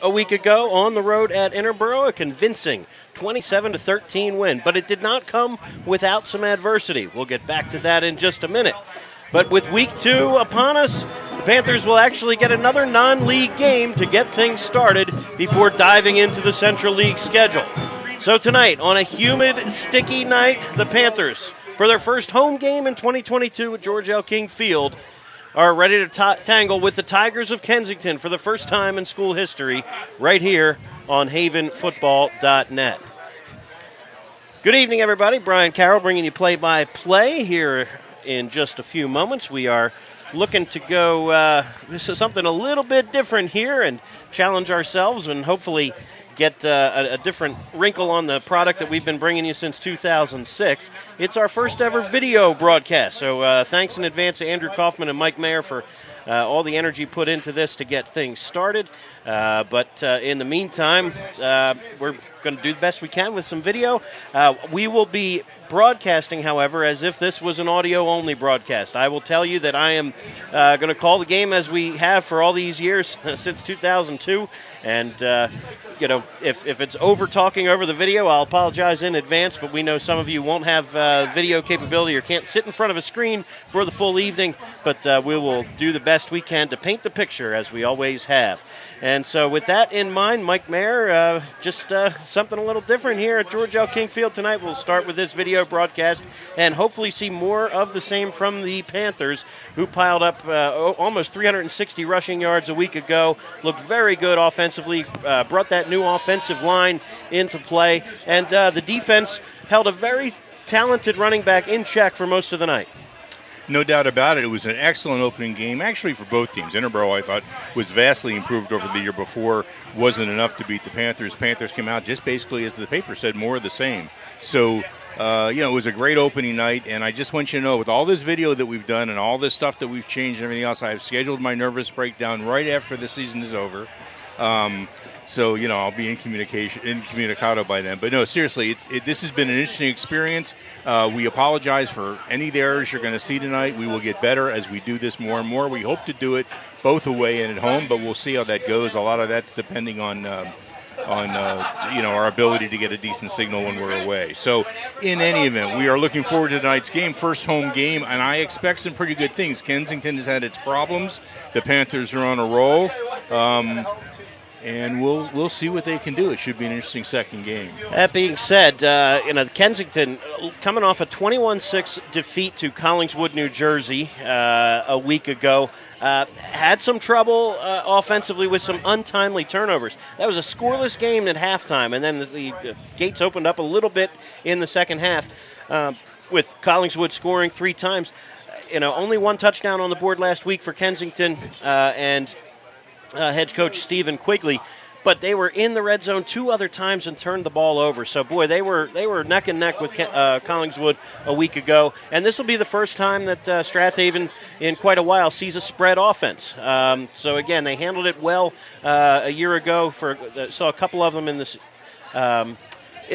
A week ago on the road at Interboro, a convincing 27-13 win, but it did not come without some adversity. We'll get back to that in just a minute. But with week 2 upon us, the Panthers will actually get another non-league game to get things started before diving into the Central League schedule. So tonight, on a humid, sticky night, the Panthers, for their first home game in 2022 at George L. King Field, are ready to tangle with the Tigers of Kensington for the first time in school history right here on havenfootball.net. Good evening, everybody. Brian Carroll bringing you play-by-play here in just a few moments. We are looking to go something a little bit different here and challenge ourselves and hopefully get a different wrinkle on the product that we've been bringing you since 2006. It's our first ever video broadcast, so thanks in advance to Andrew Kauffman and Mike Mayer for all the energy put into this to get things started. But in the meantime, we're going to do the best we can with some video. We will be broadcasting, however, as if this was an audio-only broadcast. I will tell you that I am going to call the game as we have for all these years since 2002, and if it's over-talking over the video, I'll apologize in advance, but we know some of you won't have video capability or can't sit in front of a screen for the full evening, but we will do the best we can to paint the picture, as we always have. And so with that in mind, Mike Mayer, just something a little different here at George L. King Field tonight. We'll start with this video broadcast and hopefully see more of the same from the Panthers, who piled up almost 360 rushing yards a week ago, looked very good offensively, brought that new offensive line into play, and the defense held a very talented running back in check for most of the night. No doubt about it. It was an excellent opening game, actually, for both teams. Interboro, I thought, was vastly improved over the year before. Wasn't enough to beat the Panthers. Panthers came out just basically, as the paper said, more of the same. So, it was a great opening night, and I just want you to know, with all this video that we've done and all this stuff that we've changed and everything else, I have scheduled my nervous breakdown right after the season is over. So, I'll be incommunicado by then. But no, seriously, this has been an interesting experience. We apologize for any of the errors you're going to see tonight. We will get better as we do this more and more. We hope to do it both away and at home, but we'll see how that goes. A lot of that's depending on our ability to get a decent signal when we're away. So, in any event, we are looking forward to tonight's game, first home game, and I expect some pretty good things. Kensington has had its problems. The Panthers are on a roll. And we'll see what they can do. It should be an interesting second game. That being said, Kensington coming off a 21-6 defeat to Collingswood, New Jersey a week ago, had some trouble offensively with some untimely turnovers. That was a scoreless game at halftime, and then the gates opened up a little bit in the second half with Collingswood scoring 3 times. Only 1 touchdown on the board last week for Kensington and head coach Stephen Quigley, but they were in the red zone 2 other times and turned the ball over. So, boy, they were neck and neck with Collingswood a week ago, and this will be the first time that Strath Haven in quite a while sees a spread offense. So, again, they handled it well a year ago. Saw a couple of them in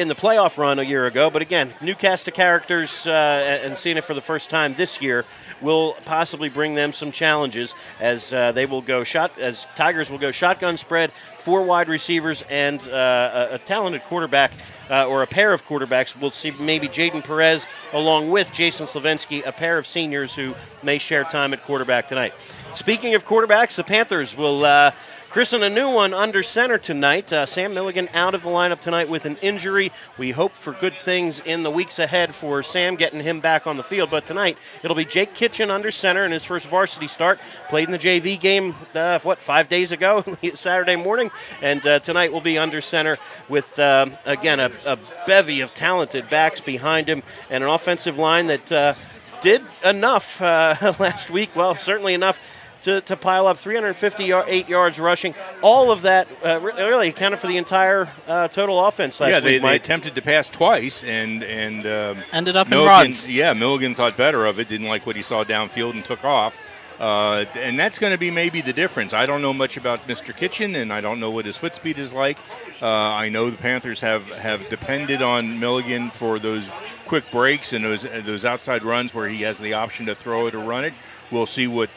the playoff run a year ago, but again, new cast of characters and seeing it for the first time this year will possibly bring them some challenges as Tigers will go shotgun spread, 4 wide receivers, and a talented quarterback or a pair of quarterbacks. We'll see maybe Jaden Perez along with Jason Slavinsky, a pair of seniors who may share time at quarterback tonight. Speaking of quarterbacks, the Panthers will christen a new one under center tonight. Sam Milligan out of the lineup tonight with an injury. We hope for good things in the weeks ahead for Sam, getting him back on the field. But tonight, it'll be Jake Kitchen under center in his first varsity start. Played in the JV game, 5 days ago, Saturday morning. And tonight will be under center with, again, a bevy of talented backs behind him and an offensive line that did enough last week. Well, certainly enough to pile up 358 yards rushing. All of that really accounted for the entire total offense last week. Yeah, they attempted to pass twice and ended up in runs. Yeah, Milligan thought better of it, didn't like what he saw downfield and took off. And that's going to be maybe the difference. I don't know much about Mr. Kitchen, and I don't know what his foot speed is like. I know the Panthers have depended on Milligan for those quick breaks and those outside runs where he has the option to throw it or run it. We'll see what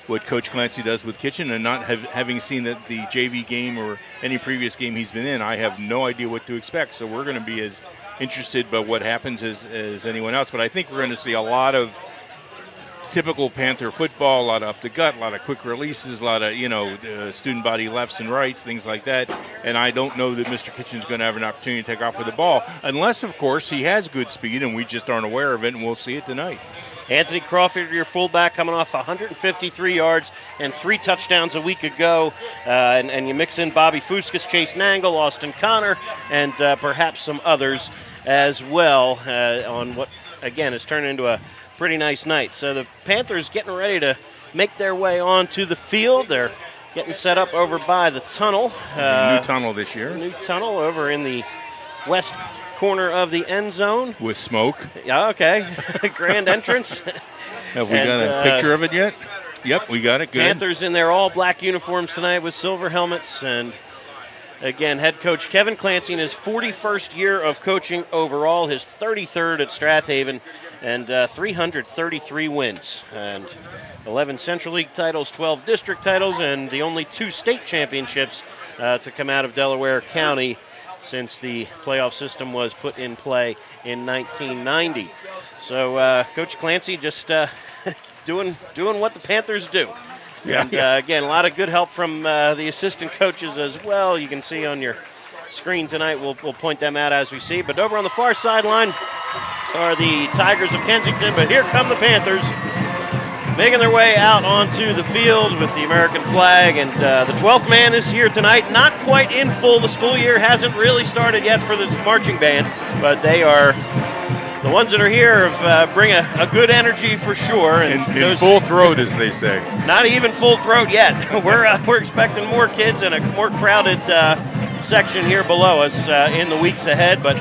what Coach Clancy does with Kitchen, and not having seen the JV game or any previous game he's been in, I have no idea what to expect. So we're going to be as interested by what happens as anyone else. But I think we're going to see a lot of typical Panther football, a lot of up the gut, a lot of quick releases, a lot of, student body lefts and rights, things like that. And I don't know that Mr. Kitchen's going to have an opportunity to take off with the ball, unless, of course, he has good speed and we just aren't aware of it, and we'll see it tonight. Anthony Crawford, your fullback, coming off 153 yards and 3 touchdowns a week ago. And you mix in Bobby Fuskas, Chase Nangle, Austin Connor, and perhaps some others as well on what, again, has turned into a pretty nice night. So the Panthers getting ready to make their way onto the field. They're getting set up over by the tunnel. New tunnel this year. New tunnel over in the west corner of the end zone. With smoke. Yeah, okay. Grand entrance. Have we got a picture of it yet? Yep, we got it. Good. Panthers in their all-black uniforms tonight with silver helmets. And, again, head coach Kevin Clancy in his 41st year of coaching overall, his 33rd at Strath Haven, and 333 wins. And 11 Central League titles, 12 district titles, and the only 2 state championships to come out of Delaware County since the playoff system was put in play in 1990. So Coach Clancy just doing what the Panthers do. Yeah. And again, a lot of good help from the assistant coaches as well. You can see on your screen tonight. We'll point them out as we see. But over on the far sideline are the Tigers of Kensington. But here come the Panthers, making their way out onto the field with the American flag. And the 12th man is here tonight. Not quite in full. The school year hasn't really started yet for the marching band, but they are the ones that are here bring a good energy for sure. And in full throat, as they say. Not even full throat yet. We're expecting more kids and a more crowded section here below us in the weeks ahead. But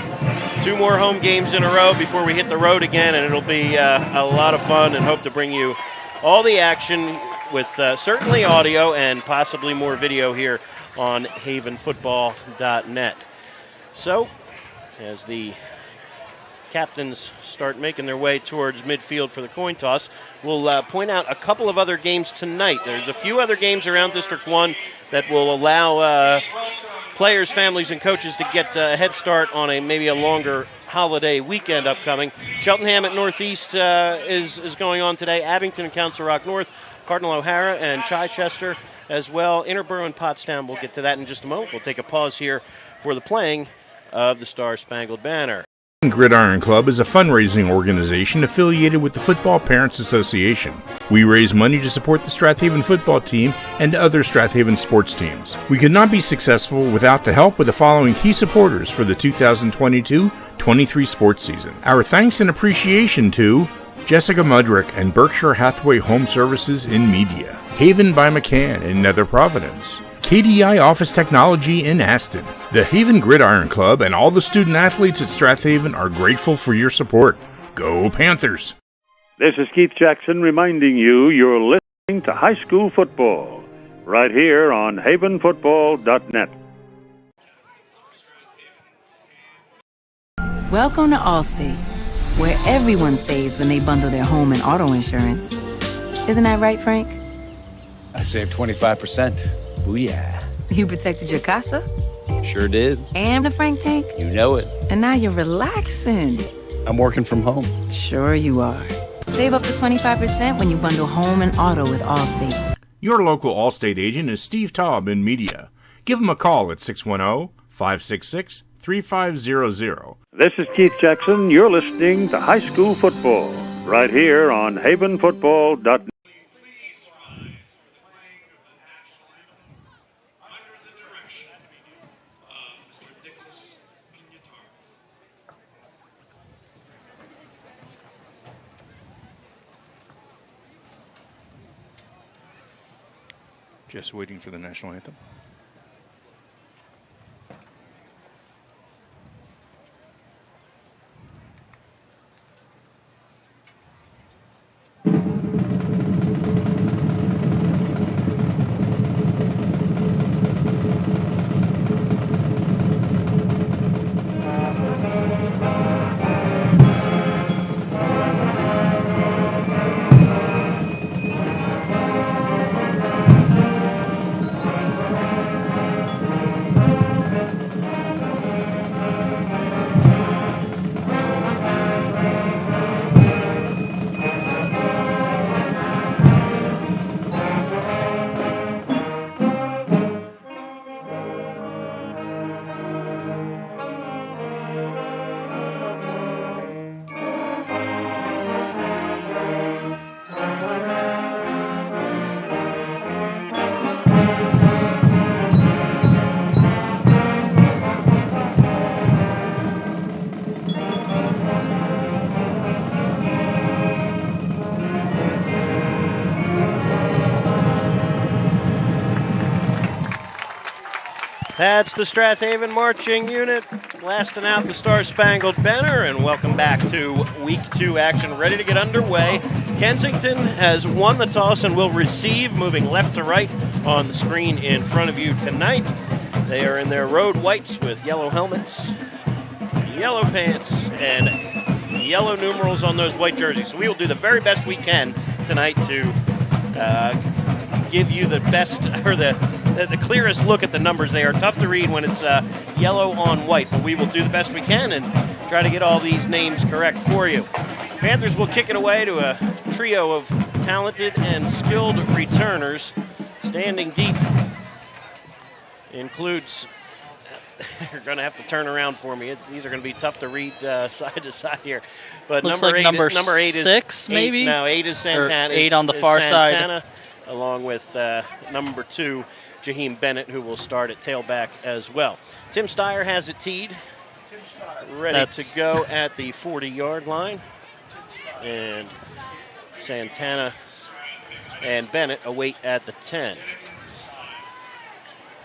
2 more home games in a row before we hit the road again, and it'll be a lot of fun, and hope to bring you all the action with certainly audio and possibly more video here on havenfootball.net. So, as the captains start making their way towards midfield for the coin toss, we'll point out a couple of other games tonight. There's a few other games around District 1 that will allow players, families, and coaches to get a head start on maybe a longer holiday weekend upcoming. Cheltenham at Northeast is going on today. Abington and Council Rock North, Cardinal O'Hara and Chichester as well. Interborough and Pottstown, we'll get to that in just a moment. We'll take a pause here for the playing of the Star-Spangled Banner. Gridiron Club is a fundraising organization affiliated with the Football Parents Association. We raise money to support the Strath Haven football team and other Strath Haven sports teams. We could not be successful without the help of the following key supporters for the 2022-23 sports season. Our thanks and appreciation to Jessica Mudrick and Berkshire Hathaway Home Services in Media, Haven by McCann in Nether Providence, KDI Office Technology in Aston. The Haven Gridiron Club and all the student athletes at Strath Haven are grateful for your support. Go Panthers! This is Keith Jackson reminding you you're listening to high school football right here on havenfootball.net. Welcome to Allstate, where everyone saves when they bundle their home and auto insurance. Isn't that right, Frank? I saved 25%. Booyah. You protected your casa? Sure did. And the Frank tank? You know it. And now you're relaxing. I'm working from home. Sure you are. Save up to 25% when you bundle home and auto with Allstate. Your local Allstate agent is Steve Taub in Media. Give him a call at 610-566-3500. This is Keith Jackson. You're listening to high school football right here on havenfootball.net. Just waiting for the national anthem. That's the Strath Haven Marching Unit blasting out the Star-Spangled Banner, and welcome back to Week 2 action, ready to get underway. Kensington has won the toss and will receive, moving left to right on the screen in front of you tonight. They are in their road whites with yellow helmets, yellow pants, and yellow numerals on those white jerseys. So we will do the very best we can tonight to give you the best, or the clearest look at the numbers. They are tough to read when it's yellow on white, but we will do the best we can and try to get all these names correct for you. Panthers will kick it away to a trio of talented and skilled returners. Standing deep includes, you're going to have to turn around for me. These are going to be tough to read side to side here. But looks number like number eight is six, maybe? No, 8 is Santana. 8 on the far Santana, side. Along with number 2, Jaheim Bennett, who will start at tailback as well. Tim Steyer has it teed, ready to go at the 40-yard line. And Santana and Bennett await at the 10.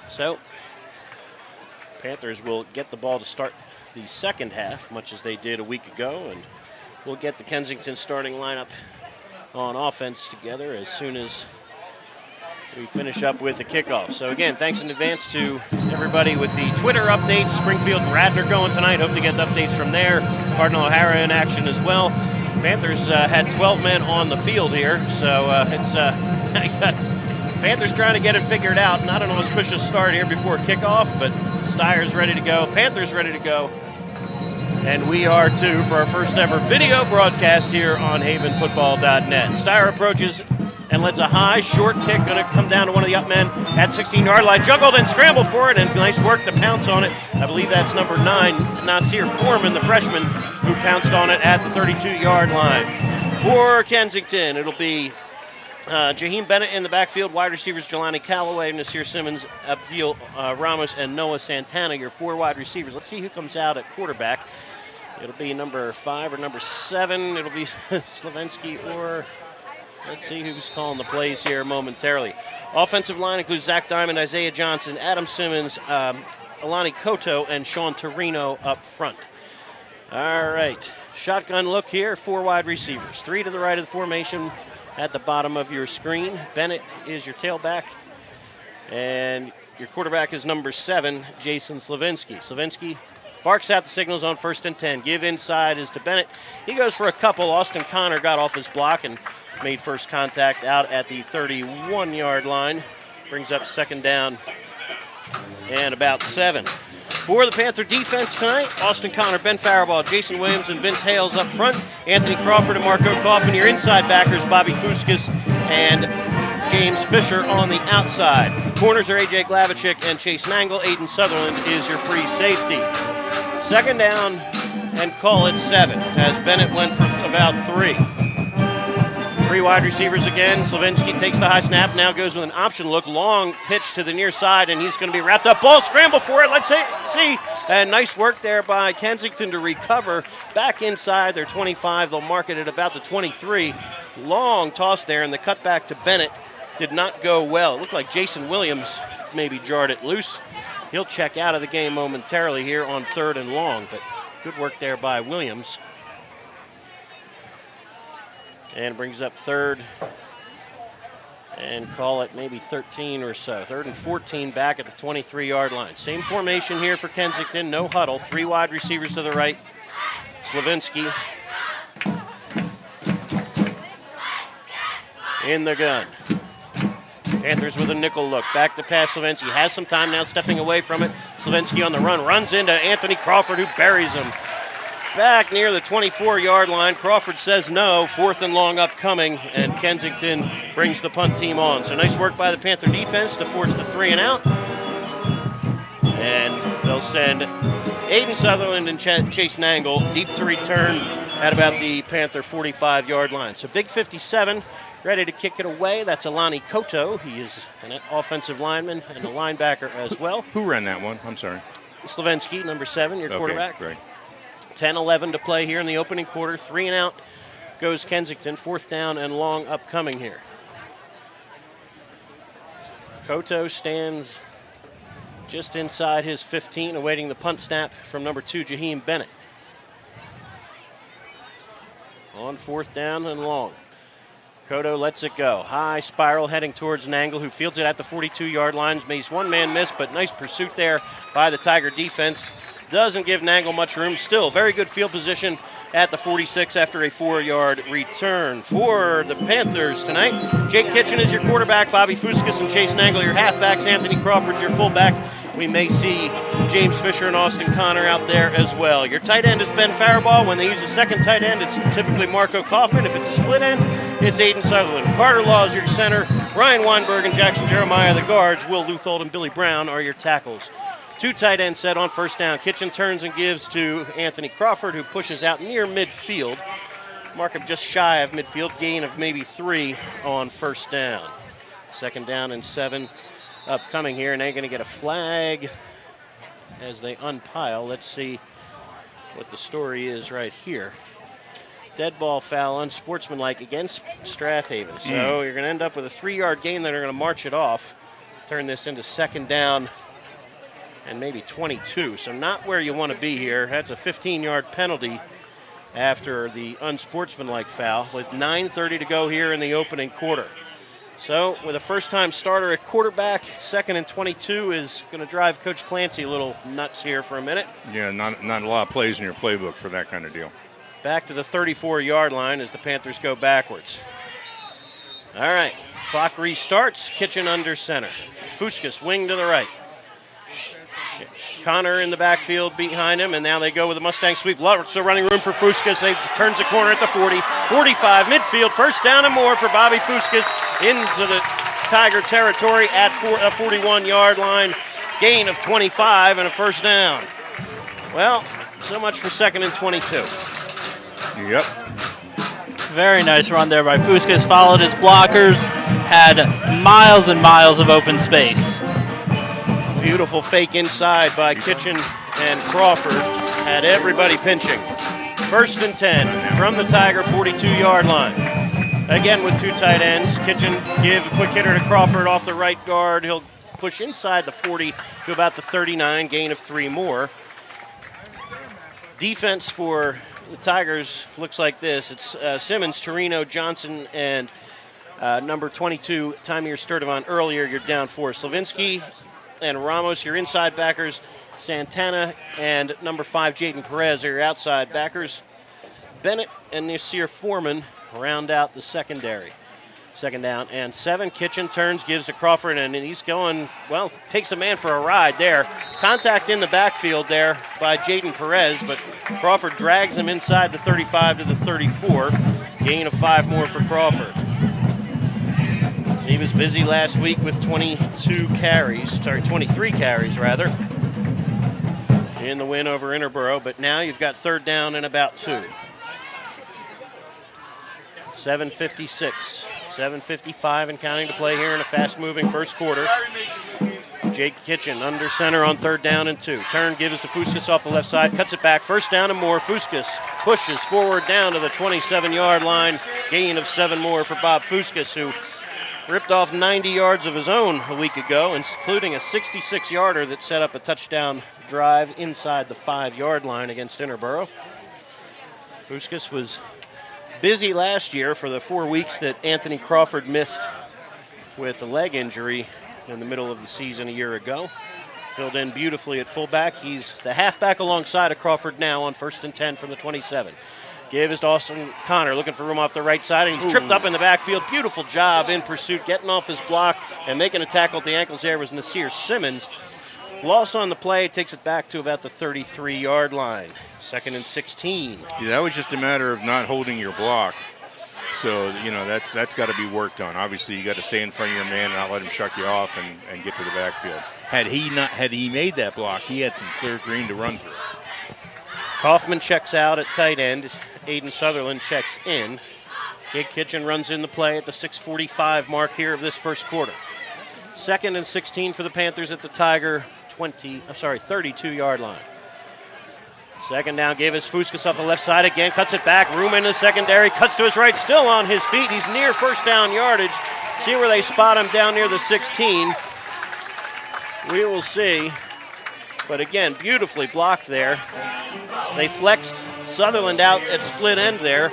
So, Panthers will get the ball to start the second half, much as they did a week ago, and we'll get the Kensington starting lineup on offense together as soon as we finish up with the kickoff. So again, thanks in advance to everybody with the Twitter updates. Springfield Radnor going tonight. Hope to get the updates from there. Cardinal O'Hara in action as well. Panthers had 12 men on the field here, so it's Panthers trying to get it figured out. Not an auspicious start here before kickoff, but Steyer's ready to go. Panthers ready to go. And we are too for our first ever video broadcast here on havenfootball.net. Steyer approaches and lets a high, short kick, going to come down to one of the up men at 16-yard line. Juggled and scrambled for it, and nice work to pounce on it. I believe that's number 9, Nasir Foreman, the freshman, who pounced on it at the 32-yard line. For Kensington, it'll be Jaheim Bennett in the backfield, wide receivers Jelani Callaway, Nasir Simmons, Abdil Ramos, and Noah Santana, your 4 wide receivers. Let's see who comes out at quarterback. It'll be number 5 or number 7. It'll be Slavensky or... Let's see who's calling the plays here momentarily. Offensive line includes Zach Diamond, Isaiah Johnson, Adam Simmons, Alani Koto, and Sean Torino up front. All right. Shotgun look here, 4 wide receivers. 3 to the right of the formation at the bottom of your screen. Bennett is your tailback. And your quarterback is number 7, Jason Slavinsky. Slavinsky barks out the signals on 1st and 10. Give inside is to Bennett. He goes for a couple. Austin Connor got off his block and made first contact out at the 31-yard line. Brings up 2nd down and about 7. For the Panther defense tonight, Austin Connor, Ben Faribault, Jason Williams, and Vince Hales up front. Anthony Crawford and Marco Kauffman, your inside backers, Bobby Fuskas and James Fisher on the outside. Corners are A.J. Glavichik and Chase Nangle. Aiden Sutherland is your free safety. 2nd down and call it 7 as Bennett went for about 3. 3 wide receivers again. Slavinsky takes the high snap, now goes with an option look. Long pitch to the near side, and he's going to be wrapped up. Ball scramble for it. Let's see. And nice work there by Kensington to recover. Back inside their 25. They'll mark it at about the 23. Long toss there, and the cutback to Bennett did not go well. It looked like Jason Williams maybe jarred it loose. He'll check out of the game momentarily here on 3rd and long, but good work there by Williams. And brings up 3rd and call it maybe 13 or so. 3rd and 14 back at the 23-yard line. Same formation here for Kensington, no huddle. 3 wide receivers to the right. Slavinsky in the gun. Panthers with a nickel look. Back to pass Slavinsky. Has some time now stepping away from it. Slavinsky on the run. Runs into Anthony Crawford, who buries him. Back near the 24-yard line. Crawford says no. 4th and long upcoming, and Kensington brings the punt team on. So nice work by the Panther defense to force the 3 and out. And they'll send Aiden Sutherland and Chase Nangle deep to return at about the Panther 45-yard line. So big 57 ready to kick it away. That's Alani Koto. He is an offensive lineman and a linebacker as well. Who ran that one? I'm sorry. Slavinsky, number 7, your quarterback. Great. 10-11 to play here in the opening quarter. 3 and out goes Kensington. 4th down and long upcoming here. Koto stands just inside his 15, awaiting the punt snap from number 2, Jaheim Bennett. On 4th down and long. Cotto lets it go. High spiral heading towards Nangle, who fields it at the 42-yard line. Makes one man miss, but nice pursuit there by the Tiger defense. Doesn't give Nangle much room. Still, very good field position at the 46 after a 4-yard return. For the Panthers tonight, Jake Kitchen is your quarterback. Bobby Fuskas and Chase Nangle your halfbacks. Anthony Crawford's your fullback. We may see James Fisher and Austin Connor out there as well. Your tight end is Ben Faribault. When they use a second tight end, it's typically Marco Kauffman. If it's a split end, it's Aiden Sutherland. Carter Law is your center. Ryan Weinberg and Jackson Jeremiah, the guards. Will Luthold and Billy Brown are your tackles. 2 tight ends set on 1st down. Kitchen turns and gives to Anthony Crawford, who pushes out near midfield. Markup just shy of midfield. Gain of maybe 3 on 1st down. 2nd down and 7 upcoming here, and they're going to get a flag as they unpile. Let's see what the story is right here. Dead ball foul, unsportsmanlike against Strath Haven. So you're going to end up with a 3-yard gain. Then they're going to march it off, turn this into 2nd down and maybe 22. So not where you want to be here. That's a 15-yard penalty after the unsportsmanlike foul with 9:30 to go here in the opening quarter. So with a first-time starter at quarterback, 2nd and 22 is going to drive Coach Clancy a little nuts here for a minute. Yeah, not a lot of plays in your playbook for that kind of deal. Back to the 34-yard line as the Panthers go backwards. All right, clock restarts. Kitchen under center. Fuskas wing to the right. Connor in the backfield behind him, and now they go with a Mustang sweep. Lots of running room for Fuskas. They turns the corner at the 40, 45, midfield, 1st down and more for Bobby Fuskas into the Tiger territory at a 41-yard line. Gain of 25 and a 1st down. Well, so much for 2nd and 22. Yep. Very nice run there by Fuskas. Followed his blockers, had miles and miles of open space. Beautiful fake inside by Kitchen and Crawford. Had everybody pinching. 1st and 10 from the Tiger 42-yard line. Again with 2 tight ends. Kitchen give a quick hitter to Crawford off the right guard. He'll push inside the 40 to about the 39, gain of 3 more. Defense for the Tigers looks like this. It's Simmons, Torino, Johnson, and number 22, Tamir Sturdivant earlier. You're down 4. Slavinsky and Ramos, your inside backers. Santana and number 5, Jaden Perez, are your outside backers. Bennett and Nasir Foreman round out the secondary. 2nd down and 7. Kitchen turns, gives to Crawford, and he's going, well, takes a man for a ride there. Contact in the backfield there by Jaden Perez, but Crawford drags him inside the 35 to the 34. Gain of 5 more for Crawford. He was busy last week with 23 carries in the win over Interboro, but now you've got 3rd down and about 2. 7:56, 7:55 and counting to play here in a fast-moving first quarter. Jake Kitchen under center on 3rd down and 2. Turn gives to Fuskas off the left side, cuts it back, 1st down and more. Fuskas pushes forward down to the 27-yard line. Gain of 7 more for Bob Fuskas, who ripped off 90 yards of his own a week ago, including a 66-yarder that set up a touchdown drive inside the 5-yard line against Interboro. Fuskas was busy last year for the 4 weeks that Anthony Crawford missed with a leg injury in the middle of the season a year ago. Filled in beautifully at fullback. He's the halfback alongside of Crawford now on 1st and 10 from the 27. Give is to Austin Connor, looking for room off the right side, and he's tripped up in the backfield. Beautiful job in pursuit, getting off his block and making a tackle at the ankles there was Nasir Simmons. Loss on the play, takes it back to about the 33-yard line. 2nd and 16. Yeah, that was just a matter of not holding your block. So, that's got to be worked on. Obviously, you got to stay in front of your man and not let him shuck you off and get to the backfield. Had he made that block, he had some clear green to run through. Kauffman checks out at tight end. Aiden Sutherland checks in. Jake Kitchen runs in the play at the 6:45 mark here of this first quarter. 2nd and 16 for the Panthers at the Tiger 32-yard line. 2nd down, gave us Fuskas off the left side again, cuts it back, room in the secondary, cuts to his right, still on his feet. He's near 1st down yardage. See where they spot him down near the 16. We will see. But again, beautifully blocked there. They flexed Sutherland out at split end there.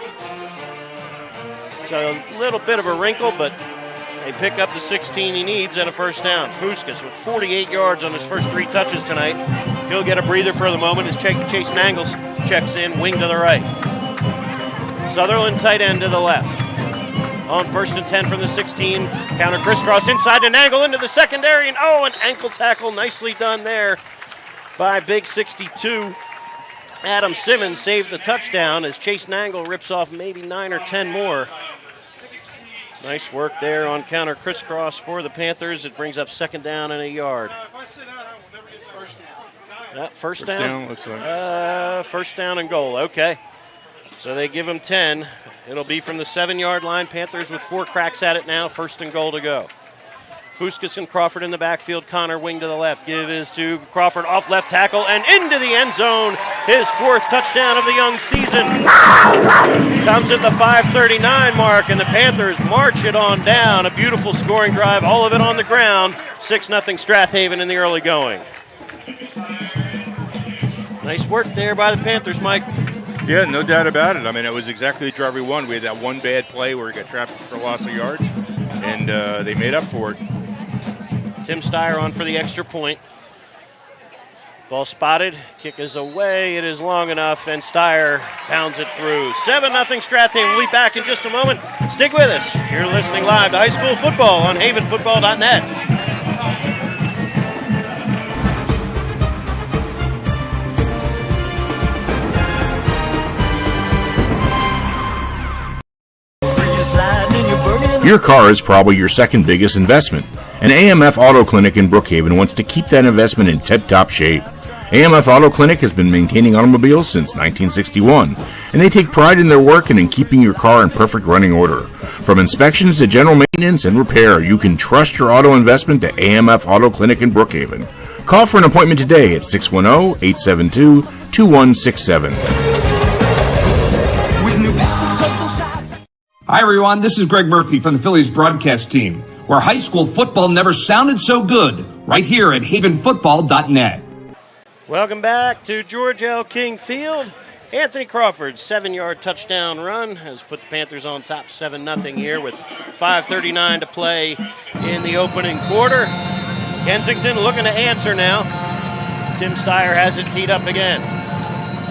It's a little bit of a wrinkle, but they pick up the 16 he needs and a first down. Fuskas with 48 yards on his first 3 touches tonight. He'll get a breather for the moment as Chase Nangle checks in, wing to the right. Sutherland tight end to the left. On 1st and 10 from the 16. Counter crisscross inside to Nangle into the secondary. And an ankle tackle nicely done there by Big 62. Adam Simmons saved the touchdown as Chase Nangle rips off maybe 9 or 10 more. Nice work there on counter crisscross for the Panthers. It brings up 2nd down and a yard. First down? Looks like. First down and goal. Okay. So they give him 10. It'll be from the 7-yard line. Panthers with 4 cracks at it now. 1st and goal to go. Fuskas and Crawford in the backfield. Connor wing to the left. Give is to Crawford off left tackle and into the end zone. His 4th touchdown of the young season. Comes at the 5:39 mark, and the Panthers march it on down. A beautiful scoring drive, all of it on the ground. 6-0 Strath Haven in the early going. Nice work there by the Panthers, Mike. Yeah, no doubt about it. I mean, it was exactly the drive we won. We had that one bad play where we got trapped for loss of yards, and they made up for it. Tim Steyer on for the extra point. Ball spotted. Kick is away. It is long enough, and Steyer pounds it through. 7-0 Strath Haven. We'll be back in just a moment. Stick with us. You're listening live to High School Football on havenfootball.net. Your car is probably your second biggest investment, and AMF Auto Clinic in Brookhaven wants to keep that investment in tip-top shape. AMF Auto Clinic has been maintaining automobiles since 1961, and they take pride in their work and in keeping your car in perfect running order. From inspections to general maintenance and repair, you can trust your auto investment to AMF Auto Clinic in Brookhaven. Call for an appointment today at 610-872-2167. Hi, everyone. This is Greg Murphy from the Phillies broadcast team, where high school football never sounded so good, right here at havenfootball.net. Welcome back to George L. King Field. Anthony Crawford's 7-yard touchdown run has put the Panthers on top 7-0 here with 5:39 to play in the opening quarter. Kensington looking to answer now. Tim Steyer has it teed up again.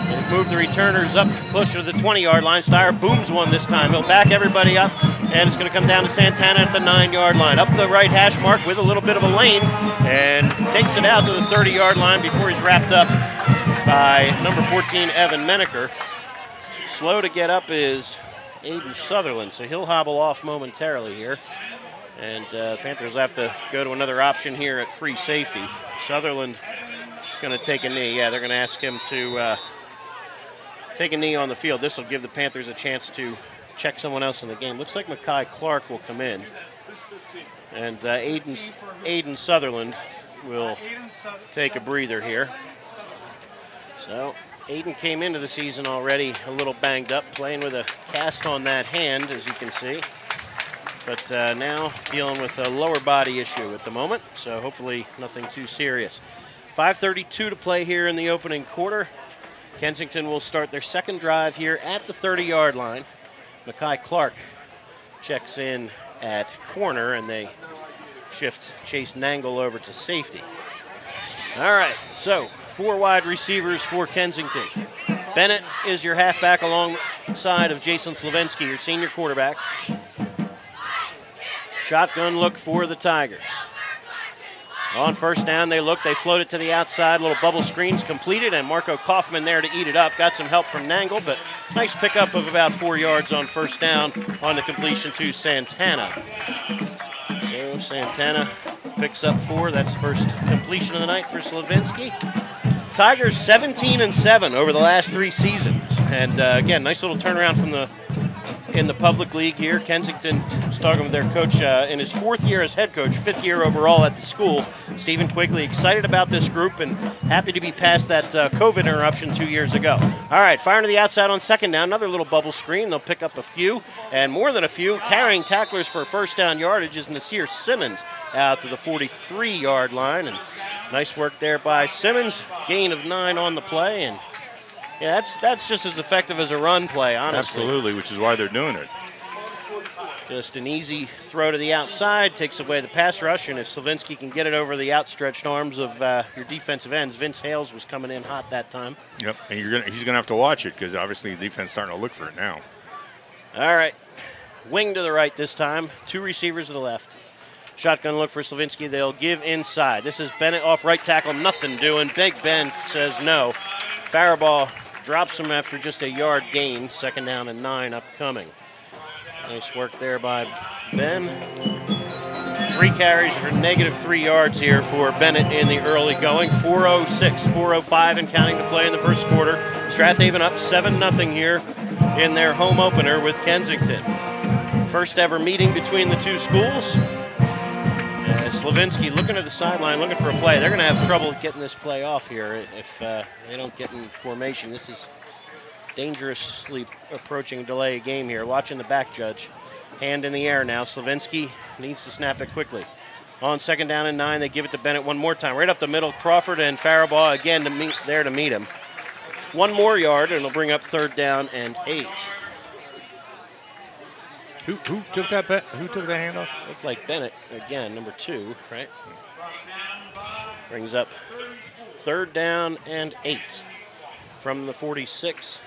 They've moved the returners up closer to the 20-yard line. Steyer booms one this time. He'll back everybody up, and it's going to come down to Santana at the 9-yard line. Up the right hash mark with a little bit of a lane, and takes it out to the 30-yard line before he's wrapped up by number 14, Evan Menaker. Slow to get up is Aiden Sutherland, so he'll hobble off momentarily here. And Panthers will have to go to another option here at free safety. Sutherland is going to take a knee. Yeah, they're going to ask him to take a knee on the field. This will give the Panthers a chance to check someone else in the game. Looks like Mekhi Clark will come in. And Aiden Sutherland will take a breather here. So Aiden came into the season already a little banged up, playing with a cast on that hand, as you can see. But now dealing with a lower body issue at the moment, so hopefully nothing too serious. 5:32 to play here in the opening quarter. Kensington will start their second drive here at the 30-yard line. Mekhi Clark checks in at corner, and they shift Chase Nangle over to safety. All right, so 4 wide receivers for Kensington. Bennett is your halfback alongside of Jason Slavinsky, your senior quarterback. Shotgun look for the Tigers. On first down, they float it to the outside. Little bubble screens completed, and Marco Kauffman there to eat it up. Got some help from Nangle, but nice pickup of about 4 yards on first down on the completion to Santana. So Santana picks up 4. That's first completion of the night for Slavinsky. Tigers 17-7 over the last 3 seasons. And again, nice little turnaround from in the public league here. Kensington was talking with their coach in his 4th year as head coach, 5th year overall at the school. Stephen Quigley excited about this group and happy to be past that COVID interruption 2 years ago. All right, firing to the outside on second down. Another little bubble screen. They'll pick up a few, and more than a few. Carrying tacklers for first down yardage is Nasir Simmons out to the 43-yard line. And Nice work there by Simmons. Gain of 9 on the play, and yeah, that's just as effective as a run play, honestly. Absolutely, which is why they're doing it. Just an easy throw to the outside, takes away the pass rush, and if Slavinsky can get it over the outstretched arms of your defensive ends, Vince Hales was coming in hot that time. Yep, and he's going to have to watch it because obviously the defense is starting to look for it now. All right, wing to the right this time, 2 receivers to the left. Shotgun look for Slavinsky. They'll give inside. This is Bennett off right tackle, nothing doing. Big Ben says no. Faribault drops him after just a yard gain. 2nd down and 9 upcoming. Nice work there by Ben. 3 carries for -3 yards here for Bennett in the early going. 4:06, 4:05 and counting to play in the first quarter. Strath Haven up 7-0 here in their home opener with Kensington. First ever meeting between the two schools. Slavinsky looking at the sideline, looking for a play. They're going to have trouble getting this play off here if they don't get in formation. This is dangerously approaching delay game here. Watching the back judge. Hand in the air now. Slavinsky needs to snap it quickly. On 2nd down and 9, they give it to Bennett one more time. Right up the middle, Crawford and Faribault again to meet him. 1 more yard, and it'll bring up 3rd down and 8. Who took that handoff? Looked like Bennett again, number 2, right? Brings up 3rd down and 8 from the 46.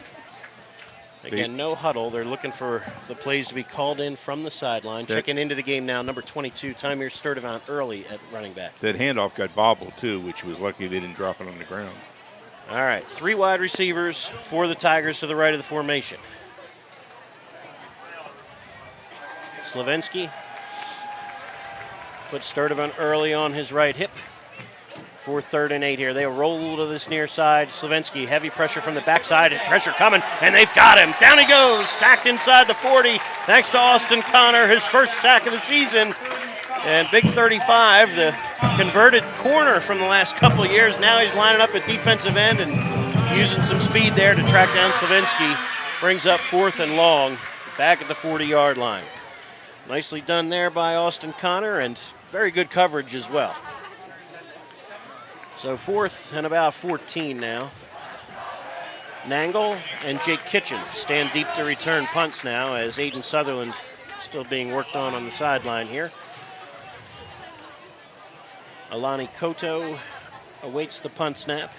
Again, no huddle. They're looking for the plays to be called in from the sideline. Checking into the game now, number 22, Tamir Sturdivant early at running back. That handoff got bobbled, too, which was lucky they didn't drop it on the ground. All right, 3 wide receivers for the Tigers to the right of the formation. Slavinsky put Sturdivant early on his right hip. For 3rd and 8 here. They roll to this near side. Slavinsky, heavy pressure from the backside. Pressure coming, and they've got him. Down he goes, sacked inside the 40. Thanks to Austin Connor, his first sack of the season. And big 35, the converted corner from the last couple of years. Now he's lining up at defensive end and using some speed there to track down Slavinsky. Brings up 4th and long, back at the 40-yard line. Nicely done there by Austin Connor, and very good coverage as well. So 4th and about 14 now. Nangle and Jake Kitchen stand deep to return punts now as Aiden Sutherland still being worked on the sideline here. Alani Koto awaits the punt snap.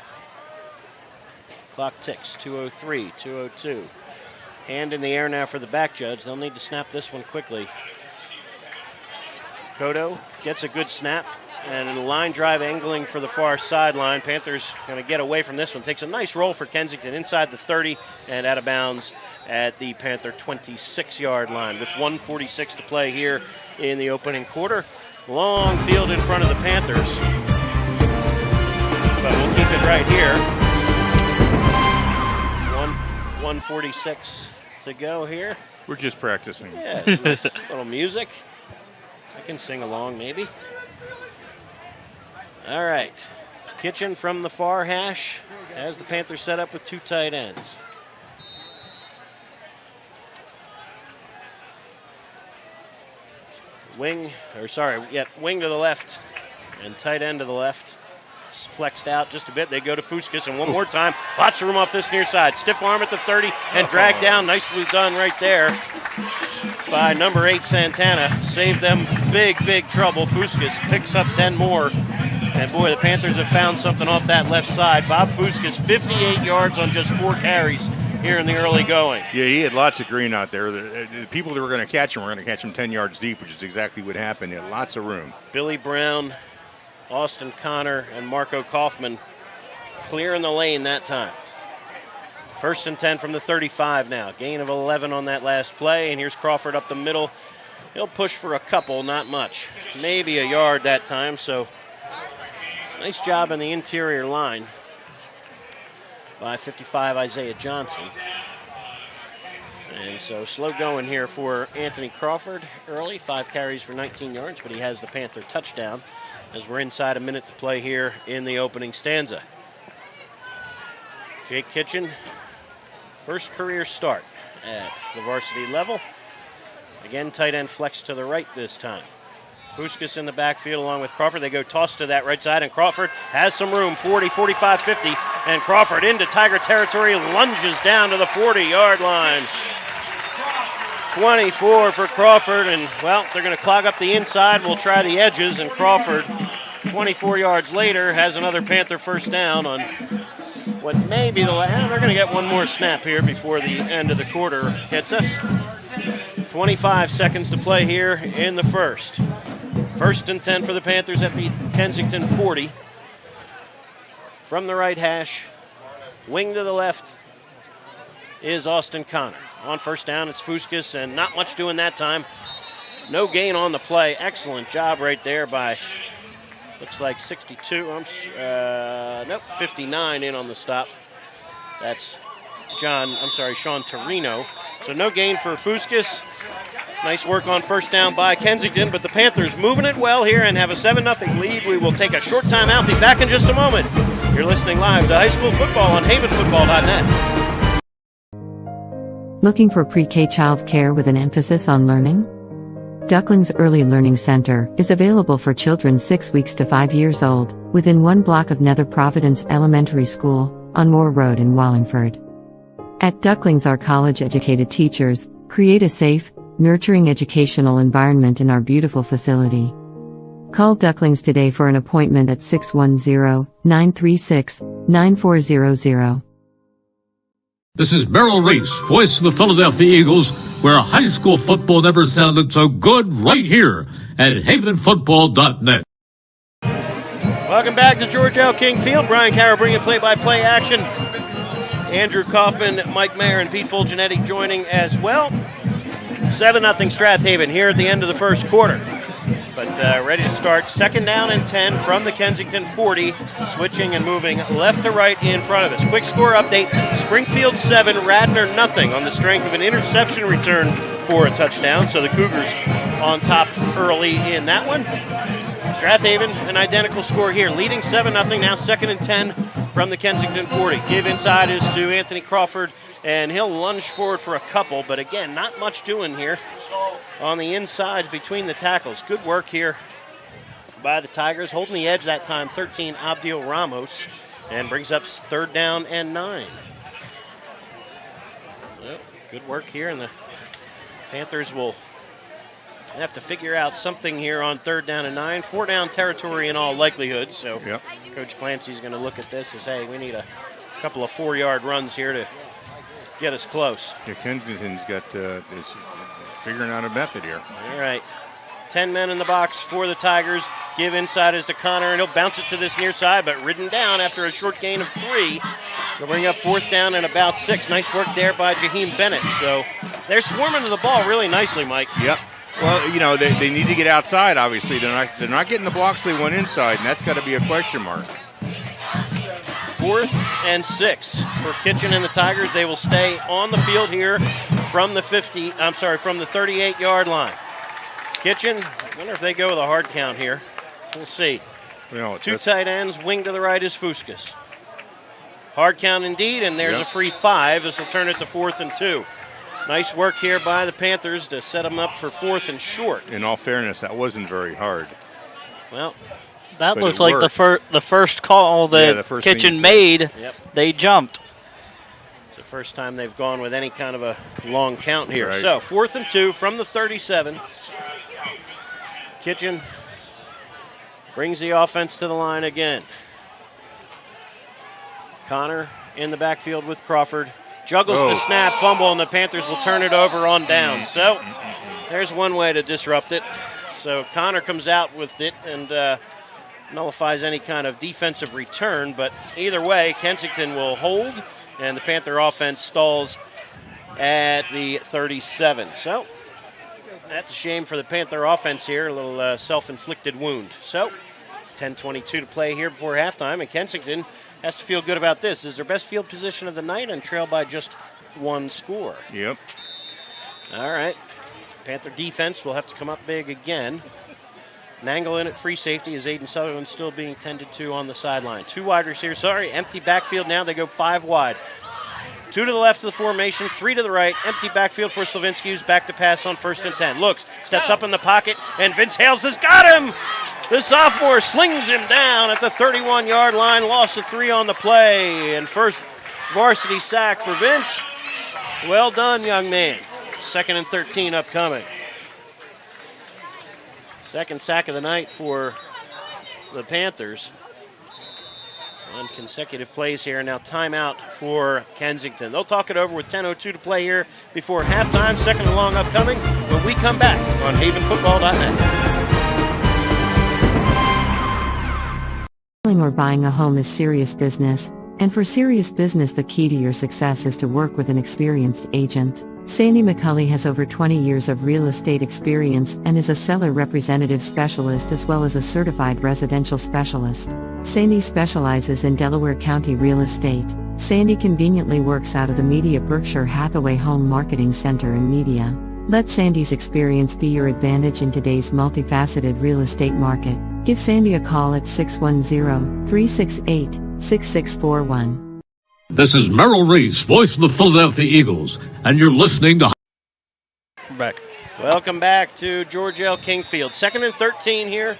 Clock ticks, 2:03, 2:02. Hand in the air now for the back judge. They'll need to snap this one quickly. Koto gets a good snap. And in the line drive angling for the far sideline. Panthers going to get away from this one. Takes a nice roll for Kensington inside the 30 and out of bounds at the Panther 26-yard line with 1:46 to play here in the opening quarter. Long field in front of the Panthers. But we'll keep it right here. 1:46 to go here. We're just practicing. Yeah, it's nice little music. I can sing along maybe. All right, Kitchen from the far hash has the Panthers set up with 2 tight ends. Wing to the left and tight end to the left. It's flexed out just a bit. They go to Fuskis, and one more time. Lots of room off this near side. Stiff arm at the 30 and dragged down. Nicely done right there by number 8, Santana. Saved them big trouble. Fuskis picks up 10 more. And boy, the Panthers have found something off that left side. Bob Fuskis, 58 yards on just 4 carries here in the early going. Yeah, he had lots of green out there. The people that were going to catch him were going to catch him 10 yards deep, which is exactly what happened. He had lots of room. Billy Brown, Austin Connor, and Marco Kauffman clearing the lane that time. 1st and 10 from the 35 now. Gain of 11 on that last play, and here's Crawford up the middle. He'll push for a couple, not much. Maybe a yard that time, so nice job in the interior line by 55 Isaiah Johnson. And so slow going here for Anthony Crawford early. 5 carries for 19 yards, but he has the Panther touchdown as we're inside a minute to play here in the opening stanza. Jake Kitchen, first career start at the varsity level. Again, tight end flex to the right this time. Fuskas in the backfield along with Crawford. They go toss to that right side, and Crawford has some room, 40, 45, 50. And Crawford into Tiger territory, lunges down to the 40-yard line. 24 for Crawford, and, well, they're going to clog up the inside. We'll try the edges, and Crawford, 24 yards later, has another Panther first down on what may be the last. They're going to get one more snap here before the end of the quarter hits us. 25 seconds to play here in the first. First and 10 for the Panthers at the Kensington 40. From the right hash, wing to the left, is Austin Connor. On first down, it's Fuskas, and not much doing that time. No gain on the play. Excellent job right there by, looks like 62. 59 in on the stop. That's Sean Torino. So no gain for Fuskas. Nice work on first down by Kensington, but the Panthers moving it well here and have a 7-0 lead. We will take a short time out. Be back in just a moment. You're listening live to High School Football on havenfootball.net. Looking for pre-K child care with an emphasis on learning? Duckling's Early Learning Center is available for children 6 weeks to 5 years old, within one block of Nether Providence Elementary School, on Moore Road in Wallingford. At Ducklings, our college-educated teachers create a safe, nurturing educational environment in our beautiful facility. Call Ducklings today for an appointment at 610-936-9400. This is Merrill Reese, voice of the Philadelphia Eagles, where high school football never sounded so good, right here at havenfootball.net. Welcome back to George L. King Field. Brian Carroll bringing play-by-play action. Andrew Kauffman, Mike Mayer, and Pete Fulginiti joining as well. 7-0 Strath Haven here at the end of the first quarter. But ready to start. Second down and 10 from the Kensington 40. Switching and moving left to right in front of us. Quick score update. Springfield 7, Radnor nothing on the strength of an interception return for a touchdown. So the Cougars on top early in that one. Strath Haven, an identical score here. Leading 7-0, now second and 10 from the Kensington 40. Give inside is to Anthony Crawford, and he'll lunge forward for a couple, but again, not much doing here on the inside between the tackles. Good work here by the Tigers, holding the edge that time, 13, Abdil Ramos, and brings up third down and 9. Well, good work here, and the Panthers will have to figure out something here on third down and 9. 4 down territory in all likelihood, so Coach Clancy's going to look at this as, hey, we need a couple of 4-yard runs here to get us close. Yeah, Kensington's got is figuring out a method here. All right. 10 men in the box for the Tigers. Give inside is to Connor, and he'll bounce it to this near side, but ridden down after a short gain of 3. They'll bring up fourth down and about 6. Nice work there by Jaheim Bennett. So they're swarming to the ball really nicely, Mike. Yep. Well, you know, they need to get outside, obviously. They're not getting the blocks they want inside, and that's got to be a question mark. 4th and 6 for Kitchen and the Tigers. They will stay on the field here from the 38-yard line. Kitchen, I wonder if they go with a hard count here. We'll see. Two tight ends, wing to the right is Fuskas. Hard count indeed, and there's a free 5. This will turn it to 4th and 2. Nice work here by the Panthers to set them up for 4th and short. In all fairness, that wasn't very hard. Well, that looks like the first call that Kitchen made. Yep. They jumped. It's the first time they've gone with any kind of a long count here. Right. So 4th and 2 from the 37. Kitchen brings the offense to the line again. Connor in the backfield with Crawford. Juggles the snap, fumble, and the Panthers will turn it over on down. So there's one way to disrupt it. So Connor comes out with it and nullifies any kind of defensive return. But either way, Kensington will hold, and the Panther offense stalls at the 37. So that's a shame for the Panther offense here, a little self-inflicted wound. So 10:22 to play here before halftime, and Kensington has to feel good about this. This is their best field position of the night and trail by just 1 score. Yep. All right. Panther defense will have to come up big again. Nangle in at free safety as Aiden Sutherland still being tended to on the sideline. 2 wide receivers. Empty backfield now. They go 5 wide. 2 to the left of the formation, 3 to the right. Empty backfield for Slavinsky, who's back to pass on 1st and 10. Looks, steps up in the pocket, and Vince Hales has got him. The sophomore slings him down at the 31-yard line. Loss of 3 on the play, and first varsity sack for Vince. Well done, young man. 2nd and 13 upcoming. Second sack of the night for the Panthers. On consecutive plays here. Now timeout for Kensington. They'll talk it over with 10:02 to play here before halftime. 2nd and long upcoming when we come back on havenfootball.net. Selling or buying a home is serious business, and for serious business, the key to your success is to work with an experienced agent. Sandy McCulley has over 20 years of real estate experience and is a seller representative specialist as well as a certified residential specialist. Sandy specializes in Delaware County real estate. Sandy conveniently works out of the Media Berkshire Hathaway Home Marketing Center in Media. Let Sandy's experience be your advantage in today's multifaceted real estate market. Give Sandy a call at 610-368-6641. This is Merrill Reese, voice of the Philadelphia Eagles, and you're listening to Back. Welcome back to George L. Kingfield. 2nd and 13 here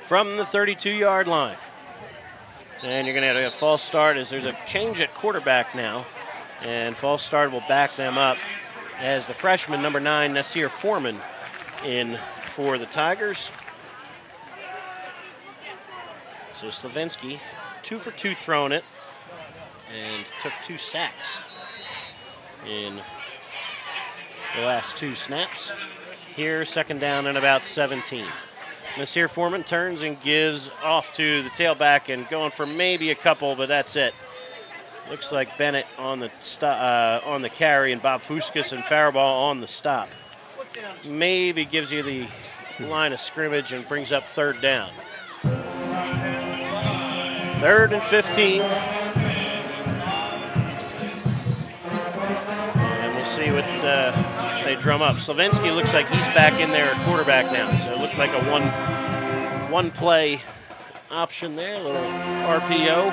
from the 32-yard line. And you're going to have a false start as there's a change at quarterback now. And false start will back them up as the freshman, number 9, Nasir Foreman, in for the Tigers. So Slavinsky, 2 for 2 throwing it, and took 2 sacks in the last 2 snaps. Here, 2nd down and about 17. Nasir Foreman turns and gives off to the tailback and going for maybe a couple, but that's it. Looks like Bennett on the carry and Bob Fuskas and Faribault on the stop. Maybe gives you the line of scrimmage and brings up 3rd down. 3rd and 15. And we'll see what they drum up. Slavinsky looks like he's back in there at quarterback now. So it looked like a one play option there, a little RPO.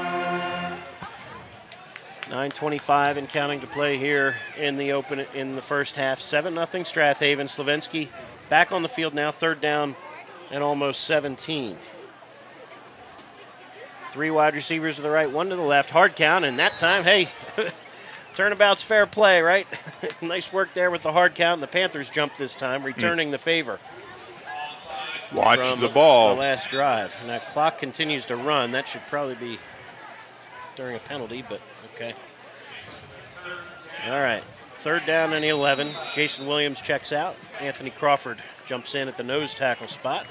9:25 and counting to play here in the first half. 7-0 Strath Haven. Slavinsky back on the field now, 3rd down and almost 17. 3 wide receivers to the right, 1 to the left. Hard count, and that time, hey, turnabout's fair play, right? Nice work there with the hard count, and the Panthers jumped this time, returning the favor. Watch the ball. The last drive. And that clock continues to run. That should probably be during a penalty, but okay. All right, 3rd down and 11. Jason Williams checks out. Anthony Crawford jumps in at the nose tackle spot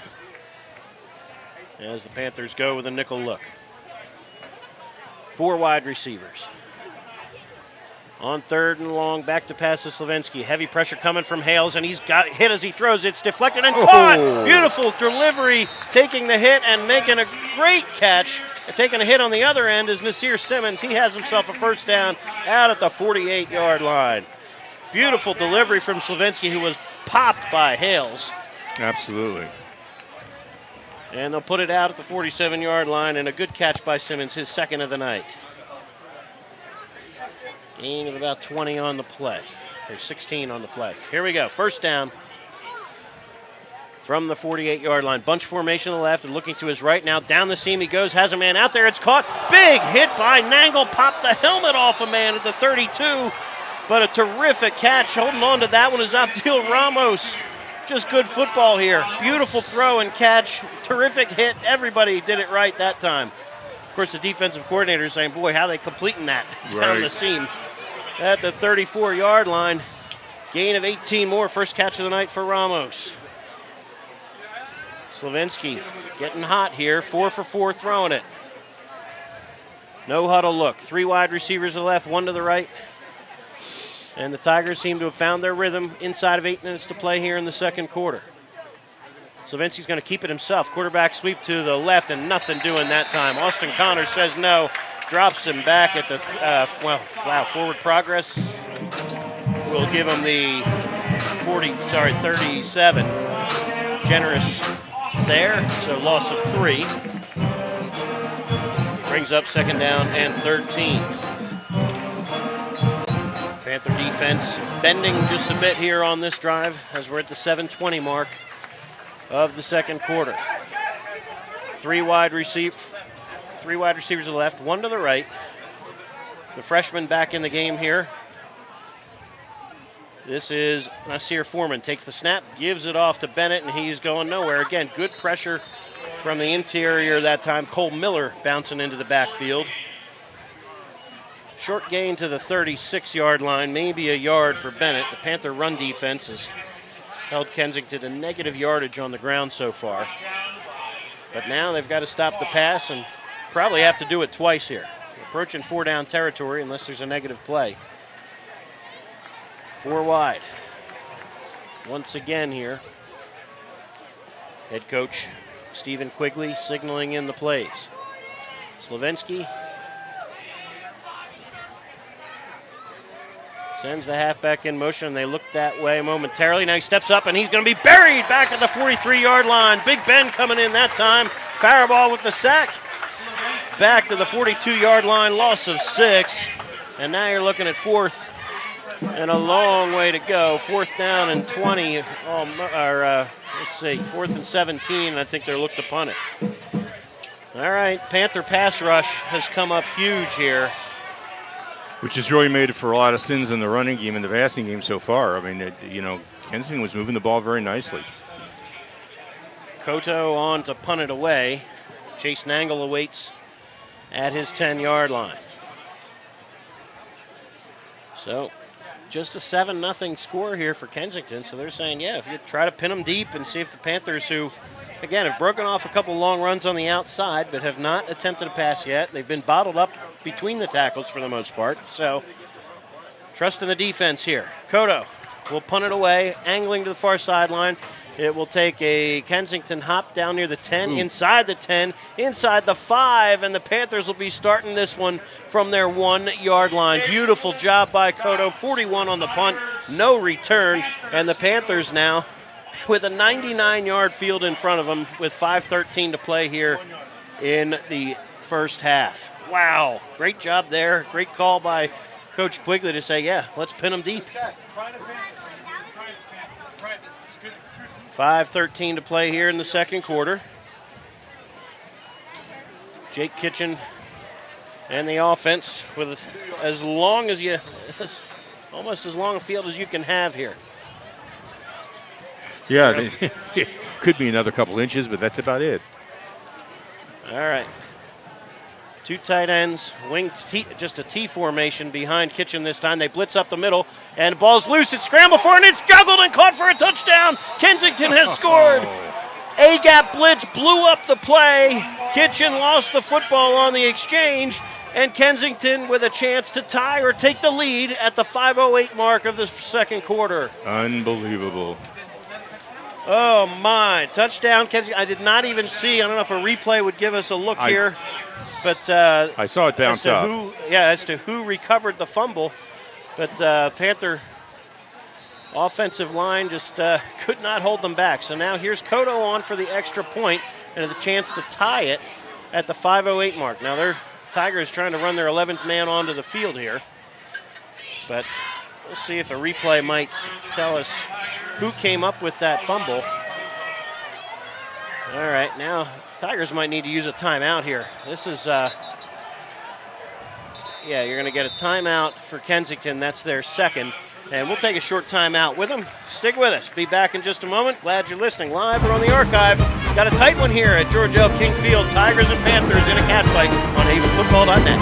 as the Panthers go with a nickel look. 4 wide receivers. On 3rd and long, back to pass to Slavinsky. Heavy pressure coming from Hales, and he's got hit as he throws. It's deflected and caught. Beautiful delivery, taking the hit and making a great catch. And taking a hit on the other end is Nasir Simmons. He has himself a 1st down out at the 48-yard line. Beautiful delivery from Slavinsky, who was popped by Hales. Absolutely. And they'll put it out at the 47-yard line, and a good catch by Simmons, his 2nd of the night. Gain of about 20 on the play. There's 16 on the play. Here we go. 1st down from the 48-yard line. Bunch formation to the left and looking to his right now. Down the seam he goes. Has a man out there. It's caught. Big hit by Nangle. Popped the helmet off a man at the 32. But a terrific catch. Holding on to that one is Abdul Ramos. Just good football here. Beautiful throw and catch. Terrific hit. Everybody did it right that time. Of course, the defensive coordinator is saying, boy, how are they completing that down the seam. At the 34-yard line. Gain of 18 more. First catch of the night for Ramos. Slavinsky getting hot here. 4 for 4 throwing it. No huddle look. 3 wide receivers to the left, 1 to the right. And the Tigers seem to have found their rhythm inside of 8 minutes to play here in the 2nd quarter. Slavinsky's going to keep it himself. Quarterback sweep to the left and nothing doing that time. Austin Connors says no. Drops him back at the, forward progress. We'll give him the 37. Generous there, so loss of 3. Brings up 2nd down and 13. Panther defense bending just a bit here on this drive as we're at the 7:20 mark of the second quarter. Three wide receivers to the left, one to the right. The freshman back in the game here. This is Nasir Foreman. Takes the snap, gives it off to Bennett, and he's going nowhere. Again, good pressure from the interior that time. Cole Miller bouncing into the backfield. Short gain to the 36-yard line, maybe a yard for Bennett. The Panther run defense has held Kensington to negative yardage on the ground so far. But now they've got to stop the pass and probably have to do it twice here. Approaching 4-down territory unless there's a negative play. 4 wide. Once again here, head coach Stephen Quigley signaling in the plays. Slavinsky sends the halfback in motion, and they look that way momentarily. Now he steps up, and he's going to be buried back at the 43-yard line. Big Ben coming in that time. Faribault with the sack. Back to the 42-yard line, loss of 6. And now you're looking at fourth and a long way to go. 4th down and 20, let's see, 4th and 17, I think they're looked to punt it. All right, Panther pass rush has come up huge here. Which has really made it for a lot of sins in the running game and the passing game so far. I mean, Kensington was moving the ball very nicely. Koto on to punt it away. Chase Nangle awaits at his 10-yard line. So just a 7-0 score here for Kensington. So they're saying, yeah, if you try to pin them deep and see if the Panthers, who, again, have broken off a couple long runs on the outside but have not attempted a pass yet. They've been bottled up between the tackles for the most part. So trust in the defense here. Koto will punt it away, angling to the far sideline. It will take a Kensington hop down near the 10, inside the 10, inside the 5, and the Panthers will be starting this one from their 1-yard line. Beautiful job by Koto, 41 on the punt, no return, and the Panthers now with a 99-yard field in front of them with 5:13 to play here in the first half. Wow, great job there. Great call by Coach Quigley to say, yeah, let's pin them deep. 5:13 to play here in the second quarter. Jake Kitchen and the offense with almost as long a field as you can have here. Yeah, it could be another couple inches, but that's about it. All right. 2 tight ends, just a T formation behind Kitchen this time. They blitz up the middle, and the ball's loose. It's scrambled for, and it's juggled and caught for a touchdown. Kensington has scored. A-gap blitz blew up the play. Kitchen lost the football on the exchange, and Kensington with a chance to tie or take the lead at the 5:08 mark of the second quarter. Unbelievable. Oh, my. Touchdown, Kensington. I did not even see. I don't know if a replay would give us a look here. But I saw it bounce up. As to who recovered the fumble. But Panther offensive line just could not hold them back. So now here's Koto on for the extra point and the chance to tie it at the 5:08 mark. Now their Tigers trying to run their 11th man onto the field here. But we'll see if the replay might tell us who came up with that fumble. All right, now Tigers might need to use a timeout here. This is, you're going to get a timeout for Kensington. That's their second. And we'll take a short timeout with them. Stick with us. Be back in just a moment. Glad you're listening live or on the archive. Got a tight one here at George L. King Field. Tigers and Panthers in a catfight on havenfootball.net.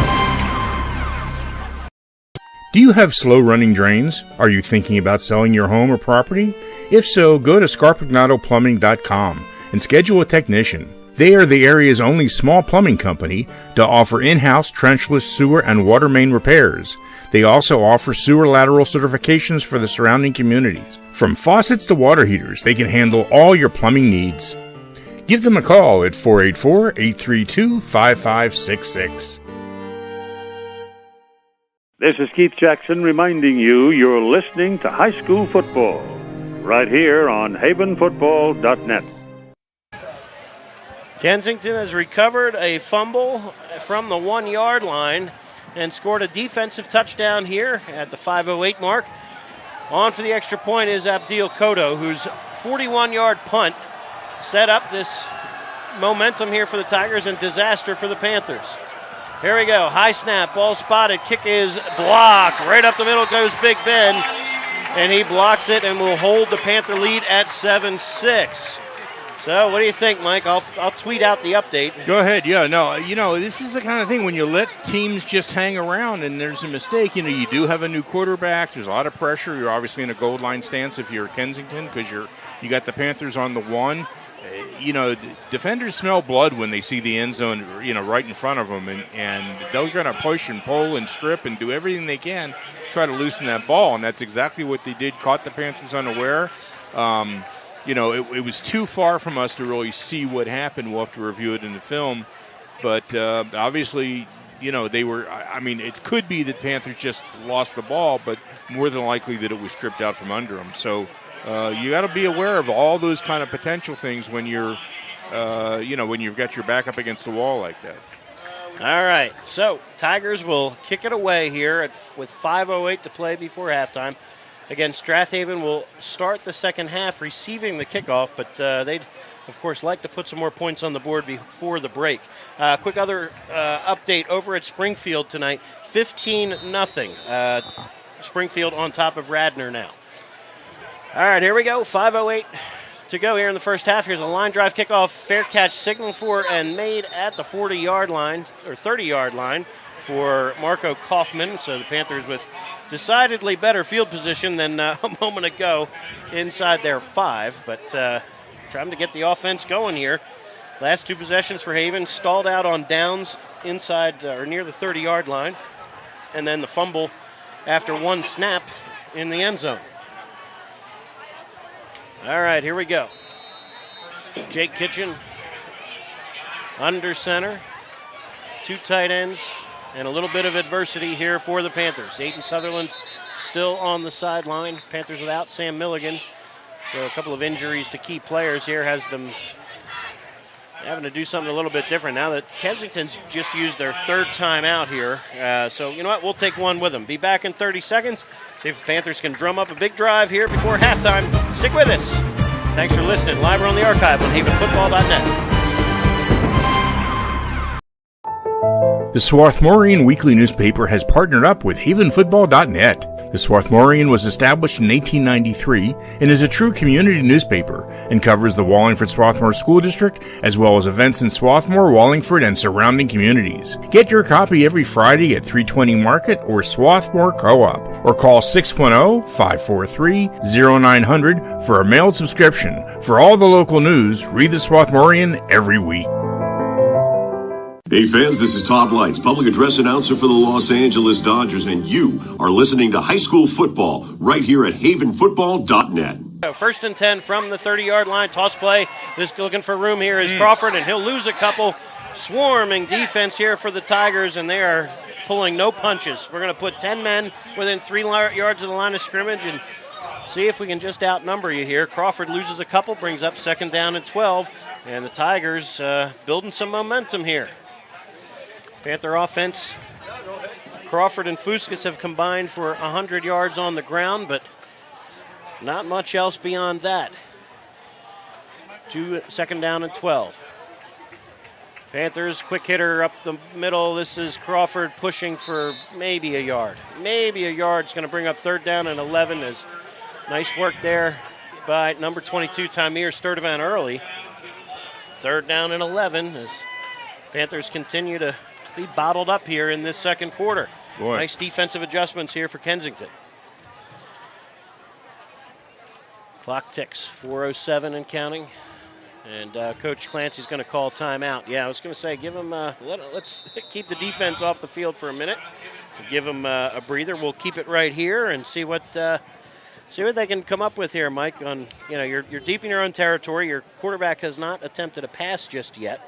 Do you have slow-running drains? Are you thinking about selling your home or property? If so, go to scarpignotoplumbing.com and schedule a technician. They are the area's only small plumbing company to offer in-house trenchless sewer and water main repairs. They also offer sewer lateral certifications for the surrounding communities. From faucets to water heaters, they can handle all your plumbing needs. Give them a call at 484-832-5566. This is Keith Jackson reminding you you're listening to high school football right here on havenfootball.net. Kensington has recovered a fumble from the 1-yard line. and scored a defensive touchdown here at the 5:08 mark. On for the extra point is Abdil Kodo, whose 41-yard punt set up this momentum here for the Tigers and disaster for the Panthers. Here we go. High snap, ball spotted, kick is blocked. Right up the middle goes Big Ben, and he blocks it and will hold the Panther lead at 7-6. So what do you think, Mike? I'll tweet out the update. Go ahead. Yeah, no, this is the kind of thing when you let teams just hang around and there's a mistake. You do have a new quarterback. There's a lot of pressure. You're obviously in a goal line stance if you're Kensington because you got the Panthers on the 1. Defenders smell blood when they see the end zone, right in front of them, and they're going to push and pull and strip and do everything they can to try to loosen that ball, and that's exactly what they did. Caught the Panthers unaware. It was too far from us to really see what happened. We'll have to review it in the film, but obviously, they were. It could be that Panthers just lost the ball, but more than likely that it was stripped out from under them. So. You got to be aware of all those kind of potential things when you're, when you've got your back up against the wall like that. All right, so Tigers will kick it away here with 5:08 to play before halftime. Again, Strath Haven will start the second half receiving the kickoff, but they'd, of course, like to put some more points on the board before the break. Quick other update over at Springfield tonight, 15-0. Springfield on top of Radnor now. All right, here we go. 5:08 to go here in the first half. Here's a line drive kickoff, fair catch signaled for and made at the 40-yard line or 30-yard line for Marco Kauffman. So the Panthers with decidedly better field position than a moment ago inside their 5, but trying to get the offense going here. Last 2 possessions for Haven stalled out on downs inside or near the 30-yard line, and then the fumble after 1 snap in the end zone. All right, here we go. Jake Kitchen under center, 2 tight ends, and a little bit of adversity here for the Panthers. Aiden Sutherland's still on the sideline. Panthers without Sam Milligan. So a couple of injuries to key players here has them having to do something a little bit different now that Kensington's just used their 3rd time out here. So you know what? We'll take one with them. Be back in 30 seconds. See if the Panthers can drum up a big drive here before halftime. Stick with us. Thanks for listening. Live or on the archive on havenfootball.net. The Swarthmorean Weekly newspaper has partnered up with havenfootball.net. The Swarthmorean was established in 1893 and is a true community newspaper and covers the Wallingford-Swarthmore School District as well as events in Swarthmore, Wallingford, and surrounding communities. Get your copy every Friday at 320 Market or Swarthmore Co-op or call 610-543-0900 for a mailed subscription. For all the local news, read the Swarthmorean every week. Hey fans, this is Todd Lights, public address announcer for the Los Angeles Dodgers, and you are listening to high school football right here at havenfootball.net. First and 10 from the 30-yard line. Toss play. Just looking for room here is Crawford, and he'll lose a couple. Swarming defense here for the Tigers, and they are pulling no punches. We're going to put 10 men within 3 yards of the line of scrimmage and see if we can just outnumber you here. Crawford loses a couple, brings up 2nd down and 12, and the Tigers building some momentum here. Panther offense, Crawford and Fuskas have combined for 100 yards on the ground, but not much else beyond that. 2nd down and 12. Panthers, quick hitter up the middle. This is Crawford pushing for maybe a yard. Maybe a yard. It's going to bring up 3rd down and 11. Is nice work there by number 22, Tamir Sturtevant early. 3rd down and 11 as Panthers continue to be bottled up here in this second quarter. Boy. Nice defensive adjustments here for Kensington. Clock ticks, 4:07 and counting. And Coach Clancy's going to call timeout. Yeah, I was going to say, give him. Let's keep the defense off the field for a minute. Give them a breather. We'll keep it right here and see what they can come up with here, Mike. You're deep in your own territory. Your quarterback has not attempted a pass just yet.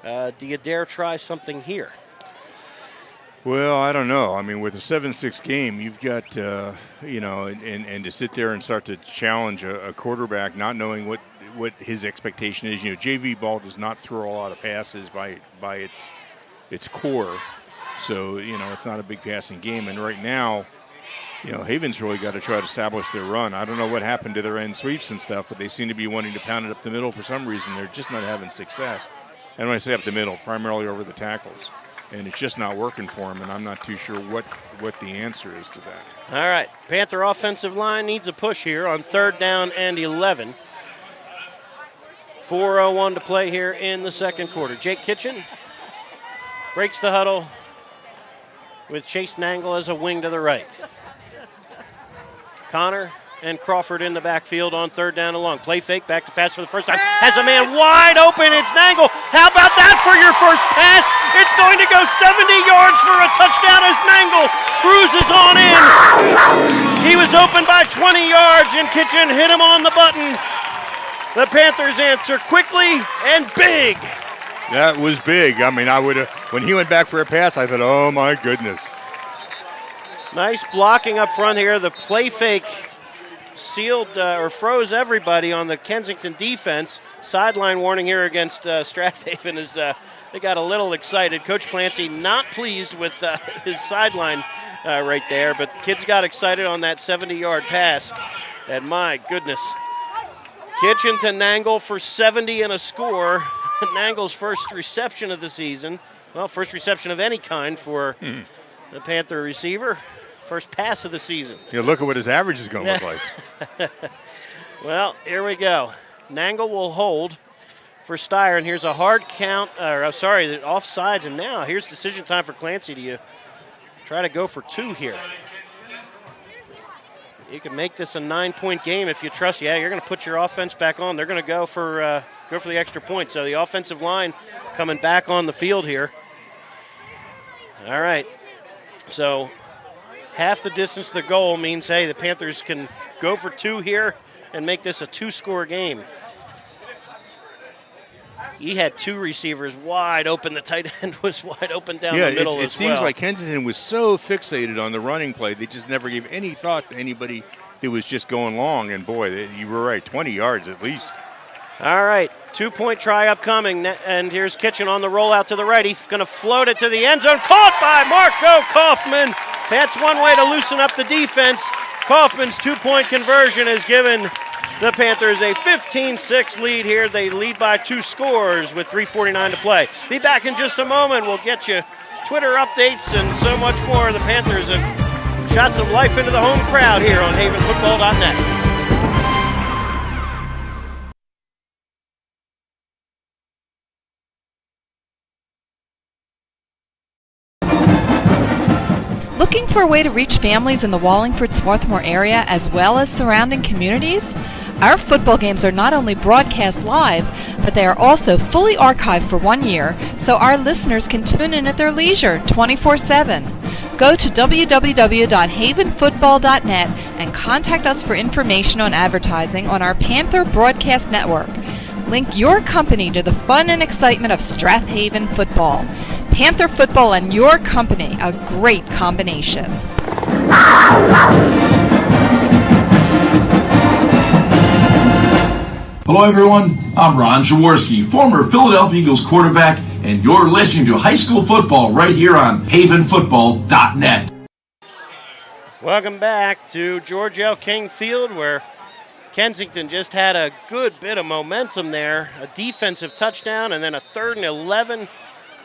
Do you dare try something here? Well, I don't know. I mean, with a 7-6 game, you've got, and to sit there and start to challenge a quarterback not knowing what his expectation is. JV ball does not throw a lot of passes by its core. So, it's not a big passing game. And right now, Haven's really got to try to establish their run. I don't know what happened to their end sweeps and stuff, but they seem to be wanting to pound it up the middle for some reason. They're just not having success. And when I say up the middle, primarily over the tackles. And it's just not working for them, and I'm not too sure what the answer is to that. All right, Panther offensive line needs a push here on 3rd down and 11. 4:01 to play here in the second quarter. Jake Kitchen breaks the huddle with Chase Nangle as a wing to the right. Connor and Crawford in the backfield on 3rd down and long. Play fake, back to pass for the first time. Has a man wide open. It's Nangle. How about that for your first pass? It's going to go 70 yards for a touchdown as Nangle cruises on in. He was open by 20 yards, and Kitchen hit him on the button. The Panthers answer quickly and big. That was big. I mean, when he went back for a pass, I thought, oh my goodness. Nice blocking up front here. The play fake sealed or froze everybody on the Kensington defense. Sideline warning here against Strath Haven as they got a little excited. Coach Clancy not pleased with his sideline right there, but the kids got excited on that 70-yard pass. And my goodness. Kitchen to Nangle for 70 and a score. Nangle's first reception of the season. Well, first reception of any kind for the Panther receiver. First pass of the season. Look at what his average is going to look like. Well, here we go. Nangle will hold for Steyer, and here's a hard count. The offsides, and now here's decision time for Clancy. Do you try to go for 2 here? You can make this a 9-point game if you trust. Yeah, you're going to put your offense back on. They're going to go for the extra point. So the offensive line coming back on the field here. All right. So half the distance to the goal means, hey, the Panthers can go for 2 here and make this a 2-score game. He had 2 receivers wide open. The tight end was wide open down the middle as well. It seems like Kensington was so fixated on the running play, they just never gave any thought to anybody that was just going long. And, boy, you were right, 20 yards at least. All right, 2-point try upcoming. And here's Kitchen on the rollout to the right. He's going to float it to the end zone. Caught by Marco Kauffman. That's one way to loosen up the defense. Kauffman's 2-point conversion has given the Panthers a 15-6 lead here. They lead by 2 scores with 3:49 to play. Be back in just a moment. We'll get you Twitter updates and so much more. The Panthers have shot some life into the home crowd here on havenfootball.net. Looking for a way to reach families in the Wallingford-Swarthmore area as well as surrounding communities? Our football games are not only broadcast live, but they are also fully archived for 1 year, so our listeners can tune in at their leisure 24/7. Go to www.havenfootball.net and contact us for information on advertising on our Panther Broadcast Network. Link your company to the fun and excitement of Strath Haven football. Panther football and your company, a great combination. Hello everyone, I'm Ron Jaworski, former Philadelphia Eagles quarterback, and you're listening to high school football right here on havenfootball.net. Welcome back to George L. King Field, where Kensington just had a good bit of momentum there. A defensive touchdown and then a 3rd and 11.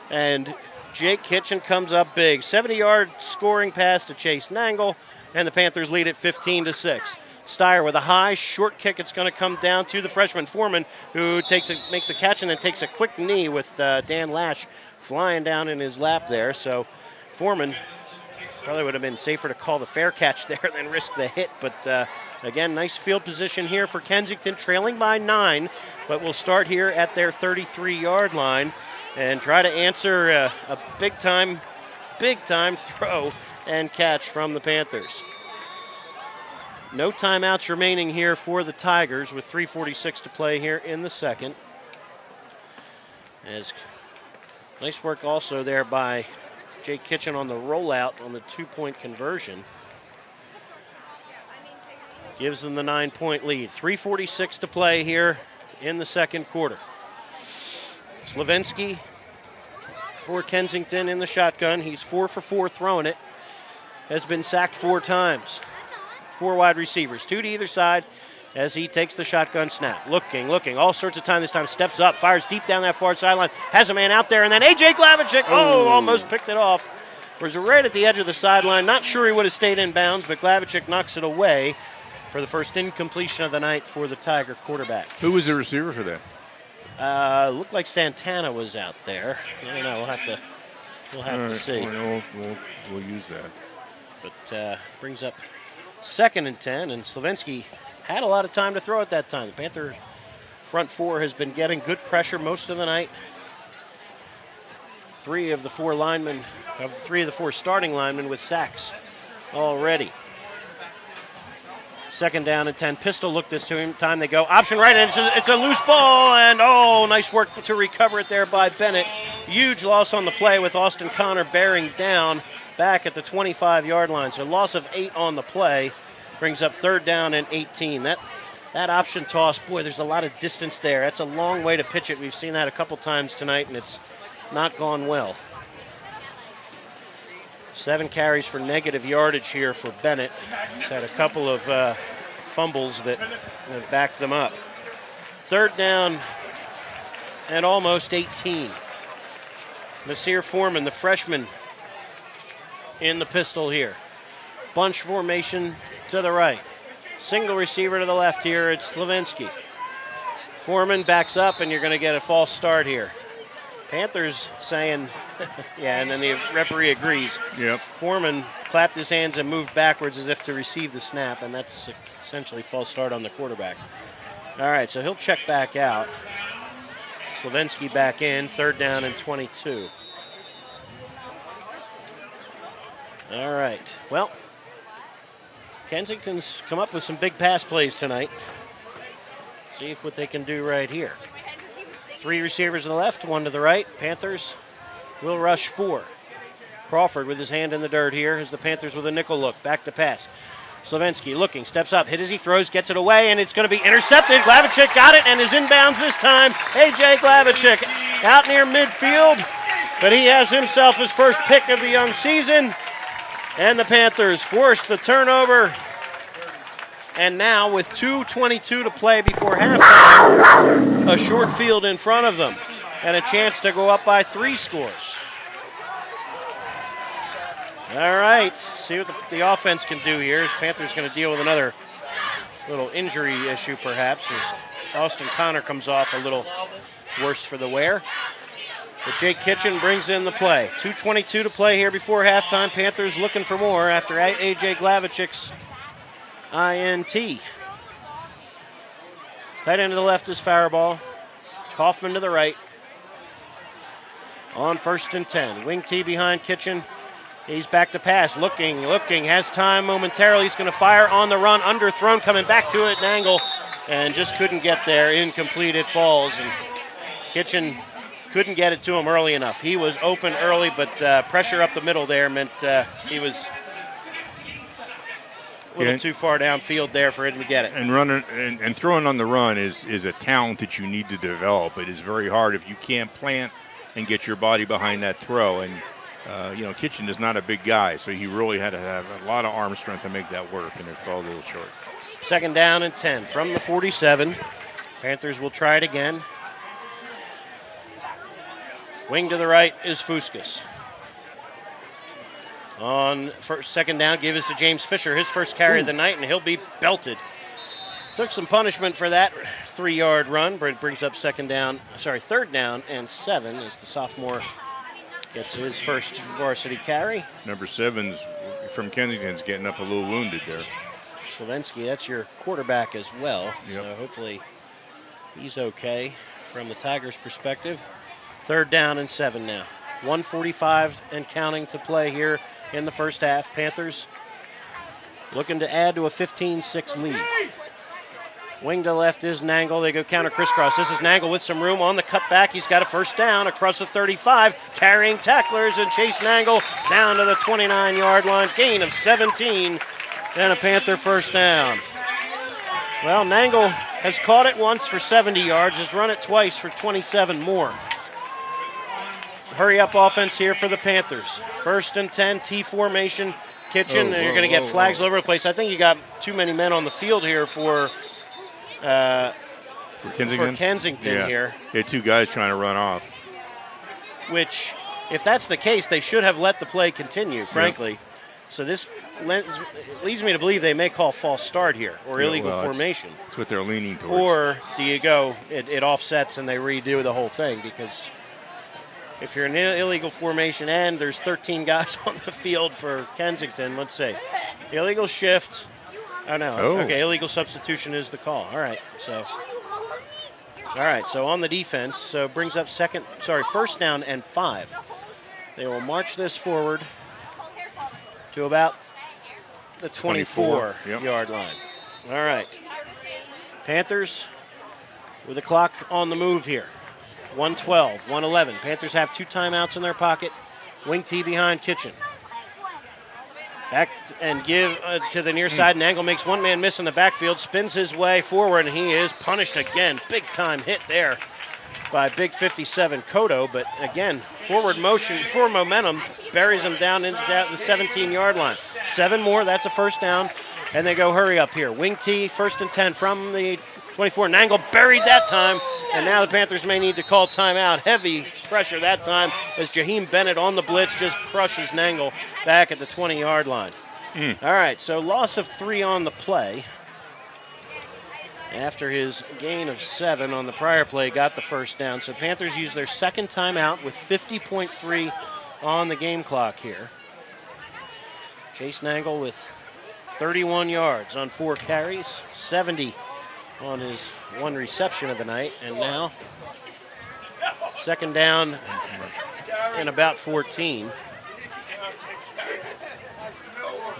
And Jake Kitchen comes up big. 70-yard scoring pass to Chase Nangle, and the Panthers lead it 15-6. Steyer with a high, short kick. It's going to come down to the freshman Foreman, who makes the catch and then takes a quick knee with Dan Lash flying down in his lap there. So Foreman probably would have been safer to call the fair catch there than risk the hit. But, again, nice field position here for Kensington, trailing by 9. But we'll start here at their 33-yard line and try to answer a big-time throw and catch from the Panthers. No timeouts remaining here for the Tigers with 3:46 to play here in the second. As nice work also there by Jake Kitchen on the rollout on the 2-point conversion. Gives them the 9-point lead. 3:46 to play here in the second quarter. Slavinsky for Kensington in the shotgun. He's 4 for 4 throwing it. Has been sacked 4 times. 4 wide receivers, 2 to either side as he takes the shotgun snap. Looking, all sorts of time this time. Steps up, fires deep down that far sideline. Has a man out there, and then A.J. Glavichik, almost picked it off. Was right at the edge of the sideline. Not sure he would have stayed in bounds, but Glavichik knocks it away for the first incompletion of the night for the Tiger quarterback. Who was the receiver for that? Looked like Santana was out there. I don't know. We'll have to see. We'll use that. But brings up 2nd and 10, and Slavinsky had a lot of time to throw at that time. The Panther front 4 has been getting good pressure most of the night. 3 of the 4 starting linemen with sacks already. 2nd down and 10. Pistol looked this to him. Time they go. Option right, and it's a loose ball. And, nice work to recover it there by Bennett. Huge loss on the play with Austin Connor bearing down back at the 25-yard line. So loss of 8 on the play brings up 3rd down and 18. That option toss, boy, there's a lot of distance there. That's a long way to pitch it. We've seen that a couple times tonight, and it's not gone well. 7 carries for negative yardage here for Bennett. He's had a couple of fumbles that have backed them up. 3rd down and almost 18. Nasir Foreman, the freshman, in the pistol here. Bunch formation to the right. Single receiver to the left here. It's Slavinsky. Foreman backs up, and you're going to get a false start here. Panthers saying, yeah, and then the referee agrees. Yep. Foreman clapped his hands and moved backwards as if to receive the snap, and that's essentially false start on the quarterback. All right, so he'll check back out. Slavinsky back in, 3rd down and 22. All right, well, Kensington's come up with some big pass plays tonight. See what they can do right here. 3 receivers to the left, 1 to the right. Panthers will rush 4. Crawford with his hand in the dirt here as the Panthers with a nickel look. Back to pass. Slavinsky looking, steps up, hit as he throws, gets it away, and it's going to be intercepted. Glavichik got it and is inbounds this time. A.J. Glavichik out near midfield, but he has himself his first pick of the young season. And the Panthers force the turnover. And now with 2:22 to play before halftime, a short field in front of them and a chance to go up by 3 scores. All right, see what the offense can do here. As Panthers going to deal with another little injury issue perhaps as Austin Connor comes off a little worse for the wear. But Jake Kitchen brings in the play. 2:22 to play here before halftime. Panthers looking for more after A.J. Glavichik's INT. Tight end to the left is Faribault. Kauffman to the right. On 1st and 10. Wing T behind Kitchen. He's back to pass. Looking. Has time momentarily. He's going to fire on the run. Underthrown. Coming back to it at an angle. And just couldn't get there. Incomplete. It falls. And Kitchen couldn't get it to him early enough. He was open early, but pressure up the middle there meant he was a little too far downfield there for him to get it. And running and throwing on the run is a talent that you need to develop. It is very hard if you can't plant and get your body behind that throw. And Kitchen is not a big guy, so he really had to have a lot of arm strength to make that work, and it fell a little short. 2nd down and 10 from the 47. Panthers will try it again. Wing to the right is Fuskas. On 2nd down, give us to James Fisher, his first carry of the night, and he'll be belted. Took some punishment for that 3-yard run, but it brings up 3rd down and 7 as the sophomore gets his first varsity carry. Number 7's from Kensington's getting up a little wounded there. Slavinsky, that's your quarterback as well, Yep. so hopefully he's okay from the Tigers' perspective. 3rd down and 7 now. 1:45 and counting to play here in the first half. Panthers looking to add to a 15-6 lead. Wing to left is Nangle. They go counter crisscross. This is Nangle with some room on the cutback. He's got a first down across the 35, carrying tacklers, and Chase Nangle down to the 29-yard line. Gain of 17 and a Panther first down. Well, Nangle has caught it once for 70 yards, has run it twice for 27 more. hurry-up offense here for the Panthers. 1st and 10, T formation, Kitchen, and you're going to get flags all over the place. I think you got too many men on the field here for Kensington here. They had 2 guys trying to run off. Which, if that's the case, they should have let the play continue, frankly. Yep. So this leads me to believe they may call false start here or illegal formation. That's what they're leaning towards. Or do you go, it offsets and they redo the whole thing? Because if you're in illegal formation and there's 13 guys on the field for Kensington, let's see. Illegal shift. Oh, no. Okay, illegal substitution is the call. All right, so on the defense, so brings up 1st down and 5. They will march this forward to about the 24-yard line. All right. Panthers with the clock on the move here. 1:12, 1:11. Panthers have 2 timeouts in their pocket. Wing T behind Kitchen. Back and give to the near side, and Angle makes one man miss in the backfield, spins his way forward, and he is punished again. Big-time hit there by Big 57 Kodo, but again, forward motion for momentum buries him down into the 17-yard line. 7 more, that's a 1st down, and they go hurry up here. Wing T, 1st and 10 from the 24, and Angle buried that time, and now the Panthers may need to call timeout. Heavy pressure that time as Jaheim Bennett on the blitz just crushes Nangle back at the 20-yard line. All right, so loss of 3 on the play. After his gain of 7 on the prior play, got the 1st down. So Panthers use their 2nd timeout with 50.3 on the game clock here. Chase Nangle with 31 yards on 4 carries, 70 on his 1 reception of the night, and now 2nd down and about 14.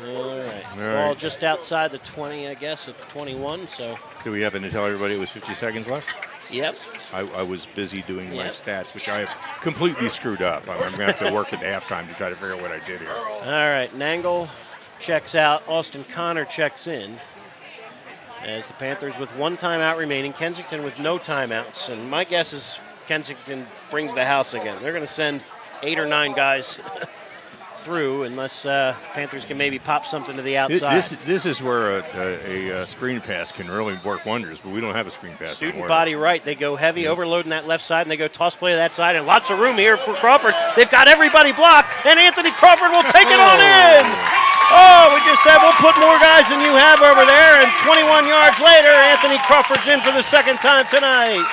All right. Ball just outside the 20, I guess, at the 21. So. Do we happen to tell everybody it was 50 seconds left? Yep. I was busy doing my stats, which I have completely screwed up. I'm going to have to work at halftime to try to figure out what I did here. All right. Nangle checks out. Austin Connor checks in. As the Panthers with 1 timeout remaining. Kensington with no timeouts. And my guess is Kensington brings the house again. They're going to send 8 or 9 guys through unless Panthers can maybe pop something to the outside. This is where a screen pass can really work wonders, but we don't have a screen pass. Student body right. They go heavy, overloading that left side, and they go toss play to that side, and lots of room here for Crawford. They've got everybody blocked, and Anthony Crawford will take it on in. Oh, we just said we'll put more guys than you have over there, and 21 yards later, Anthony Crawford's in for the 2nd time tonight.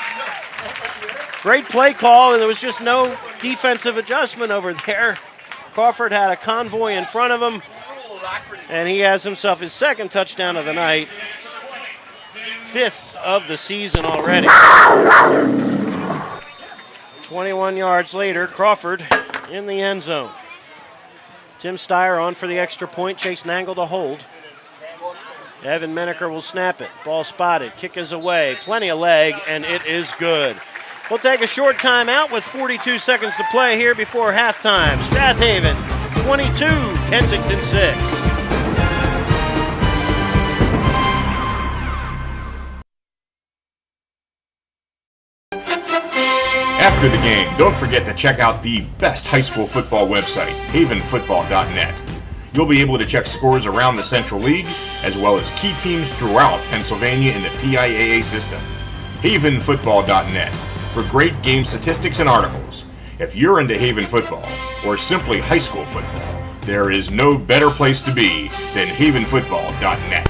Great play call, and there was just no defensive adjustment over there. Crawford had a convoy in front of him, and he has himself his 2nd touchdown of the night, 5th of the season already. 21 yards later, Crawford in the end zone. Tim Steyer on for the extra point. Chase Nangle to hold. Evan Menaker will snap it. Ball spotted. Kick is away. Plenty of leg, and it is good. We'll take a short timeout with 42 seconds to play here before halftime. Strath Haven 22, Kensington 6. After the game, don't forget to check out the best high school football website, havenfootball.net. You'll be able to check scores around the Central League, as well as key teams throughout Pennsylvania in the PIAA system. havenfootball.net for great game statistics and articles. If you're into Haven football, or simply high school football, there is no better place to be than havenfootball.net.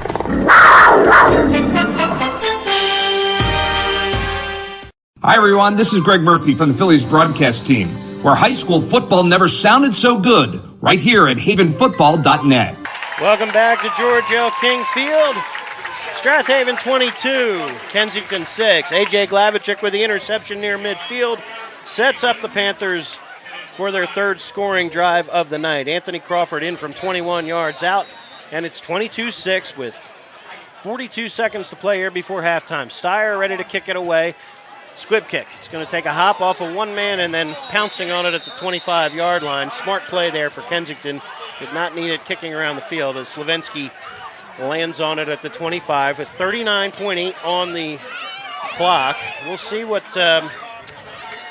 Hi everyone, this is Greg Murphy from the Phillies broadcast team, where high school football never sounded so good, right here at havenfootball.net. Welcome back to George L. King Field. Strath Haven 22, Kensington 6. A.J. Glavichuk with the interception near midfield sets up the Panthers for their 3rd scoring drive of the night. Anthony Crawford in from 21 yards out, and it's 22-6 with 42 seconds to play here before halftime. Steyer ready to kick it away. Squib kick. It's going to take a hop off of one man and then pouncing on it at the 25-yard line. Smart play there for Kensington. Did not need it kicking around the field as Slavinsky lands on it at the 25 with 39.8 on the clock. We'll see what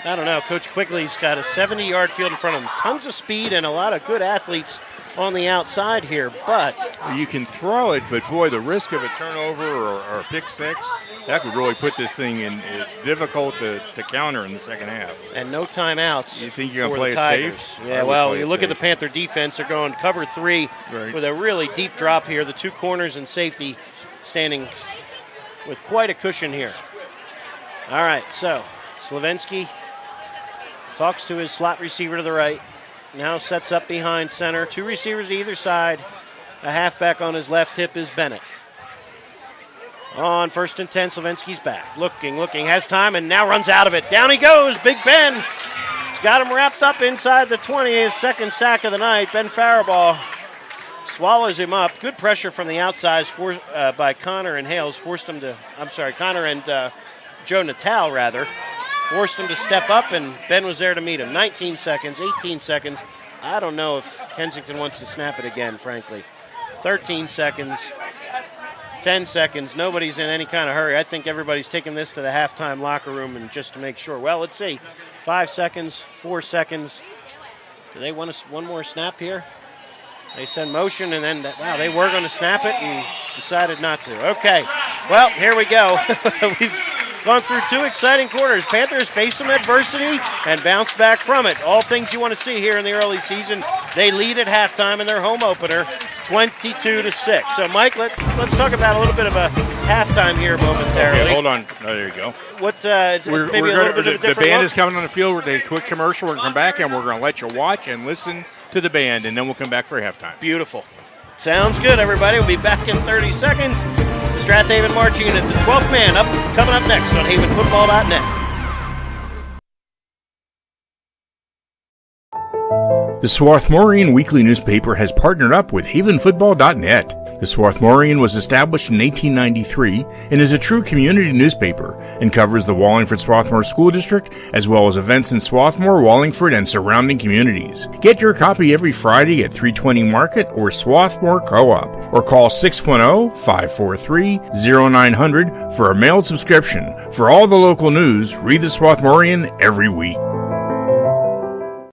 I don't know. Coach Quigley's got a 70-yard field in front of him. Tons of speed and a lot of good athletes on the outside here, but you can throw it, but boy, the risk of a turnover or a pick six, that could really put this thing in difficult to counter in the second half. And no timeouts. You think you're going to play it safe? Yeah, well, you look at the Panther defense. They're going cover 3 with a really deep drop here. The 2 corners and safety standing with quite a cushion here. All right, so Slavinsky talks to his slot receiver to the right. Now sets up behind center. 2 receivers to either side. A halfback on his left hip is Bennett. On 1st and 10, Slavinsky's back. Looking, has time, and now runs out of it. Down he goes, Big Ben. He's got him wrapped up inside the 20. His second sack of the night. Ben Faribault swallows him up. Good pressure from the outsides by Connor and Hales. Connor and Joe Natal, rather. Forced him to step up, and Ben was there to meet him. 19 seconds, 18 seconds. I don't know if Kensington wants to snap it again, frankly. 13 seconds, 10 seconds. Nobody's in any kind of hurry. I think everybody's taking this to the halftime locker room and just to make sure. Well, let's see. 5 seconds, 4 seconds. Do they want one more snap here? They send motion, and then, they were going to snap it and decided not to. Okay, well, here we go. We've gone through 2 exciting quarters. Panthers face some adversity and bounce back from it. All things you want to see here in the early season. They lead at halftime in their home opener, 22-6. So, Mike, let's talk about a little bit of a halftime here momentarily. Okay, hold on. Oh, there you go. The band is coming on the field with a quick commercial. We're going to come back, and we're going to let you watch and listen to the band, and then we'll come back for halftime. Beautiful. Sounds good, everybody. We'll be back in 30 seconds. The Strath Haven Marching Unit, the 12th man, coming up next on havenfootball.net. The Swarthmorian Weekly newspaper has partnered up with havenfootball.net. The Swarthmorian was established in 1893 and is a true community newspaper and covers the Wallingford-Swarthmore School District as well as events in Swarthmore, Wallingford, and surrounding communities. Get your copy every Friday at 320 Market or Swarthmore Co-op or call 610-543-0900 for a mailed subscription. For all the local news, read the Swarthmorian every week.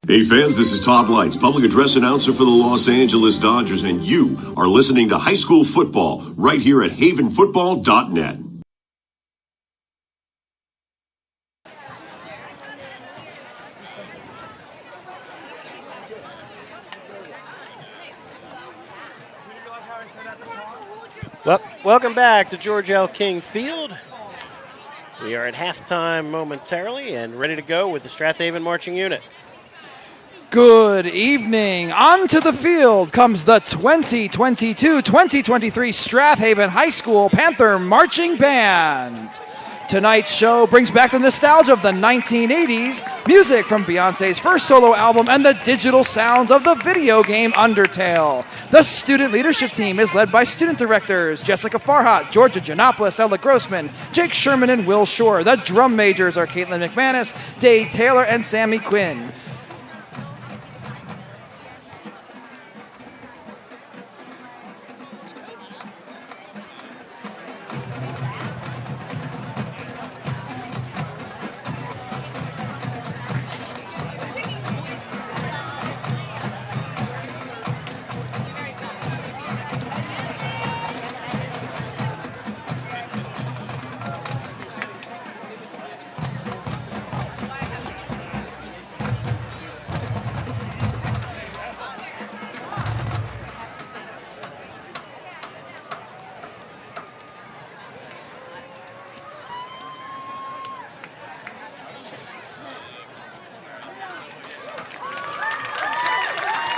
Hey fans, this is Todd Lights, public address announcer for the Los Angeles Dodgers, and you are listening to high school football right here at havenfootball.net. Well, welcome back to George L. King Field. We are at halftime momentarily and ready to go with the Strath Haven Marching Unit. Good evening. Onto the field comes the 2022-2023 Strath Haven High School Panther Marching Band. Tonight's show brings back the nostalgia of the 1980s, music from Beyoncé's first solo album, and the digital sounds of the video game Undertale. The student leadership team is led by student directors Jessica Farhat, Georgia Janopoulos, Ella Grossman, Jake Sherman, and Will Shore. The drum majors are Caitlin McManus, Dave Taylor, and Sammy Quinn.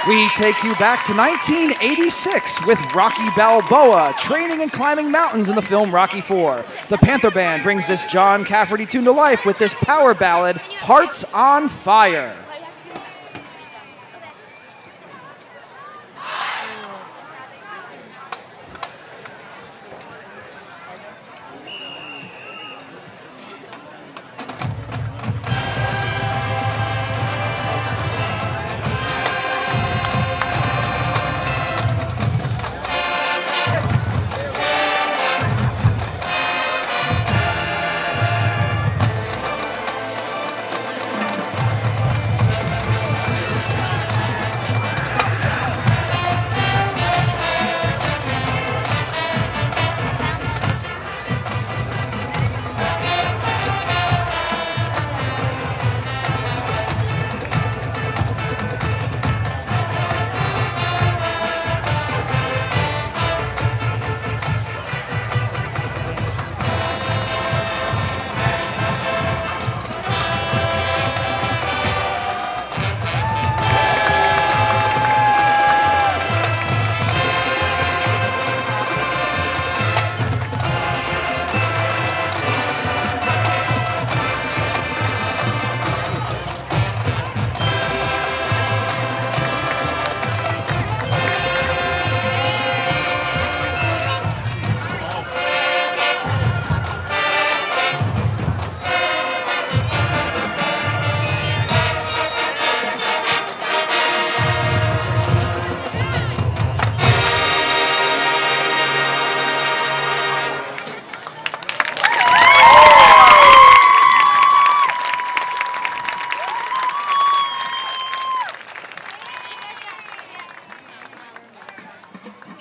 We take you back to 1986 with Rocky Balboa training and climbing mountains in the film Rocky IV. The Panther Band brings this John Cafferty tune to life with this power ballad, Hearts on Fire.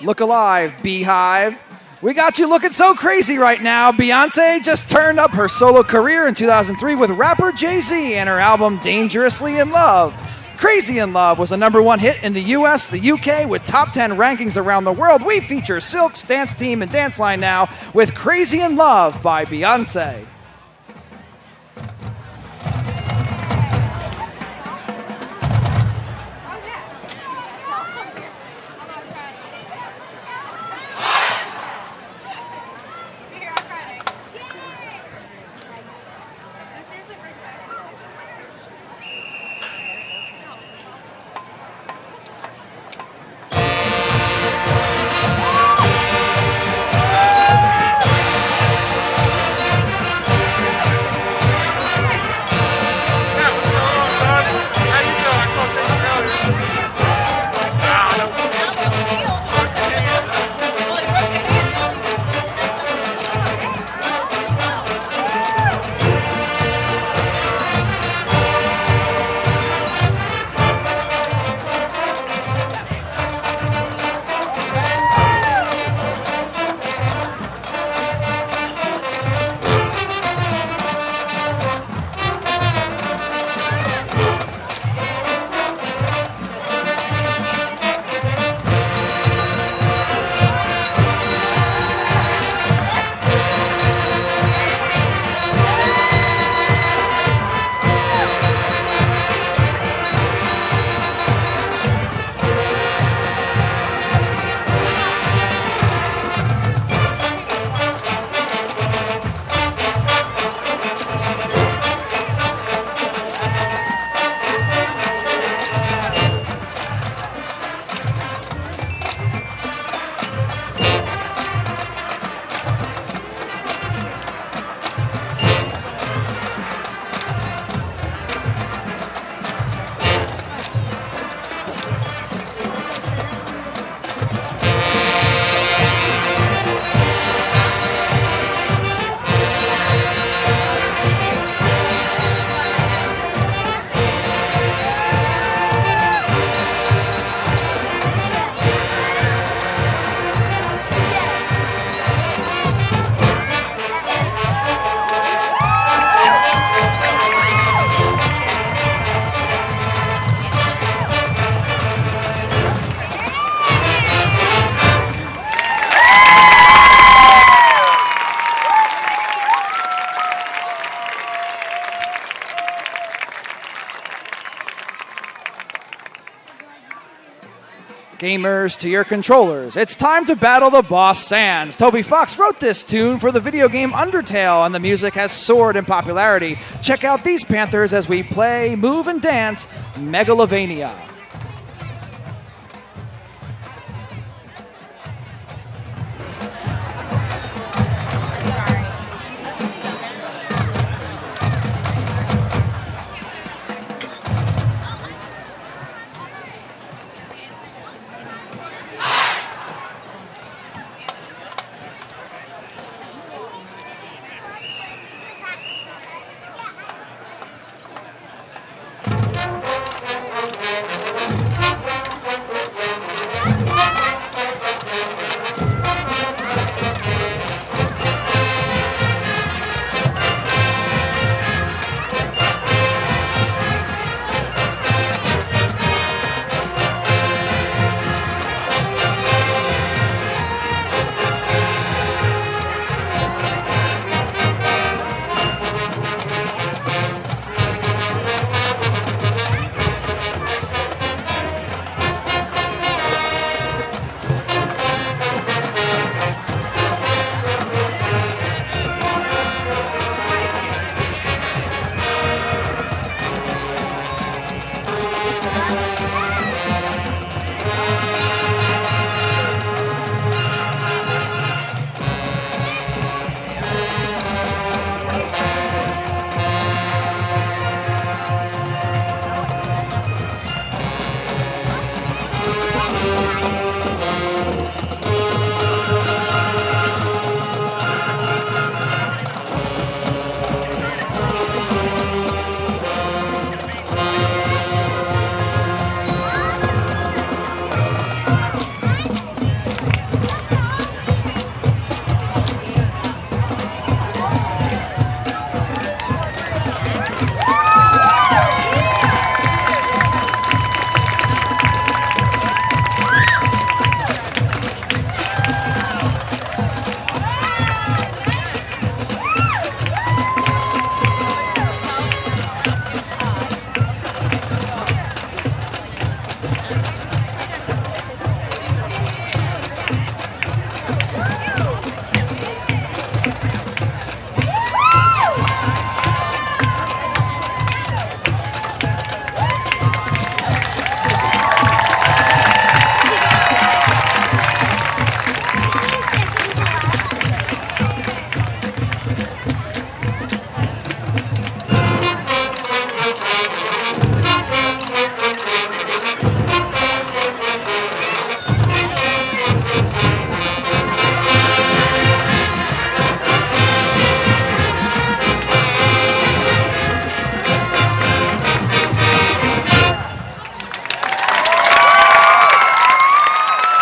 Look alive, Beehive. We got you looking so crazy right now. Beyonce just turned up her solo career in 2003 with rapper Jay-Z and her album Dangerously in Love. Crazy in Love was a #1 hit in the US, the UK, with top 10 rankings around the world. We feature Silk's dance team and dance line now with Crazy in Love by Beyonce. Gamers to your controllers, it's time to battle the boss Sans. Toby Fox wrote this tune for the video game Undertale, and the music has soared in popularity. Check out these Panthers as we play, move, and dance Megalovania.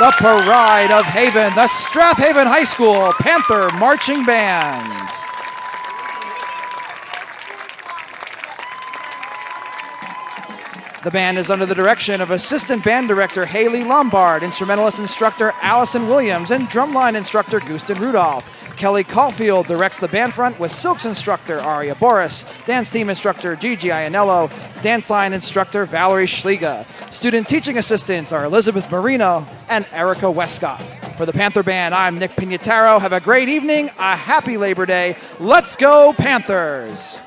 the pride of Haven, the Strath Haven High School Panther Marching Band. The band is under the direction of Assistant Band Director Haley Lombard, Instrumentalist Instructor Allison Williams, and Drumline Instructor Gustin Rudolph. Kelly Caulfield directs the band front with Silks Instructor Aria Boris, Dance Team Instructor Gigi Ianello, Dance Line Instructor Valerie Schliega. Student Teaching Assistants are Elizabeth Marino and Erica Westcott. For the Panther Band, I'm Nick Pignataro. Have a great evening, a happy Labor Day. Let's go Panthers!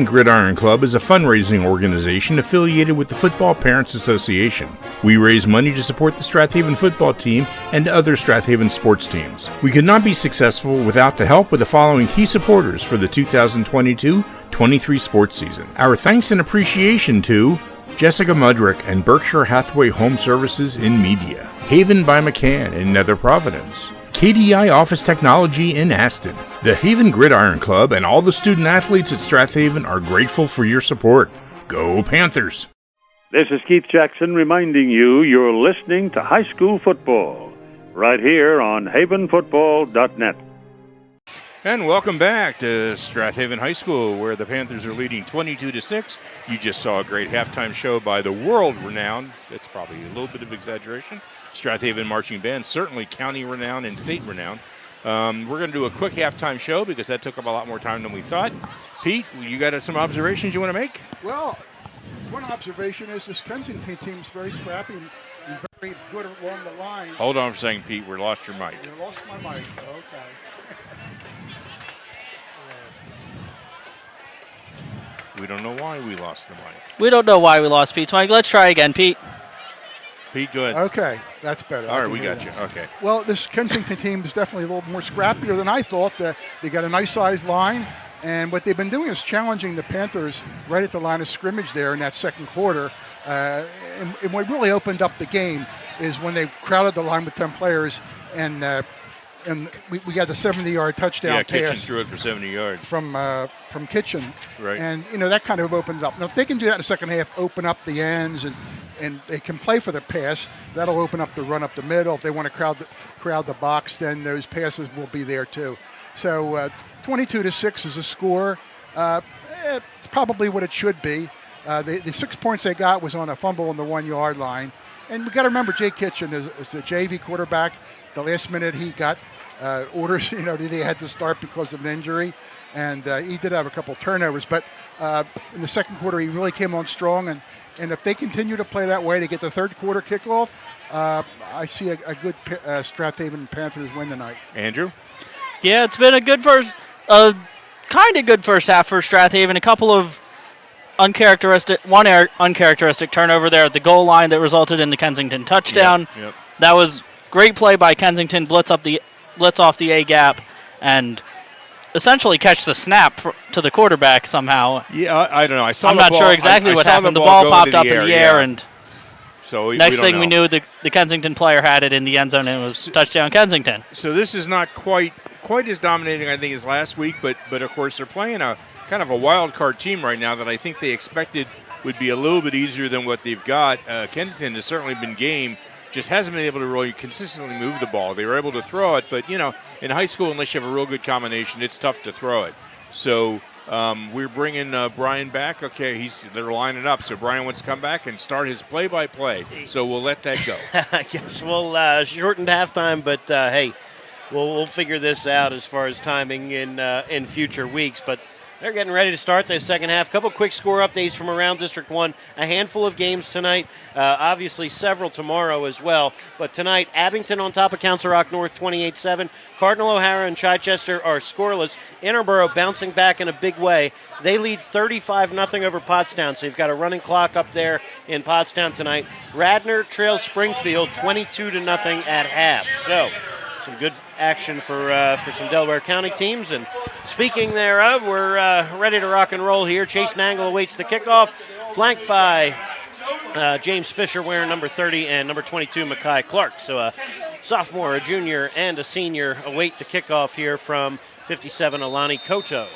Gridiron Club is a fundraising organization affiliated with the Football Parents Association. We raise money to support the Strath Haven football team and other Strath Haven sports teams. We could not be successful without the help of the following key supporters for the 2022-23 sports season. Our thanks and appreciation to Jessica Mudrick and Berkshire Hathaway Home Services in Media, Haven by McCann in Nether Providence, KDI Office Technology in Aston. The Haven Gridiron Club and all the student athletes at Strath Haven are grateful for your support. Go Panthers! This is Keith Jackson reminding you you're listening to high school football right here on havenfootball.net. And welcome back to Strath Haven High School, where the Panthers are leading 22-6. You just saw a great halftime show by the world-renowned, that's probably a little bit of exaggeration, Strath Haven Marching Band, certainly county-renowned and state-renowned. We're going to do a quick halftime show because that took up a lot more time than we thought. Pete, you got some observations you want to make? Well, one observation is this Kensington team is very scrappy and very good along the line. Hold on for a second, Pete. We lost your mic. You lost my mic. Okay. We don't know why we lost the mic. We don't know why we lost Pete's mic. Let's try again, Pete. Pete, good. Okay, that's better. All right, we got you. Okay. Well, this Kensington team is definitely a little more scrappier than I thought. They got a nice sized line, and what they've been doing is challenging the Panthers right at the line of scrimmage there in that second quarter. And what really opened up the game is when they crowded the line with 10 players, and we got the 70-yard touchdown pass. Kitchen threw it for 70 yards. From Kitchen. Right. And, that kind of opened it up. Now, if they can do that in the second half, open up the ends, and they can play for the pass, that'll open up the run up the middle. If they want to crowd the box, then those passes will be there too. So 22-6 is a score. It's probably what it should be. The 6 points they got was on a fumble on the 1 yard line. And we got to remember, Jay Kitchen is a JV quarterback. The last minute he got orders, they had to start because of an injury. And he did have a couple turnovers. But in the second quarter, he really came on strong. And if they continue to play that way to get the third quarter kickoff, I see a good Strath Haven Panthers win tonight. Andrew? Yeah, it's been a good kind of good first half for Strath Haven. A couple of uncharacteristic turnover there at the goal line that resulted in the Kensington touchdown. Yep. That was great play by Kensington, blitz off the A gap, and essentially catch the snap to the quarterback somehow. Yeah, I don't know. I'm not sure exactly what happened. The ball popped up in the air, and so next thing we knew, the Kensington player had it in the end zone, and it was touchdown Kensington. So this is not quite as dominating, I think, as last week, but of course they're playing a kind of a wild card team right now that I think they expected would be a little bit easier than what they've got. Kensington has certainly been game. Just hasn't been able to really consistently move the ball. They were able to throw it, but, in high school, unless you have a real good combination, it's tough to throw it. So We're bringing Brian back. Okay, they're lining up. So Brian wants to come back and start his play-by-play. So we'll let that go. I guess we'll shorten halftime, but hey, we'll figure this out as far as timing in future weeks. But they're getting ready to start the second half. Couple quick score updates from around District 1. A handful of games tonight, obviously several tomorrow as well. But tonight, Abington on top of Council Rock North 28-7. Cardinal O'Hara and Chichester are scoreless. Interboro bouncing back in a big way. They lead 35-0 over Pottstown, so you've got a running clock up there in Pottstown tonight. Radnor trails Springfield 22-0 at half. So some good action for some Delaware County teams. And speaking thereof, we're ready to rock and roll here. Chase Nangle awaits the kickoff, flanked by James Fisher wearing number 30 and number 22, Mackay Clark. So a sophomore, a junior, and a senior await the kickoff here from 57, Alani Koto.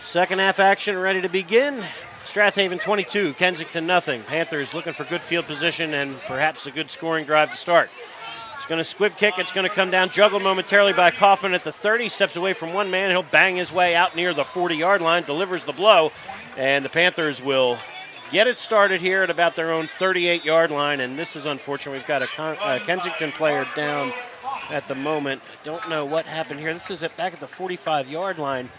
Second half action ready to begin. Strath Haven 22, Kensington 0. Panthers looking for good field position and perhaps a good scoring drive to start. It's going to squib kick. It's going to come down, juggled momentarily by Kauffman at the 30. Steps away from one man. He'll bang his way out near the 40-yard line, delivers the blow, and the Panthers will get it started here at about their own 38-yard line. And this is unfortunate. We've got a Kensington player down at the moment. I don't know what happened here. This is back at the 45-yard line.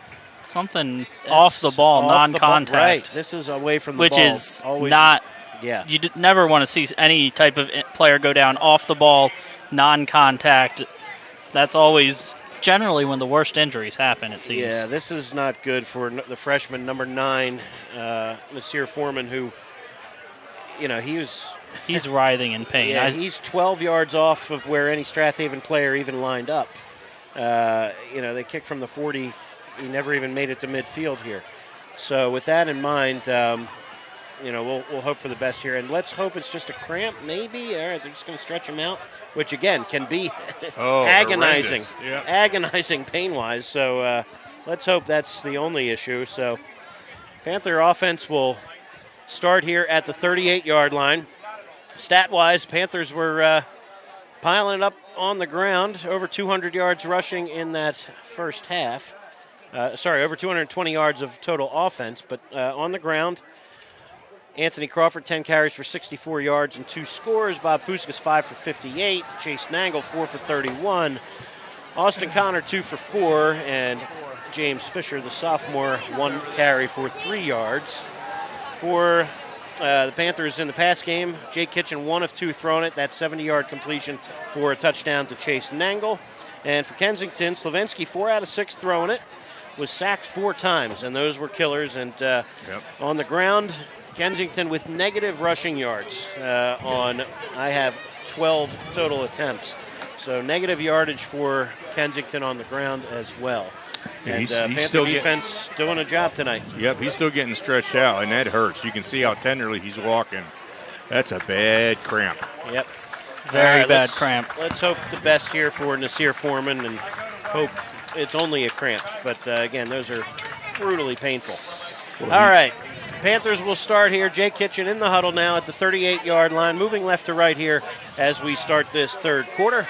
Something off the ball, non-contact. Right. This is away from the which ball. Which is always not – yeah. You never want to see any type of player go down off the ball, non-contact. That's always generally when the worst injuries happen, it seems. Yeah, this is not good for the freshman, number 9, Nasir Foreman, who, he's writhing in pain. Yeah, he's 12 yards off of where any Strath Haven player even lined up. They kicked from the 40. He never even made it to midfield here. So with that in mind, we'll hope for the best here. And let's hope it's just a cramp, maybe. All right, they're just going to stretch him out, which, again, can be agonizing. Yep. Agonizing pain-wise. So let's hope that's the only issue. So Panther offense will start here at the 38-yard line. Stat-wise, Panthers were piling it up on the ground, over 200 yards rushing in that first half. Over 220 yards of total offense, but on the ground, Anthony Crawford, 10 carries for 64 yards and 2 scores. Bob Fuskas, 5 for 58. Chase Nangle, 4 for 31. Austin Connor, 2 for 4. And James Fisher, the sophomore, 1 carry for 3 yards. For the Panthers in the pass game, Jake Kitchen, 1 of 2 throwing it. That's 70-yard completion for a touchdown to Chase Nangle. And for Kensington, Slavinsky, 4 out of 6 throwing it. Was sacked 4 times, and those were killers. And on the ground, Kensington with negative rushing yards I have 12 total attempts. So negative yardage for Kensington on the ground as well. Yeah, and he's Panther still defense doing a job tonight. Yep, he's still getting stretched out, and that hurts. You can see how tenderly he's walking. That's a bad cramp. Yep. Very bad cramp. Let's hope the best here for Nasir Foreman and hope it's only a cramp. But, again, those are brutally painful. All right. Panthers will start here. Jake Kitchen in the huddle now at the 38-yard line, moving left to right here as we start this third quarter.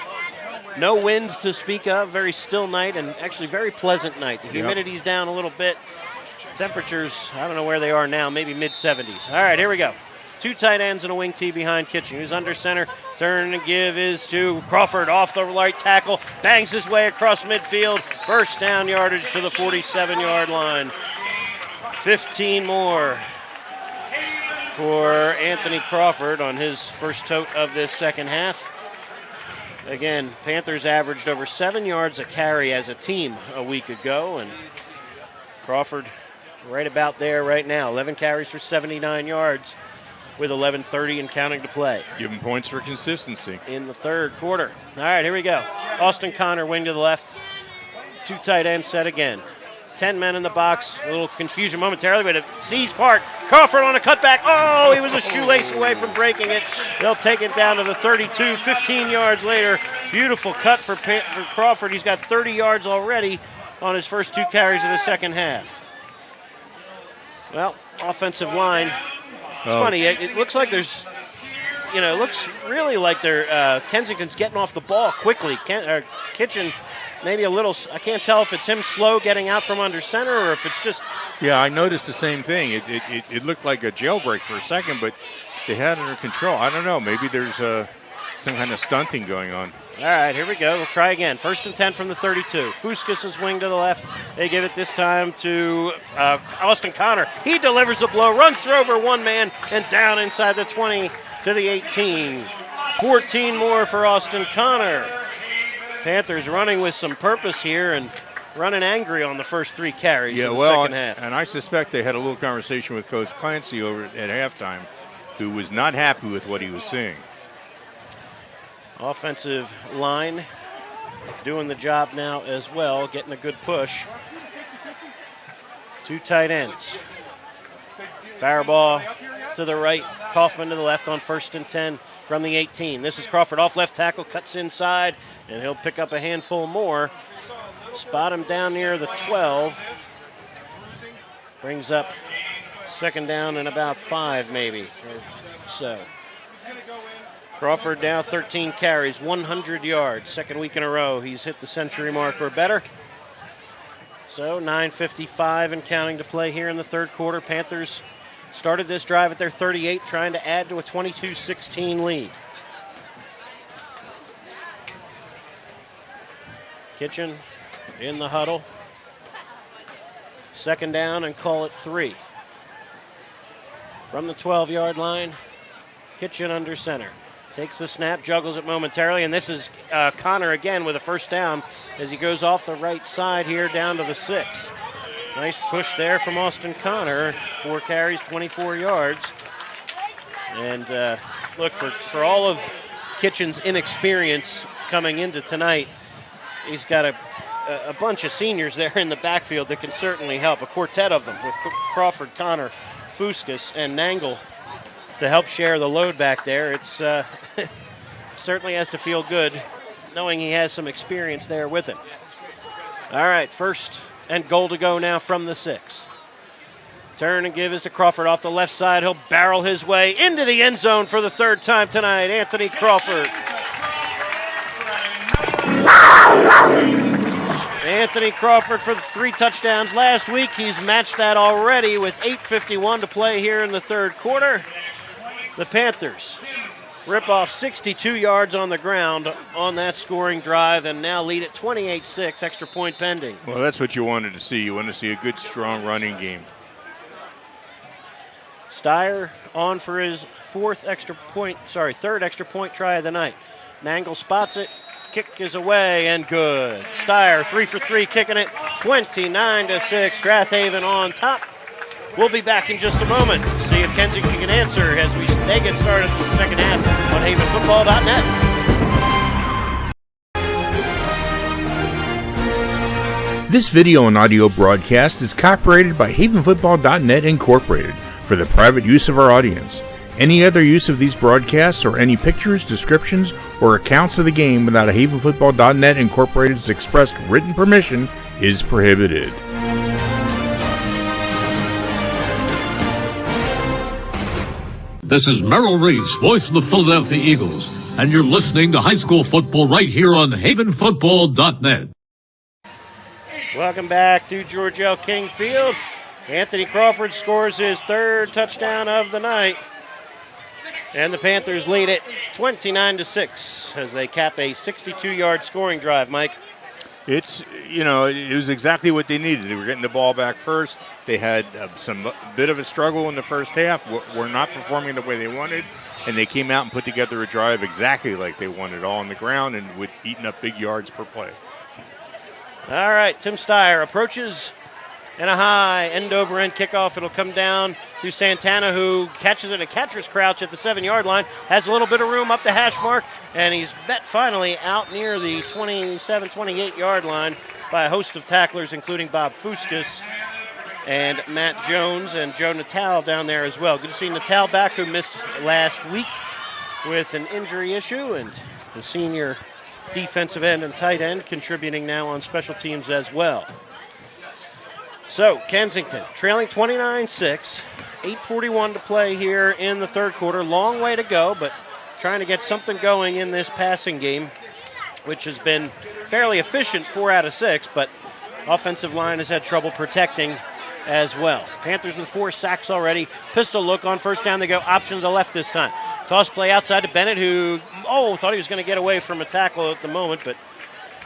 No winds to speak of. Very still night and actually very pleasant night. The humidity's down a little bit. Temperatures, I don't know where they are now, maybe mid-70s. All right, here we go. 2 tight ends and a wing tee behind Kitchen. Who's under center. Turn and give is to Crawford off the right tackle. Bangs his way across midfield. First down yardage to the 47-yard line. 15 more for Anthony Crawford on his first tote of this second half. Again, Panthers averaged over 7 yards a carry as a team a week ago, and Crawford right about there right now. 11 carries for 79 yards with 11:30 and counting to play. Give him points for consistency. In the third quarter. All right, here we go. Austin Connor, wing to the left. 2 tight ends set again. 10 men in the box. A little confusion momentarily, but it sees Park. Crawford on a cutback. Oh, he was a shoelace away from breaking it. They'll take it down to the 32, 15 yards later. Beautiful cut for Crawford. He's got 30 yards already on his first 2 carries of the second half. Well, offensive line. It's funny. It looks like there's it looks really like they're Kensington's getting off the ball quickly. Kitchen maybe a little. I can't tell if it's him slow getting out from under center or if it's just. Yeah, I noticed the same thing. It looked like a jailbreak for a second, but they had it under control. I don't know. Maybe there's some kind of stunting going on. All right, here we go. We'll try again. 1st and 10 from the 32. Fuskus' wing to the left. They give it this time to Austin Connor. He delivers a blow, runs through over one man, and down inside the 20 to the 18. 14 more for Austin Connor. Panthers running with some purpose here and running angry on the first 3 carries in the second half. And I suspect they had a little conversation with Coach Clancy over at halftime, who was not happy with what he was seeing. Offensive line doing the job now as well, getting a good push. 2 tight ends. Fire ball to the right, Kauffman to the left on 1st and 10 from the 18. This is Crawford off left tackle, cuts inside, and he'll pick up a handful more. Spot him down near the 12. Brings up 2nd down and about 5 maybe, or so. Crawford now 13 carries, 100 yards. 2nd week in a row he's hit the century mark or better. So 9:55 and counting to play here in the 3rd quarter. Panthers started this drive at their 38, trying to add to a 22-16 lead. Kitchen in the huddle. 2nd down and call it 3. From the 12-yard line, Kitchen under center. Takes the snap, juggles it momentarily, and this is Connor again with a 1st down as he goes off the right side here down to the 6. Nice push there from Austin Connor. 4 carries, 24 yards. And look, for all of Kitchen's inexperience coming into tonight, he's got a bunch of seniors there in the backfield that can certainly help. A quartet of them with Crawford, Connor, Fuskus, and Nangle to help share the load back there. It's certainly has to feel good knowing he has some experience there with him. All right, 1st and goal to go now from the 6. Turn and give is to Crawford off the left side. He'll barrel his way into the end zone for the 3rd time tonight. Anthony Crawford. Anthony Crawford for the 3 touchdowns last week. He's matched that already with 8:51 to play here in the 3rd quarter. The Panthers rip off 62 yards on the ground on that scoring drive and now lead at 28-6, extra point pending. Well, that's what you wanted to see. You want to see a good, strong running game. Steyer on for his third extra point try of the night. Nangle spots it. Kick is away and good. Steyer 3 for 3 kicking it. 29-6. Strath Haven on top. We'll be back in just a moment. See if Kensington can answer as they get started in the second half on havenfootball.net. This video and audio broadcast is copyrighted by havenfootball.net Incorporated for the private use of our audience. Any other use of these broadcasts or any pictures, descriptions, or accounts of the game without a havenfootball.net Incorporated's expressed written permission is prohibited. This is Merrill Reese, voice of the Philadelphia Eagles, and you're listening to high school football right here on havenfootball.net. Welcome back to George L. King Field. Anthony Crawford scores his 3rd touchdown of the night. And the Panthers lead it 29-6 as they cap a 62-yard scoring drive, Mike. It was exactly what they needed. They were getting the ball back first. They had some bit of a struggle in the first half. Were not performing the way they wanted, and they came out and put together a drive exactly like they wanted, all on the ground and with eating up big yards per play. All right, Tim Steyer approaches and a high end-over-end kickoff. It'll come down to Santana, who catches it a catcher's crouch at the 7-yard line, has a little bit of room up the hash mark, and he's met finally out near the 27, 28-yard line by a host of tacklers, including Bob Fuskus and Matt Jones and Joe Natal down there as well. Good to see Natal back, who missed last week with an injury issue, and the senior defensive end and tight end contributing now on special teams as well. So, Kensington trailing 29-6, 8:41 to play here in the 3rd quarter. Long way to go, but trying to get something going in this passing game, which has been fairly efficient, 4 out of 6, but offensive line has had trouble protecting as well. Panthers with 4 sacks already. Pistol look on first down. They go option to the left this time. Toss play outside to Bennett, who, thought he was going to get away from a tackle at the moment, but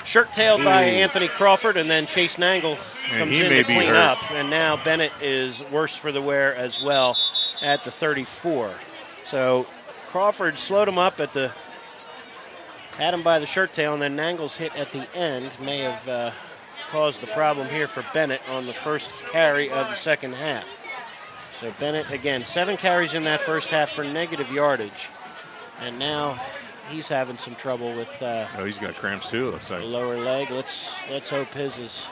shirt-tailed by Anthony Crawford, and then Chase Nangle comes in to clean up. And now Bennett is worse for the wear as well at the 34. So Crawford slowed him up had him by the shirt tail, and then Nangle's hit at the end may have caused the problem here for Bennett on the first carry of the second half. So Bennett, again, 7 carries in that first half for negative yardage. And now he's having some trouble with he's got cramps too, looks like. The lower leg. Let's hope his is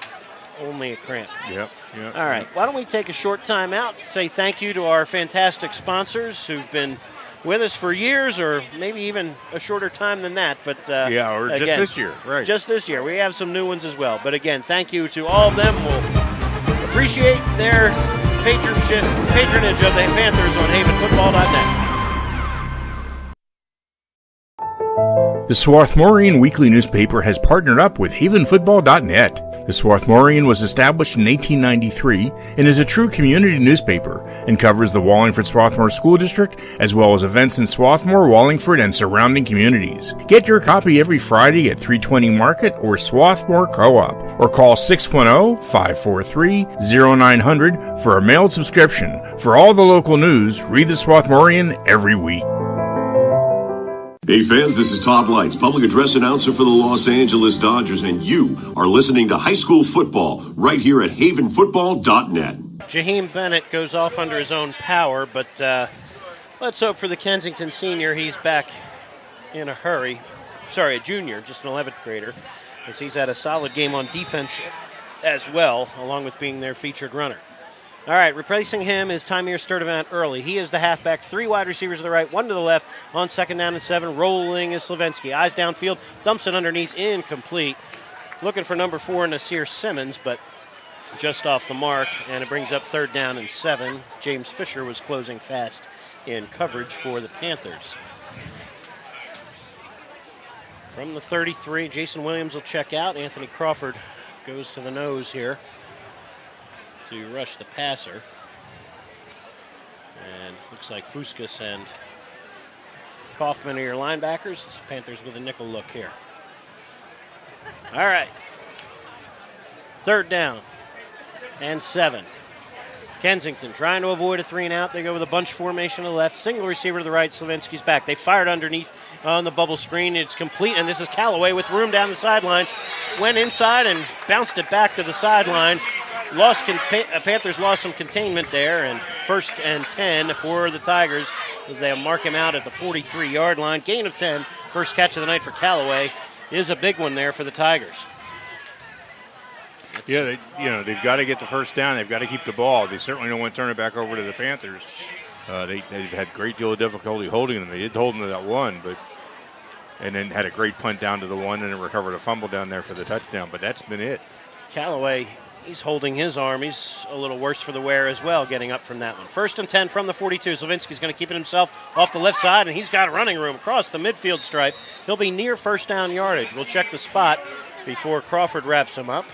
only a cramp. Yep. All right, why don't we take a short time out, say thank you to our fantastic sponsors who've been with us for years, or maybe even a shorter time than that. But or again, just this year, right? Just this year. We have some new ones as well. But again, thank you to all of them. We'll appreciate their patronage of the Panthers on havenfootball.net. The Swarthmorean Weekly newspaper has partnered up with havenfootball.net. The Swarthmorean was established in 1893 and is a true community newspaper and covers the Wallingford-Swarthmore School District as well as events in Swarthmore, Wallingford, and surrounding communities. Get your copy every Friday at 320 Market or Swarthmore Co-op, or call 610-543-0900 for a mailed subscription. For all the local news, read the Swarthmorean every week. Hey fans, this is Todd Lights, public address announcer for the Los Angeles Dodgers, and you are listening to high school football right here at havenfootball.net. Jaheim Bennett goes off under his own power, but let's hope for the Kensington senior he's back in a hurry. Sorry, a junior, just an 11th grader, as he's had a solid game on defense as well, along with being their featured runner. All right, replacing him is Tymir Sturdivant early. He is the halfback, 3 wide receivers to the right, 1 to the left. On second down and 7, rolling is Slavinsky. Eyes downfield, dumps it underneath, incomplete. Looking for number 4, Nasir Simmons, but just off the mark, and it brings up 3rd down and 7. James Fisher was closing fast in coverage for the Panthers. From the 33, Jason Williams will check out. Anthony Crawford goes to the nose here to rush the passer. And looks like Fuskas and Kauffman are your linebackers. Panthers with a nickel look here. All right. 3rd down and 7. Kensington trying to avoid a 3-and-out. They go with a bunch formation to the left. Single receiver to the right. Slavinsky's back. They fired underneath on the bubble screen. It's complete, and this is Callaway with room down the sideline. Went inside and bounced it back to the sideline. Panthers lost some containment there, and 1st and 10 for the Tigers as they mark him out at the 43-yard line. Gain of 10. First catch of the night for Callaway is a big one there for the Tigers. They've got to get the first down. They've got to keep the ball. They certainly don't want to turn it back over to the Panthers. They've had a great deal of difficulty holding them. They did hold them to that 1, and then had a great punt down to the 1 and then recovered a fumble down there for the touchdown. But that's been it. Callaway, he's holding his arm. He's a little worse for the wear as well, getting up from that one. 1st and 10 from the 42. Slavinsky's going to keep it himself off the left side, and he's got running room across the midfield stripe. He'll be near first down yardage. We'll check the spot before Crawford wraps him up.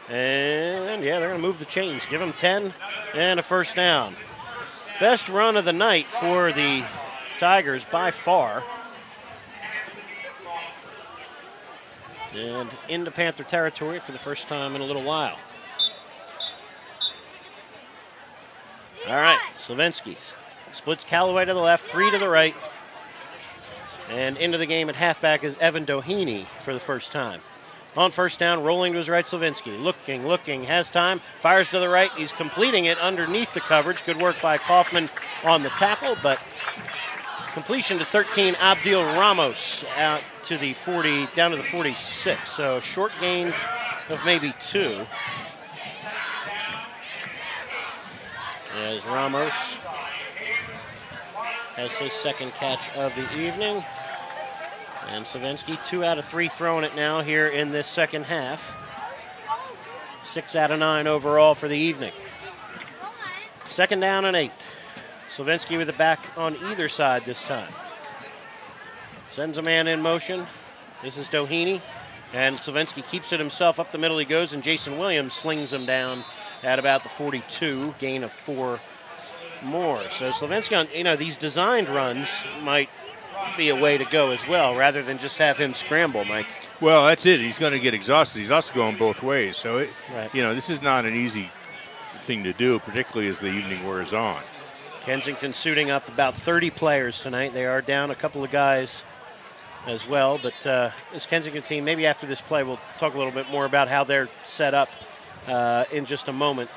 And, they're going to move the chains. Give him 10 and a first down. Best run of the night for the Tigers by far. And into Panther territory for the first time in a little while. All right, Slavinsky splits Callaway to the left, 3 to the right. And into the game at halfback is Evan Doheny for the first time. On first down, rolling to his right, Slavinsky. Looking, has time, fires to the right. He's completing it underneath the coverage. Good work by Kauffman on the tackle, but completion to 13, Abdil Ramos out to the 40, down to the 46. So short gain of maybe 2. As Ramos has his second catch of the evening. And Slavinsky, 2 out of 3 throwing it now here in this second half. 6 out of 9 overall for the evening. 2nd down and 8. Slavinsky with it back on either side this time. Sends a man in motion. This is Doheny. And Slavinsky keeps it himself up the middle. He goes, and Jason Williams slings him down at about the 42, gain of 4 more. So Slavinsky, on these designed runs might be a way to go as well, rather than just have him scramble, Mike. Well, that's it. He's going to get exhausted. He's also going both ways. So, this is not an easy thing to do, particularly as the evening wears on. Kensington suiting up about 30 players tonight. They are down a couple of guys as well, but this Kensington team, maybe after this play, we'll talk a little bit more about how they're set up in just a moment.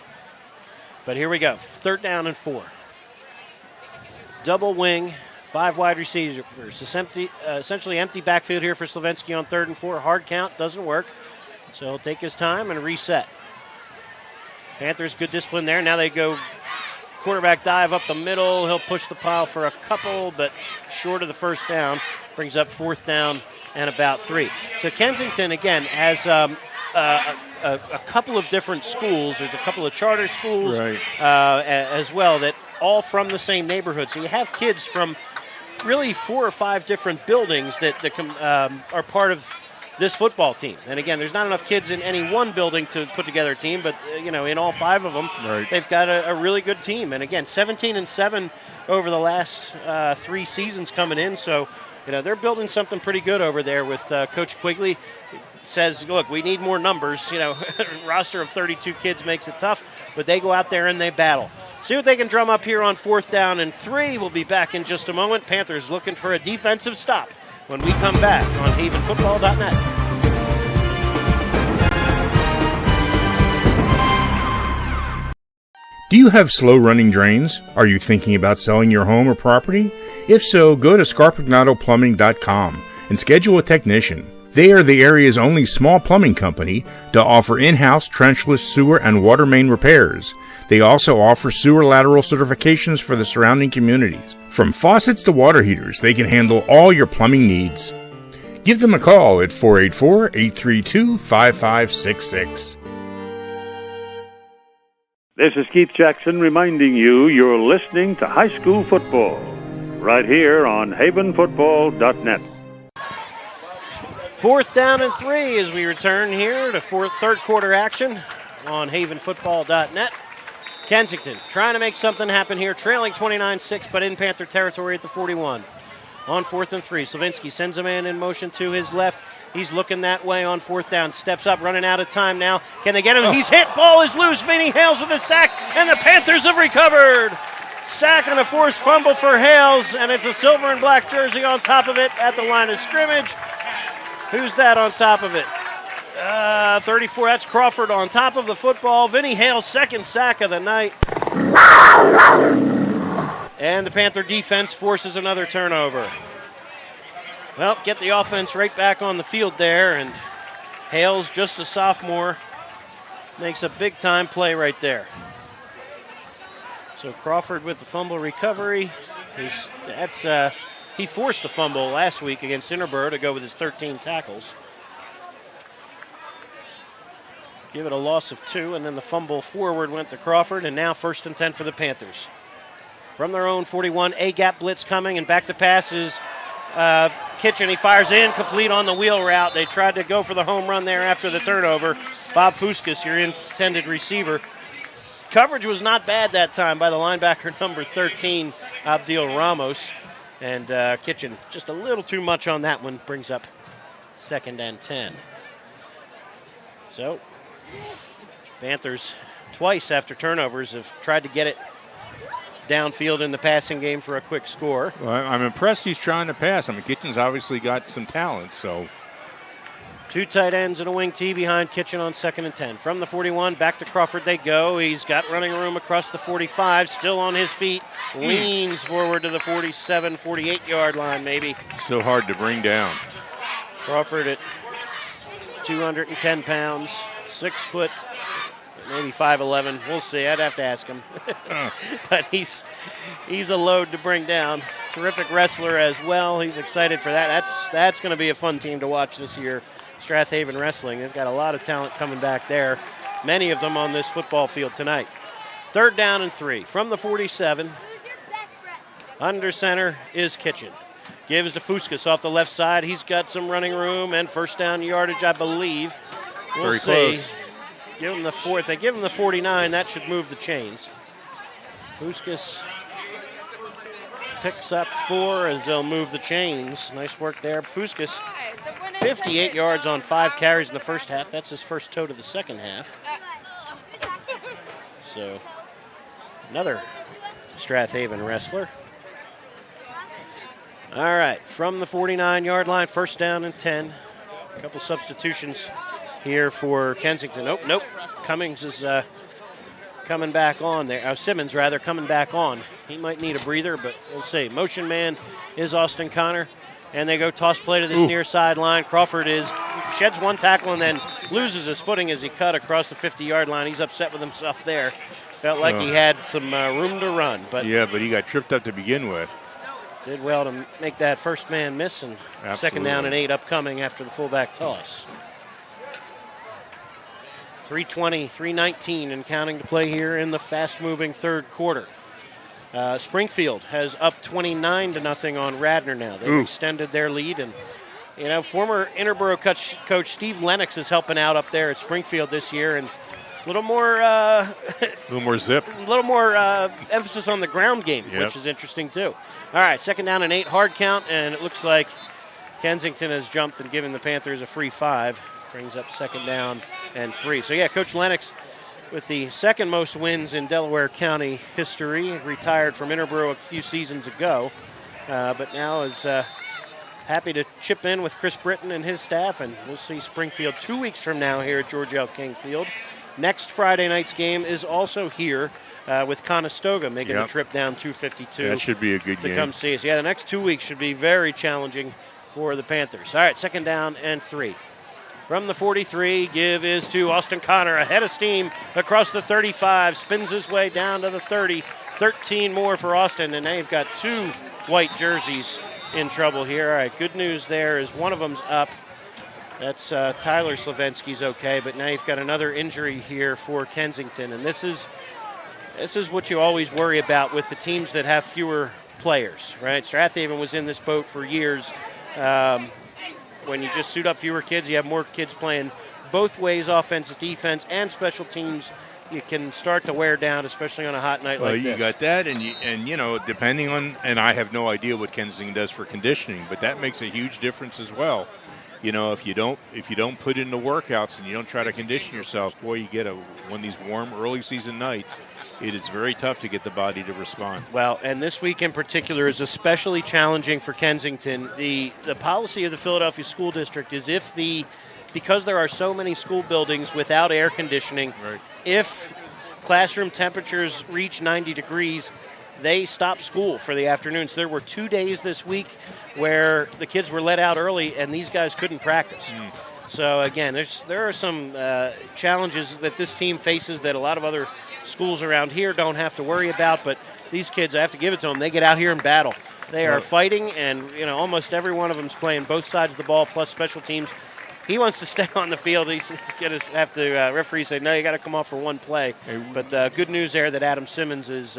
But here we go. 3rd down and 4. Double wing, 5 wide receivers. Essentially empty backfield here for Slavinsky on 3rd and 4. Hard count, doesn't work. So he'll take his time and reset. Panthers, good discipline there. Now they go quarterback dive up the middle. He'll push the pile for a couple, but short of the 1st down. Brings up 4th down and about 3. So Kensington, again, has a couple of different schools. There's a couple of charter schools as well that all from the same neighborhood. So you have kids from really 4 or 5 different buildings that are part of this football team. And again, there's not enough kids in any one building to put together a team, but in all 5 of them, they've got a really good team. And again, 17-7 over the last 3 seasons coming in. So they're building something pretty good over there with Coach Quigley. Says, look, we need more numbers. Roster of 32 kids makes it tough, but they go out there and they battle. See what they can drum up here on 4th down and 3. We'll be back in just a moment. Panthers looking for a defensive stop when we come back on havenfootball.net. Do you have slow-running drains? Are you thinking about selling your home or property? If so, go to scarpignatoplumbing.com and schedule a technician. They are the area's only small plumbing company to offer in-house trenchless sewer and water main repairs. They also offer sewer lateral certifications for the surrounding communities. From faucets to water heaters, they can handle all your plumbing needs. Give them a call at 484-832-5566. This is Keith Jackson reminding you you're listening to high school football right here on havenfootball.net. 4th down and 3 as we return here to 3rd quarter action on havenfootball.net. Kensington trying to make something happen here, trailing 29-6, but in Panther territory at the 41. On 4th and 3, Slavinsky sends a man in motion to his left. He's looking that way on 4th down. Steps up, running out of time now. Can they get him? He's hit. Ball is loose. Vinny Hales with a sack, and the Panthers have recovered. Sack and a forced fumble for Hales, and it's a silver and black jersey on top of it at the line of scrimmage. Who's that on top of it? 34, that's Crawford on top of the football. Vinny Hale's 2nd sack of the night. And the Panther defense forces another turnover. Well, get the offense right back on the field there, and Hales, just a sophomore, makes a big-time play right there. So Crawford with the fumble recovery. He forced a fumble last week against Interboro to go with his 13 tackles. Give it a loss of 2, and then the fumble forward went to Crawford, and now 1st and 10 for the Panthers. From their own 41, A-gap blitz coming, and back to pass is Kitchen. He fires in, complete on the wheel route. They tried to go for the home run there after the turnover. Bob Fuskas, your intended receiver. Coverage was not bad that time by the linebacker number 13, Abdil Ramos. And Kitchen, just a little too much on that one, brings up 2nd and 10. So, Panthers, twice after turnovers, have tried to get it downfield in the passing game for a quick score. Well, I'm impressed he's trying to pass. I mean, Kitchen's obviously got some talent, so. 2 tight ends and a wing T behind Kitchen on 2nd and 10. From the 41, back to Crawford they go. He's got running room across the 45, still on his feet. Leans forward to the 47, 48-yard line maybe. So hard to bring down. Crawford at 210 pounds, 6 foot, maybe 5'11". We'll see. I'd have to ask him. But he's a load to bring down. Terrific wrestler as well. He's excited for that. That's going to be a fun team to watch this year. Strath Haven Wrestling. They've got a lot of talent coming back there. Many of them on this football field tonight. 3rd down and 3. From the 47, under center is Kitchen. Gives to Fuskas off the left side. He's got some running room and first down yardage, I believe. We'll Very see. close. Give him the 4. If they give him the 49, that should move the chains. Fuskas picks up 4 as they'll move the chains. Nice work there. Fuskas, 58 yards on 5 carries in the first half. That's his first toe to the second half. So, another Strath Haven wrestler. All right, from the 49-yard line, first down and 10. A couple substitutions here for Kensington. Nope. Cummings is coming back on there. Simmons, rather, coming back on. He might need a breather, but we'll see. Motion man is Austin Connor, and they go toss play to this near sideline. Crawford sheds one tackle and then loses his footing as he cut across the 50-yard line. He's upset with himself there. Felt like he had some room to run. But he got tripped up to begin with. Did well to make that first man miss, and second down and 8 upcoming after the fullback toss. 3:20, 3:19 and counting to play here in the fast-moving third quarter. Springfield has up 29-0 on Radnor now. They've extended their lead, and former Interboro coach Steve Lennox is helping out up there at Springfield this year, and a little more zip. A little more emphasis on the ground game, which is interesting too. All right, second down and 8, hard count, and it looks like Kensington has jumped and given the Panthers a free 5. Brings up second down and 3. So, Coach Lennox with the second most wins in Delaware County history, retired from Interboro a few seasons ago, but now is happy to chip in with Chris Britton and his staff, and we'll see Springfield 2 weeks from now here at George L. King Field. Next Friday night's game is also here with Conestoga making the trip down 252. That should be a good game. To come see us. The next 2 weeks should be very challenging for the Panthers. All right, second down and 3. From the 43, give is to Austin Connor, ahead of steam across the 35, spins his way down to the 30. 13 more for Austin, and they've got 2 white jerseys in trouble here. All right, good news there is one of them's up. That's Tyler Slavensky's okay, but now you've got another injury here for Kensington, and this is what you always worry about with the teams that have fewer players, right? Strath Haven was in this boat for years. When you just suit up fewer kids, you have more kids playing both ways, offense, defense, and special teams. You can start to wear down, especially on a hot night like this. You got that, and depending on, and I have no idea what Kensington does for conditioning, but that makes a huge difference as well. If you don't put in the workouts and you don't try to condition yourself, boy, you get one of these warm early season nights. It is very tough to get the body to respond. Well, and this week in particular is especially challenging for Kensington. The policy of the Philadelphia School District is because there are so many school buildings without air conditioning, if classroom temperatures reach 90 degrees, they stop school for the afternoons. There were 2 days this week where the kids were let out early and these guys couldn't practice. So, again, there are some challenges that this team faces that a lot of other schools around here don't have to worry about, but these kids, I have to give it to them, they get out here and battle. They are fighting, and almost every one of them is playing both sides of the ball plus special teams. He wants to stay on the field. He's going to have to referee say, no, you got to come off for one play. But good news there that Adam Simmons is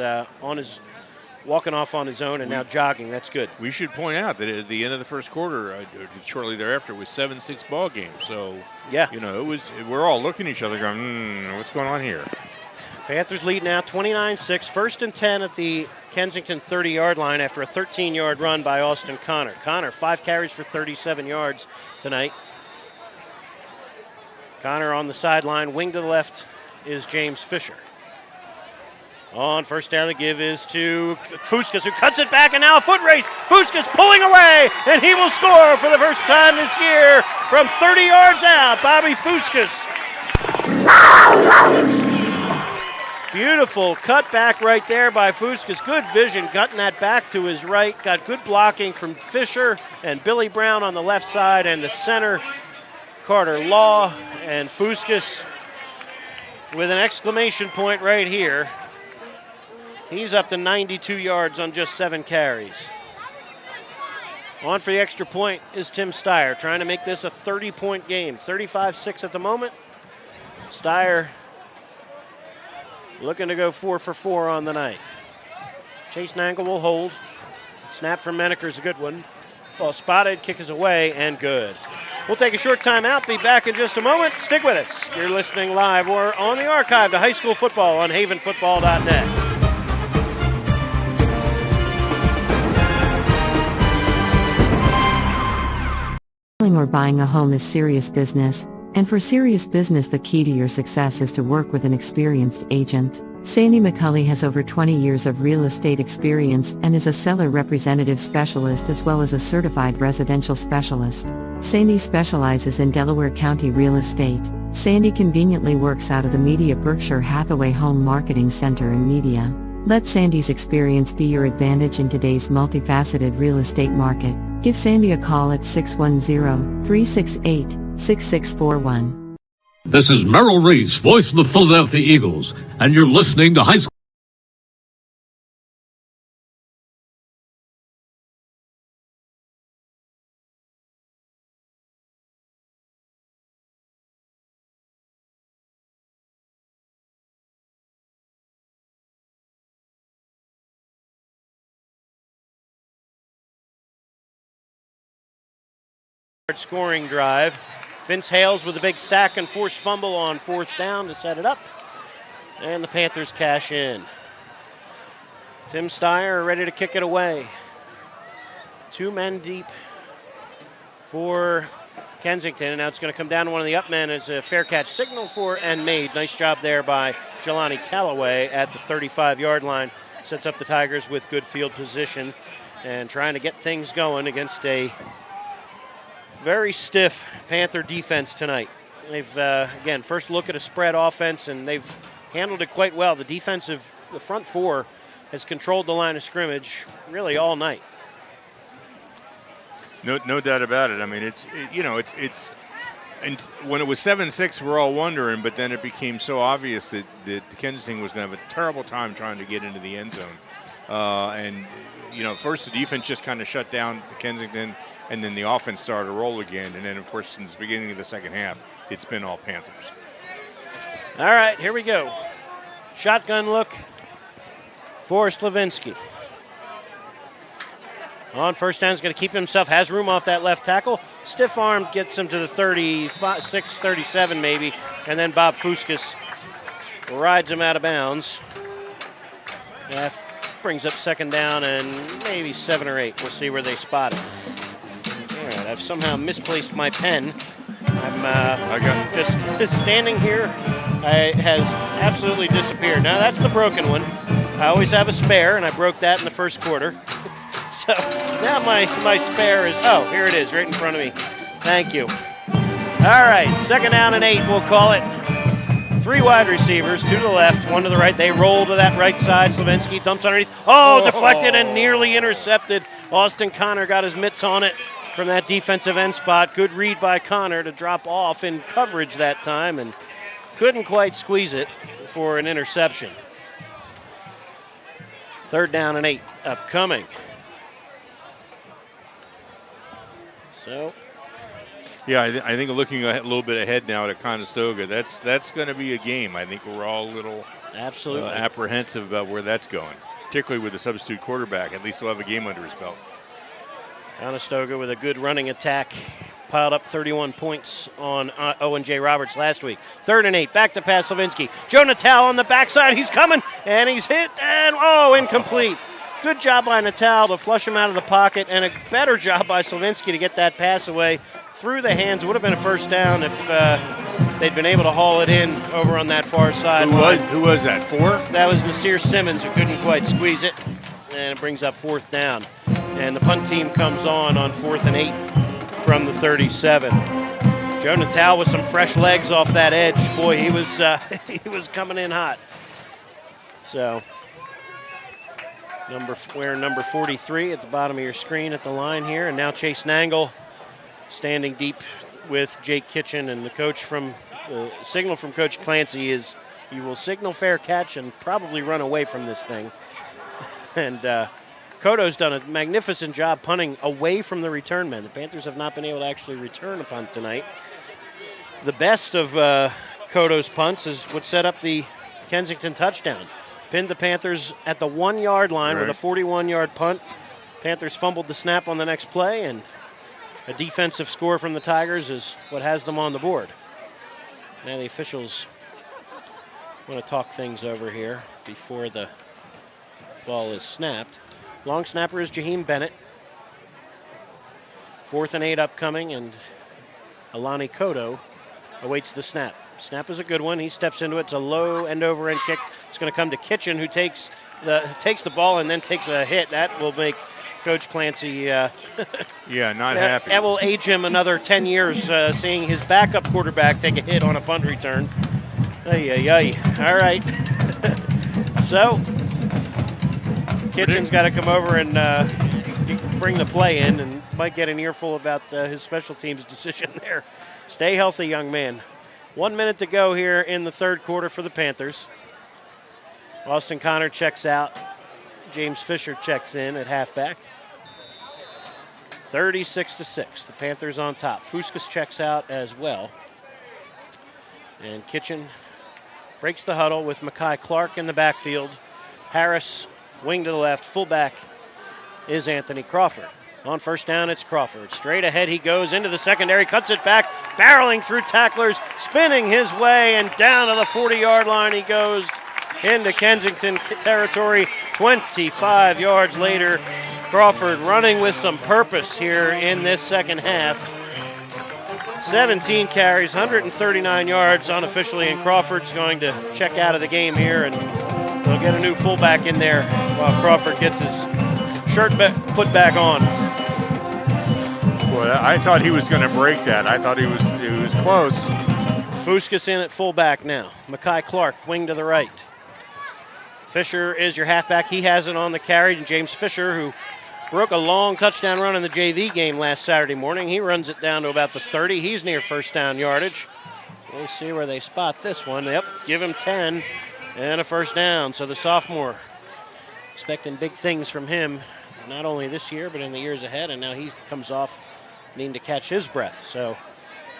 walking off on his own and now jogging. That's good. We should point out that at the end of the first quarter, shortly thereafter, it was 7-6 ball game. So, we're all looking at each other going, what's going on here? Panthers lead now 29-6. First and 10 at the Kensington 30-yard line after a 13-yard run by Austin Connor. Connor, 5 carries for 37 yards tonight. Connor on the sideline. Wing to the left is James Fisher. On first down, the give is to Fuskas, who cuts it back, and now a foot race. Fuskas pulling away, and he will score for the first time this year from 30 yards out. Bobby Fuskas. Beautiful cutback right there by Fuskas. Good vision, cutting that back to his right. Got good blocking from Fisher and Billy Brown on the left side, and the center, Carter Law, and Fuskas with an exclamation point right here. He's up to 92 yards on just 7 carries. On for the extra point is Tim Steyer, trying to make this a 30-point game. 35-6 at the moment. Steyer looking to go 4 for 4 on the night. Chase Nangle will hold. Snap from Menaker is a good one. Ball spotted, kick is away, and good. We'll take a short time out, be back in just a moment. Stick with us. You're listening live or on the archive to high school football on havenfootball.net. Selling or buying a home is serious business, and for serious business the key to your success is to work with an experienced agent. Sandy McCulley has over 20 years of real estate experience and is a seller representative specialist as well as a certified residential specialist. Sandy specializes in Delaware County real estate. Sandy conveniently works out of the Media Berkshire Hathaway Home Marketing Center in Media. Let Sandy's experience be your advantage in today's multifaceted real estate market. Give Sandy a call at 610-368-6641. This is Merrill Reese, voice of the Philadelphia Eagles, and you're listening to High School. Scoring drive. Vince Hales with a big sack and forced fumble on 4th down to set it up. And the Panthers cash in. Tim Steyer ready to kick it away. 2 men deep for Kensington. And now it's going to come down to one of the up men as a fair catch signal for and made. Nice job there by Jelani Callaway at the 35-yard line. Sets up the Tigers with good field position and trying to get things going against a very stiff Panther defense tonight. They've, again, first look at a spread offense, and they've handled it quite well. The front four has controlled the line of scrimmage really all night. No doubt about it. I mean, it's and when it was 7-6, we're all wondering, but then it became so obvious that Kensington was going to have a terrible time trying to get into the end zone. First the defense just kind of shut down Kensington, and then the offense started to roll again. And then, of course, since the beginning of the second half, it's been all Panthers. All right, here we go. Shotgun look for Slavinsky. On first down, he's going to keep himself, has room off that left tackle. Stiff arm gets him to the 36, 37 maybe, and then Bob Fuskas rides him out of bounds. Brings up second down and maybe 7 or 8. We'll see where they spot it. All right, I've somehow misplaced my pen. I'm just standing here. It has absolutely disappeared. Now that's the broken one. I always have a spare, and I broke that in the first quarter. So now my spare is, here it is, right in front of me. Thank you. All right, second down and 8, we'll call it. 3 wide receivers, 2 to the left, 1 to the right. They roll to that right side. Slavinsky dumps underneath. Deflected and nearly intercepted. Austin Connor got his mitts on it from that defensive end spot. Good read by Connor to drop off in coverage that time and couldn't quite squeeze it for an interception. Third down and 8 upcoming. So... Yeah, I think looking a little bit ahead now to Conestoga, that's going to be a game. I think we're all a little apprehensive about where that's going, particularly with the substitute quarterback. At least he'll have a game under his belt. Conestoga with a good running attack, piled up 31 points on Owen J. Roberts last week. Third and 8, back to pass Slavinsky. Joe Natal on the backside, he's coming, and he's hit, and incomplete. Good job by Natal to flush him out of the pocket, and a better job by Slavinsky to get that pass away through the hands. It would have been a first down if they'd been able to haul it in over on that far side. Who was that, 4? That was Nasir Simmons, who couldn't quite squeeze it, and it brings up 4th down. And the punt team comes on 4th and 8 from the 37. Joe Natal with some fresh legs off that edge. Boy, he was coming in hot. So... Number 43 at the bottom of your screen at the line here. And now Chase Nangle standing deep with Jake Kitchen. And the signal from Coach Clancy is you will signal fair catch and probably run away from this thing. And Koto's done a magnificent job punting away from the return men. The Panthers have not been able to actually return a punt tonight. The best of Koto's punts is what set up the Kensington touchdown. Pinned the Panthers at the 1-yard line with a 41-yard punt. Panthers fumbled the snap on the next play, and a defensive score from the Tigers is what has them on the board. Now the officials want to talk things over here before the ball is snapped. Long snapper is Jaheim Bennett. 4th and 8 upcoming, and Alani Kodo awaits the snap. Snap is a good one. He steps into it. It's a low end-over-end kick. It's going to come to Kitchen, who takes the ball and then takes a hit. That will make Coach Clancy not happy. That will age him another 10 years, seeing his backup quarterback take a hit on a punt return. Ay. All right. So, Kitchen's got to come over and bring the play in, and might get an earful about his special teams decision there. Stay healthy, young man. 1 minute to go here in the third quarter for the Panthers. Austin Connor checks out. James Fisher checks in at halfback. 36-6. The Panthers on top. Fuskas checks out as well. And Kitchen breaks the huddle with Mekhi Clark in the backfield. Harris, wing to the left. Fullback is Anthony Crawford. On first down, it's Crawford. Straight ahead he goes into the secondary, cuts it back, barreling through tacklers, spinning his way, and down to the 40-yard line he goes into Kensington territory. 25 yards later, Crawford running with some purpose here in this second half. 17 carries, 139 yards unofficially, and Crawford's going to check out of the game here, and they'll get a new fullback in there while Crawford gets his shirt put back on. Boy, I thought he was going to break that. I thought he was close. Fuskas in at fullback now. Mekhi Clark, wing to the right. Fisher is your halfback. He has it on the carry. And James Fisher, who broke a long touchdown run in the JV game last Saturday morning, he runs it down to about the 30. He's near first down yardage. We'll see where they spot this one. Yep, give him 10 and a first down. So the sophomore expecting big things from him, not only this year, but in the years ahead. And now he comes off needing to catch his breath. So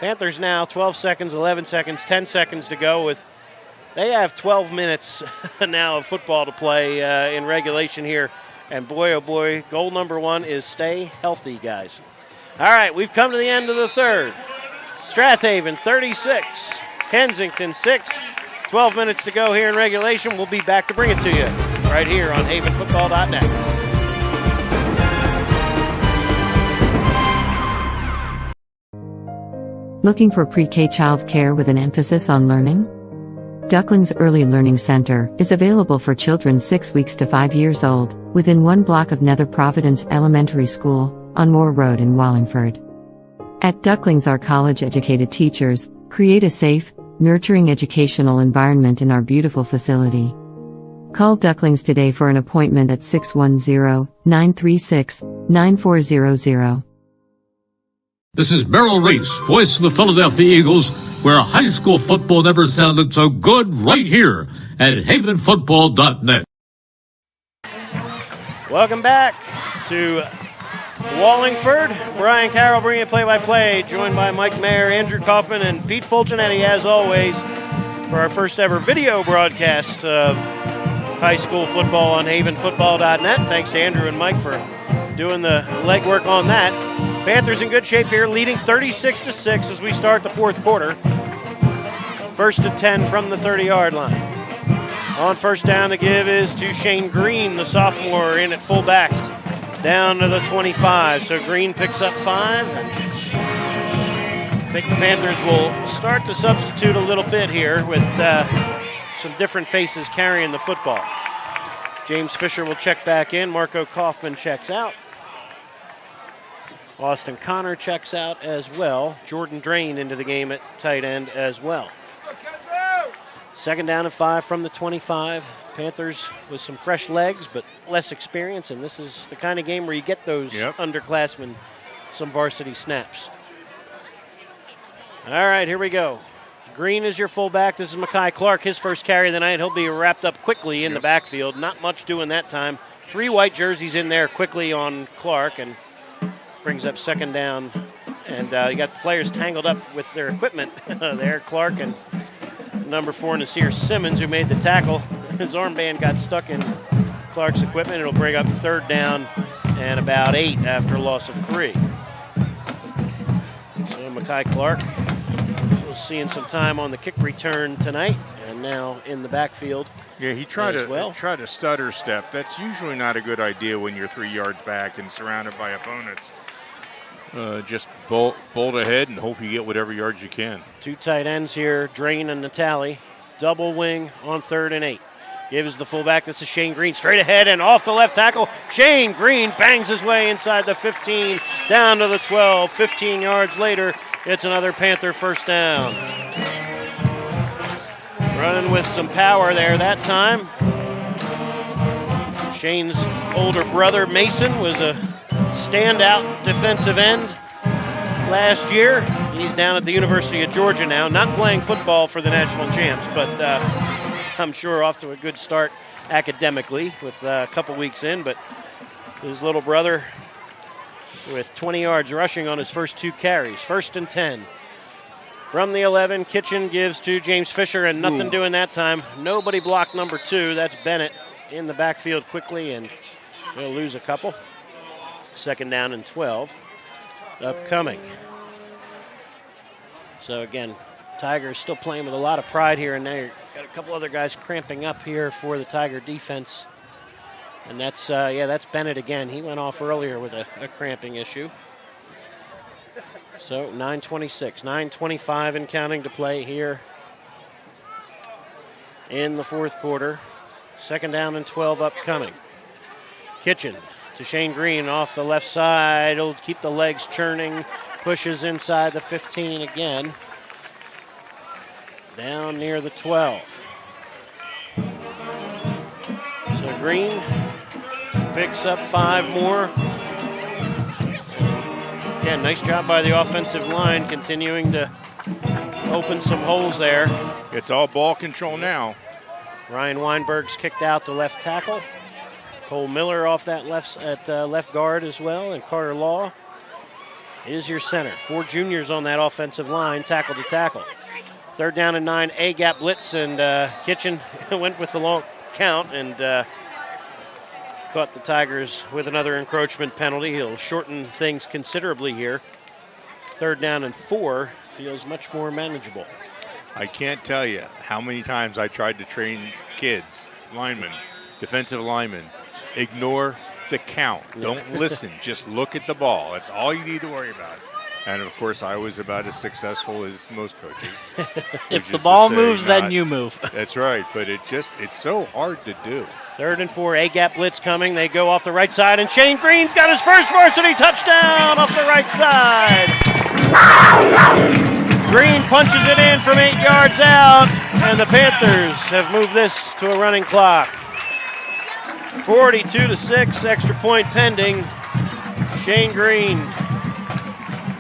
Panthers now 12 seconds, 11 seconds, 10 seconds to go. They have 12 minutes now of football to play in regulation here. And boy, oh boy, goal number one is stay healthy, guys. All right, we've come to the end of the third. Strath Haven 36, Kensington 6. 12 minutes to go here in regulation. We'll be back to bring it to you right here on havenfootball.net. Looking for pre-K child care with an emphasis on learning? Duckling's Early Learning Center is available for children 6 weeks to 5 years old, within 1 block of Nether Providence Elementary School, on Moore Road in Wallingford. At Ducklings, our college-educated teachers create a safe, nurturing educational environment in our beautiful facility. Call Ducklings today for an appointment at 610-936-9400. This is Merrill Reese, voice of the Philadelphia Eagles, where high school football never sounded so good, right here at havenfootball.net. Welcome back to Wallingford. Brian Carroll bringing you play-by-play, joined by Mike Mayer, Andrew Kauffman, and Pete Fulginiti, as always, for our first ever video broadcast of high school football on havenfootball.net. Thanks to Andrew and Mike for doing the legwork on that. Panthers in good shape here, leading 36-6 as we start the fourth quarter. 1st and 10 from the 30-yard line. On first down, the give is to Shane Green, the sophomore, in at fullback, down to the 25. So Green picks up 5. I think the Panthers will start to substitute a little bit here with some different faces carrying the football. James Fisher will check back in. Marco Kauffman checks out. Austin Connor checks out as well. Jordan Drain into the game at tight end as well. 2nd down and 5 from the 25. Panthers with some fresh legs but less experience, and this is the kind of game where you get those underclassmen some varsity snaps. All right, here we go. Green is your fullback. This is Mekhi Clark, his first carry of the night. He'll be wrapped up quickly in the backfield. Not much doing that time. 3 white jerseys in there quickly on Clark, and brings up 2nd down. And you got the players tangled up with their equipment there. Clark and number 4, Nasir Simmons, who made the tackle. His armband got stuck in Clark's equipment. It'll bring up 3rd down and about 8 after a loss of 3. So Mekhi Clark seeing some time on the kick return tonight, and now in the backfield. Yeah, he tried to a stutter step. That's usually not a good idea when you're 3 yards back and surrounded by opponents. Just bolt ahead and hope you get whatever yards you can. 2 tight ends here, Drain and Natali. Double wing on 3rd and 8. Gives the fullback, this is Shane Green, straight ahead and off the left tackle. Shane Green bangs his way inside the 15, down to the 12. 15 yards later, it's another Panther first down. Running with some power there that time. Shane's older brother, Mason, was a standout defensive end last year. He's down at the University of Georgia now, not playing football for the national champs, but I'm sure off to a good start academically with a couple weeks in. But his little brother with 20 yards rushing on his first 2 carries. 1st and 10. From the 11, Kitchen gives to James Fisher, and nothing doing that time. Nobody blocked number 2. That's Bennett in the backfield quickly, and they'll lose a couple. 2nd down and 12 upcoming. So again, Tigers still playing with a lot of pride here, and now you've got a couple other guys cramping up here for the Tiger defense. And that's Bennett again. He went off earlier with a cramping issue. So 9:26, 9:25 and counting to play here in the 4th quarter. 2nd down and 12 upcoming. Kitchen to Shane Green off the left side. He'll keep the legs churning. Pushes inside the 15 again. Down near the 12. So Green picks up 5 more. Again, nice job by the offensive line, continuing to open some holes there. It's all ball control now. Ryan Weinberg's kicked out the left tackle. Cole Miller off that left guard as well, and Carter Law is your center. 4 juniors on that offensive line, tackle to tackle. 3rd down and 9, A-gap blitz, and Kitchen went with the long count and caught the Tigers with another encroachment penalty. He'll shorten things considerably here. 3rd down and 4 feels much more manageable. I can't tell you how many times I tried to train kids, linemen, defensive linemen. Ignore the count. Don't listen. Just look at the ball. That's all you need to worry about. And, of course, I was about as successful as most coaches. If the ball moves, then you move. That's right. But it's so hard to do. 3rd and 4, A-gap blitz coming. They go off the right side, and Shane Green's got his first varsity touchdown off the right side. Green punches it in from 8 yards out, and the Panthers have moved this to a running clock. 42-6, extra point pending. Shane Green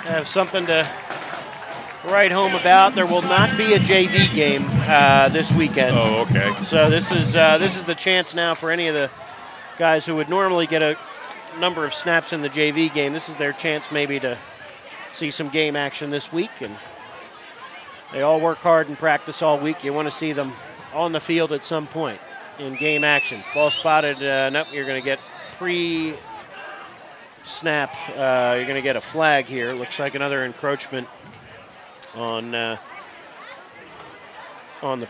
have something to write home about. There will not be a JV game this weekend. Oh, okay. So this is the chance now for any of the guys who would normally get a number of snaps in the JV game. This is their chance maybe to see some game action this week. And they all work hard and practice all week. You want to see them on the field at some point in game action. Ball spotted. Nope, you're going to get pre-snap. You're going to get a flag here. Looks like another encroachment on the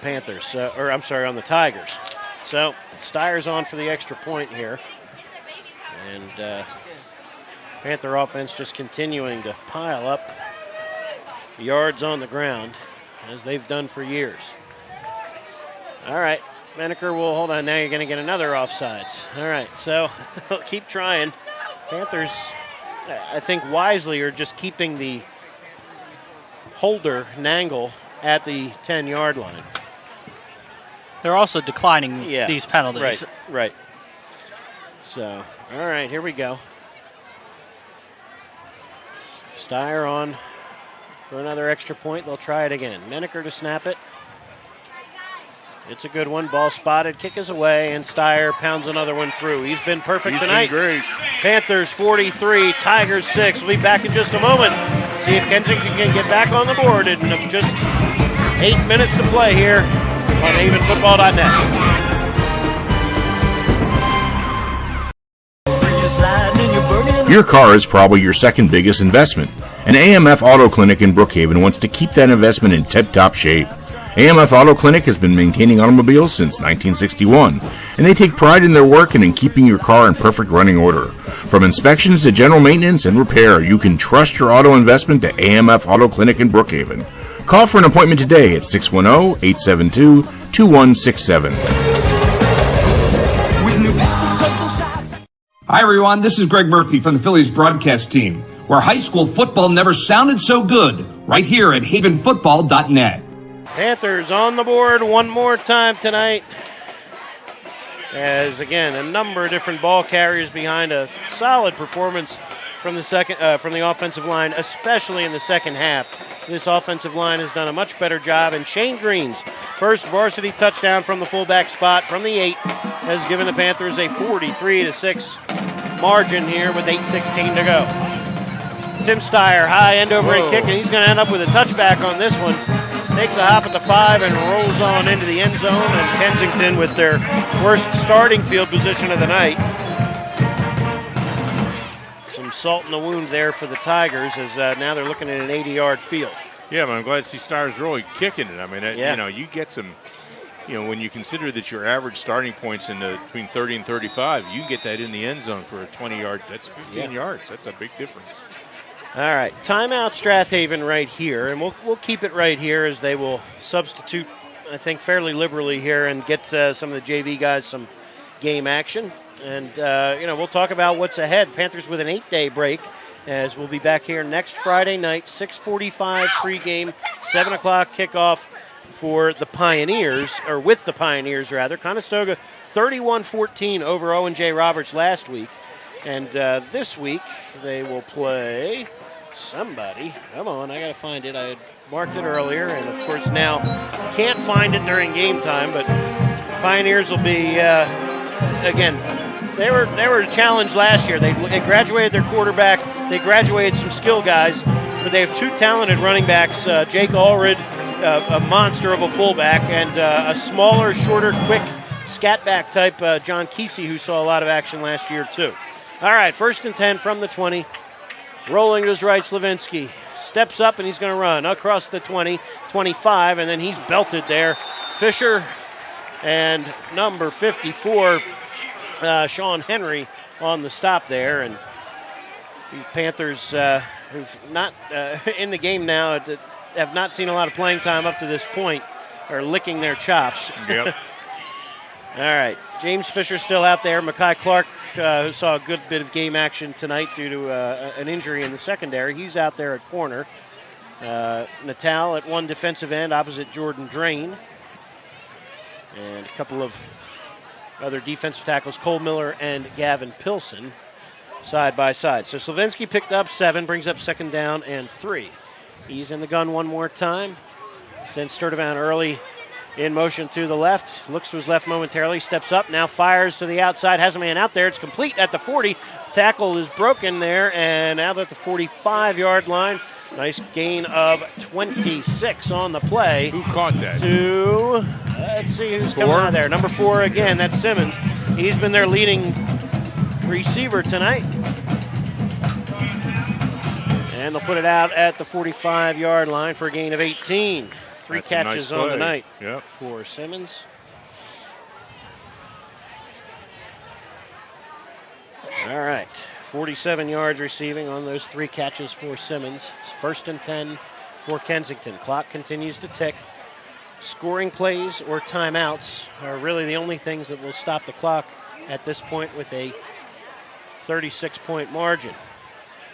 Panthers, on the Tigers. So Steyer's on for the extra point here. And Panther offense just continuing to pile up yards on the ground, as they've done for years. All right, Menaker will hold on. Now you're going to get another offsides. All right, so keep trying. Panthers, I think wisely, are just keeping the holder, Nangle, at the 10-yard line. They're also declining these penalties. Right. So, all right, here we go. Steyer on for another extra point. They'll try it again. Menaker to snap it. It's a good one. Ball spotted. Kick is away, and Steyer pounds another one through. He's been perfect tonight. Been great. Panthers 43, Tigers 6. We'll be back in just a moment. See if Kensington can get back on the board in just 8 minutes to play here on havenfootball.net. Bring your slide and your Your car is probably your second biggest investment, and AMF Auto Clinic in Brookhaven wants to keep that investment in tip-top shape. AMF Auto Clinic has been maintaining automobiles since 1961, and they take pride in their work and in keeping your car in perfect running order. From inspections to general maintenance and repair, you can trust your auto investment to AMF Auto Clinic in Brookhaven. Call for an appointment today at 610-872-2167. Hi, everyone. This is Greg Murphy from the Phillies broadcast team, where high school football never sounded so good, right here at havenfootball.net. Panthers on the board one more time tonight. As, again, a number of different ball carriers behind a solid performance from the offensive line, especially in the second half. This offensive line has done a much better job, and Shane Green's first varsity touchdown from the fullback spot from the 8 has given the Panthers a 43-6 margin here with 8:16 to go. Tim Steyer, high end over and kick, and he's going to end up with a touchback on this one. Takes a hop at the 5 and rolls on into the end zone, and Kensington with their worst starting field position of the night. Some salt in the wound there for the Tigers as now they're looking at an 80-yard field. Yeah, but I'm glad to see Steyer's really kicking it. I mean, you get some, when you consider that your average starting points in between 30 and 35, you get that in the end zone for a 20-yard. That's 15 yards. That's a big difference. All right, timeout Strath Haven right here, and we'll keep it right here as they will substitute, I think, fairly liberally here and get some of the JV guys some game action. And, we'll talk about what's ahead. Panthers with an 8-day break, as we'll be back here next Friday night, 6:45 pregame, 7 o'clock kickoff for the Pioneers, or with the Pioneers, rather. Conestoga 31-14 over Owen J. Roberts last week. And this week they will play somebody. Come on, I got to find it. I had marked it earlier, and, of course, now can't find it during game time. But Pioneers will be, again, they were challenged last year. They graduated their quarterback. They graduated some skill guys, but they have two talented running backs, Jake Allred, a monster of a fullback, and a smaller, shorter, quick scat-back type John Kesey, who saw a lot of action last year too. All right, 1st and 10 from the 20. Rolling to his right, Slavinsky. Steps up, and he's going to run across the 20, 25, and then he's belted there. Fisher and number 54, Sean Henry, on the stop there. And the Panthers, who've not in the game now, have not seen a lot of playing time up to this point, are licking their chops. Yep. All right, James Fisher still out there. Makai Clark, who saw a good bit of game action tonight due to an injury in the secondary, he's out there at corner. Natal at one defensive end opposite Jordan Drain. And a couple of other defensive tackles, Cole Miller and Gavin Pilson, side by side. So Slavinsky picked up 7, brings up 2nd down and 3. He's in the gun one more time. Sends Sturtevant early in motion to the left. Looks to his left momentarily. Steps up. Now fires to the outside. Has a man out there. It's complete at the 40. Tackle is broken there. And out at the 45-yard line. Nice gain of 26 on the play. Who caught that? Let's see who's coming out there. Number 4 again. That's Simmons. He's been their leading receiver tonight. And they'll put it out at the 45-yard line for a gain of 18. 3 That's catches nice on the night yep. for Simmons. All right, 47 yards receiving on those 3 catches for Simmons. It's 1st and 10 for Kensington. Clock continues to tick. Scoring plays or timeouts are really the only things that will stop the clock at this point with a 36-point margin.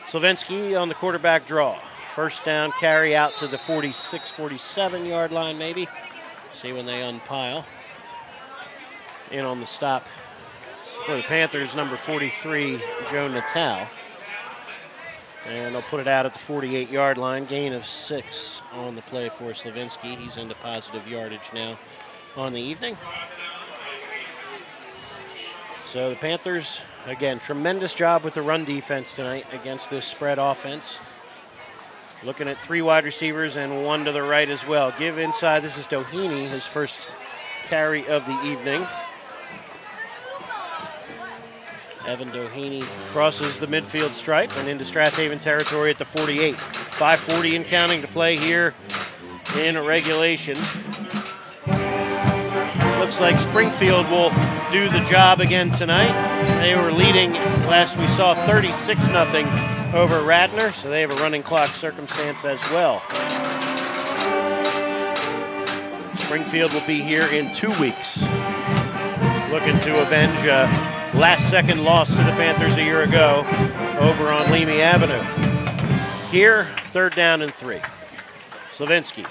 Slavinsky on the quarterback draw. 1st down carry out to the 46, 47-yard line maybe. See when they unpile. In on the stop for the Panthers, number 43, Joe Natal. And they'll put it out at the 48-yard line. Gain of 6 on the play for Slavinsky. He's into positive yardage now on the evening. So the Panthers, again, tremendous job with the run defense tonight against this spread offense. Looking at 3 wide receivers and 1 to the right as well. Give inside. This is Doheny, his first carry of the evening. Evan Doheny crosses the midfield stripe and into Strath Haven territory at the 48. 5:40 and counting to play here in regulation. Looks like Springfield will do the job again tonight. They were leading, last we saw, 36-0 over Radnor, so they have a running clock circumstance as well. Springfield will be here in 2 weeks, looking to avenge a last-second loss to the Panthers a year ago over on Leamy Avenue. Here, 3rd down and 3. Slavinsky.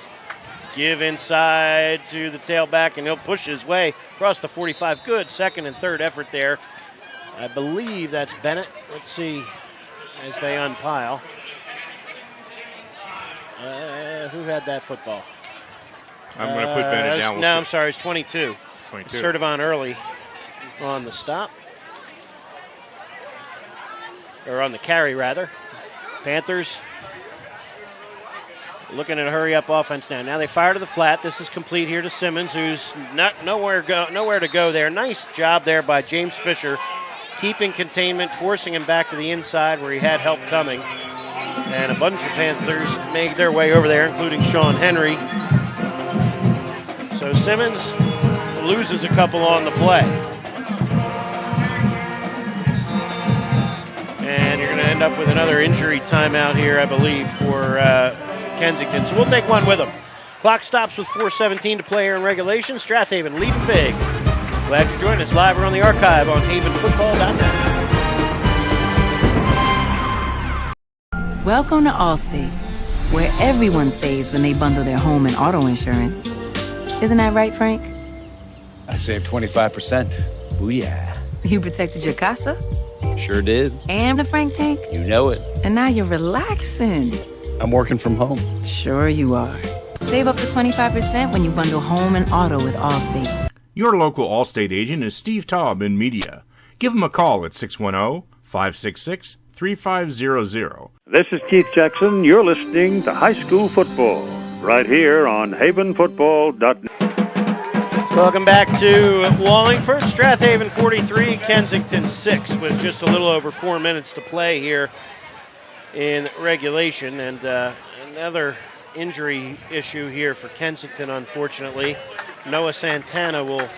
Give inside to the tailback, and he'll push his way across the 45. Good 2nd and 3rd effort there. I believe that's Bennett. Let's see as they unpile. Who had that football? I'm going to put Bennett down. No, I'm sorry. It's 22. 22. Sturdivant early on the stop. Or on the carry, rather. Panthers looking at a hurry-up offense now. Now they fire to the flat. This is complete here to Simmons, who's nowhere to go there. Nice job there by James Fisher, keeping containment, forcing him back to the inside where he had help coming. And a bunch of Panthers make their way over there, including Sean Henry. So Simmons loses a couple on the play. And you're going to end up with another injury timeout here, I believe, for Kensington. So we'll take one with them. Clock stops with 4:17 to play here in regulation. Strath Haven leading big. Glad you joined us live or on the archive on havenfootball.net. Welcome to Allstate, where everyone saves when they bundle their home and auto insurance. Isn't that right, Frank? I saved 25%. Booyah. You protected your casa? Sure did. And the Frank tank? You know it. And now you're relaxing. I'm working from home. Sure you are. Save up to 25% when you bundle home and auto with Allstate. Your local Allstate agent is Steve Taub in media. Give him a call at 610-566-3500. This is Keith Jackson. You're listening to High School Football right here on havenfootball.net. Welcome back to Wallingford. Strath Haven 43, Kensington 6, with just a little over 4 minutes to play here in regulation. And another injury issue here for Kensington, unfortunately. Noah Santana will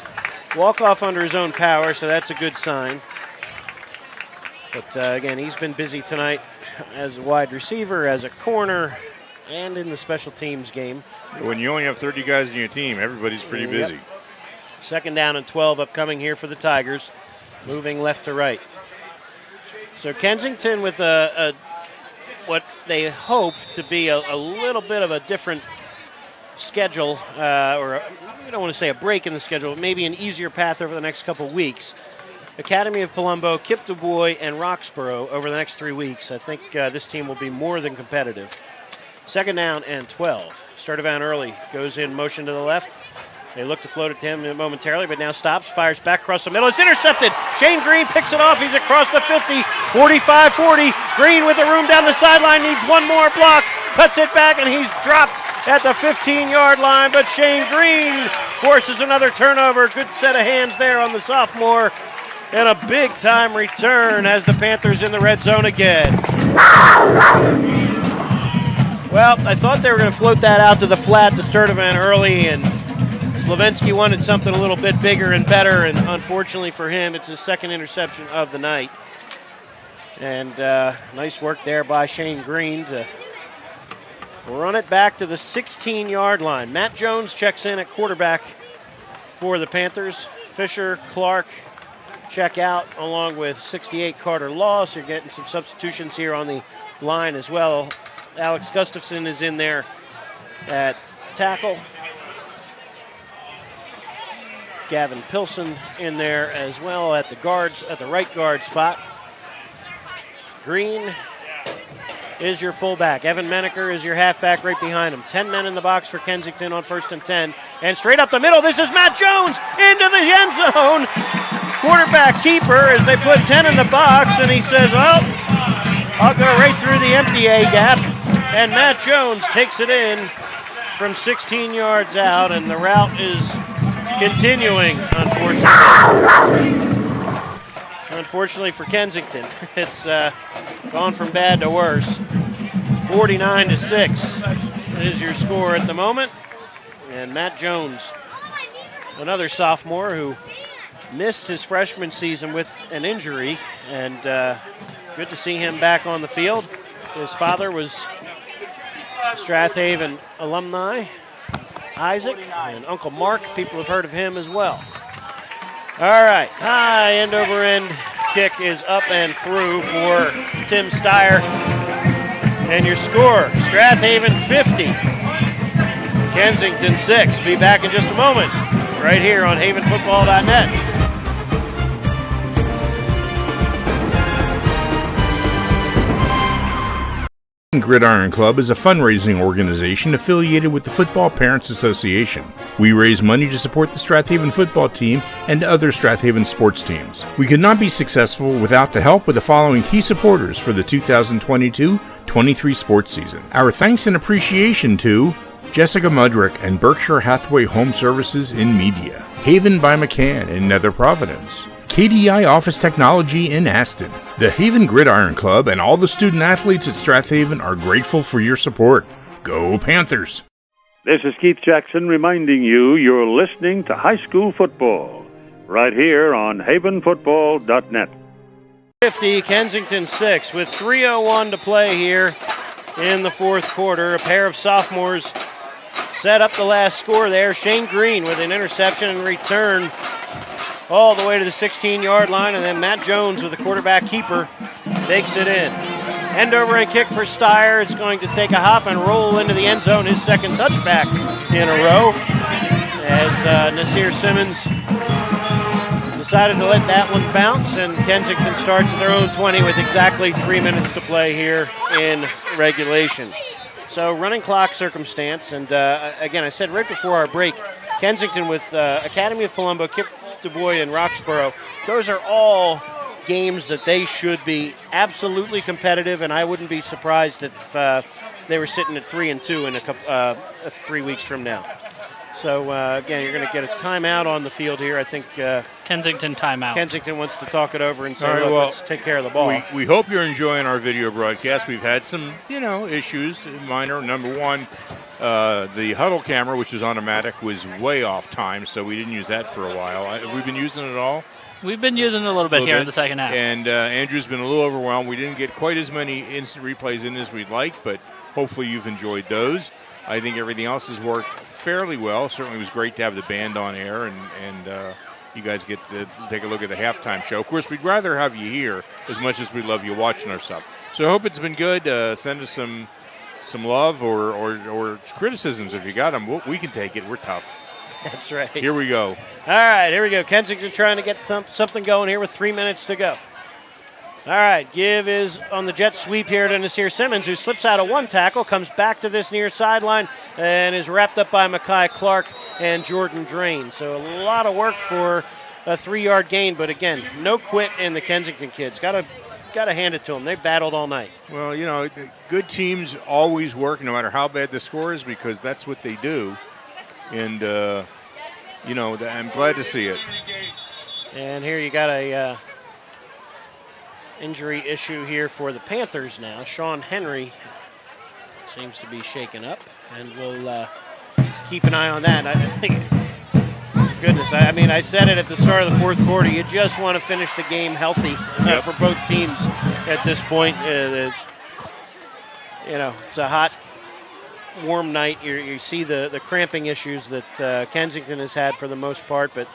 walk off under his own power, so that's a good sign. But again, he's been busy tonight as a wide receiver, as a corner, and in the special teams game. When you only have 30 guys in your team, everybody's pretty busy. Yep. 2nd down and 12 upcoming here for the Tigers, moving left to right. So Kensington with a what they hope to be a little bit of a different schedule, or we don't want to say a break in the schedule, but maybe an easier path over the next couple weeks. Academy of Palumbo, Kip Du Bois, and Roxborough over the next 3 weeks. I think this team will be more than competitive. 2nd down and 12. Sturdivant early, goes in motion to the left. They look to float it to him momentarily, but now stops, fires back across the middle. It's intercepted. Shane Green picks it off. He's across the 50, 45-40. Green with the room down the sideline, needs one more block. Cuts it back, and he's dropped at the 15-yard line. But Shane Green forces another turnover. Good set of hands there on the sophomore. And a big-time return as the Panthers in the red zone again. Well, I thought they were going to float that out to the flat to Sturdivant early, and Slavinsky wanted something a little bit bigger and better, and unfortunately for him, it's his 2nd interception of the night. And nice work there by Shane Green to run it back to the 16-yard line. Matt Jones checks in at quarterback for the Panthers. Fisher, Clark check out along with 68 Carter Law, so you're getting some substitutions here on the line as well. Alex Gustafson is in there at tackle. Gavin Pilson in there as well at the guards, at the right guard spot. Green is your fullback. Evan Menaker is your halfback right behind him. 10 men in the box for Kensington on 1st and 10. And straight up the middle, this is Matt Jones into the end zone. Quarterback keeper as they put 10 in the box, and he says, well, I'll go right through the empty A gap. And Matt Jones takes it in from 16 yards out, and the route is continuing, unfortunately. unfortunately for Kensington, it's gone from bad to worse. 49-6 is your score at the moment. And Matt Jones, another sophomore who missed his freshman season with an injury, and good to see him back on the field. His father was Strath Haven alumni, Isaac, and Uncle Mark. People have heard of him as well. All right, high end-over-end kick is up and through for Tim Steyer. And your score, Strath Haven 50, Kensington 6. Be back in just a moment, right here on havenfootball.net. Gridiron Club is a fundraising organization affiliated with the Football Parents Association. We raise money to support the Strath Haven football team and other Strath Haven sports teams. We could not be successful without the help of the following key supporters for the 2022-23 sports season. Our thanks and appreciation to Jessica Mudrick and Berkshire Hathaway Home Services in Media, Haven by McCann in Nether Providence, KDI Office Technology in Aston. The Haven Gridiron Club and all the student athletes at Strath Haven are grateful for your support. Go Panthers! This is Keith Jackson reminding you you're listening to high school football right here on havenfootball.net. 50, Kensington 6 with 3:01 to play here in the fourth quarter. A pair of sophomores set up the last score there. Shane Green with an interception and return all the way to the 16-yard line, and then Matt Jones with a quarterback keeper takes it in. End over end kick for Steyer. It's going to take a hop and roll into the end zone, his second touchback in a row, as Nasir Simmons decided to let that one bounce, and Kensington starts at their own 20 with exactly 3 minutes to play here in regulation. So running clock circumstance, and again, I said right before our break, Kensington with Academy of Palumbo, Kip DuBois, and Roxborough, those are all games that they should be absolutely competitive, and I wouldn't be surprised if they were sitting at 3-2 in a couple 3 weeks from now. So again, you're going to get a timeout on the field here. I think Kensington timeout. Kensington wants to talk it over and say, right, look, well, let's take care of the ball. We hope you're enjoying our video broadcast. We've had some, issues, minor. Number one, the huddle camera, which is automatic, was way off time, so we didn't use that for a while. We've been using it all. We've been using it a little bit here in the second half. And Andrew's been a little overwhelmed. We didn't get quite as many instant replays in as we'd like, but hopefully you've enjoyed those. I think everything else has worked fairly well. Certainly it was great to have the band on air, and you guys get to take a look at the halftime show. Of course, we'd rather have you here as much as we love you watching our stuff. So I hope it's been good. Send us some love or criticisms if you got them. We can take it. We're tough. That's right. Here we go. All right, here we go. Kensington trying to get something going here with 3 minutes to go. All right, give is on the jet sweep here to Nasir Simmons, who slips out of one tackle, comes back to this near sideline, and is wrapped up by Mackay Clark and Jordan Drain. So a lot of work for a 3-yard gain, but again, no quit in the Kensington kids. Got to hand it to them. They battled all night. Well, good teams always work no matter how bad the score is because that's what they do. And, I'm glad to see it. And here you got a injury issue here for the Panthers now. Sean Henry seems to be shaken up, and we'll keep an eye on that. I think, goodness, I said it at the start of the fourth quarter. You just want to finish the game healthy for both teams at this point. It's a hot, warm night. You see the cramping issues that Kensington has had for the most part, but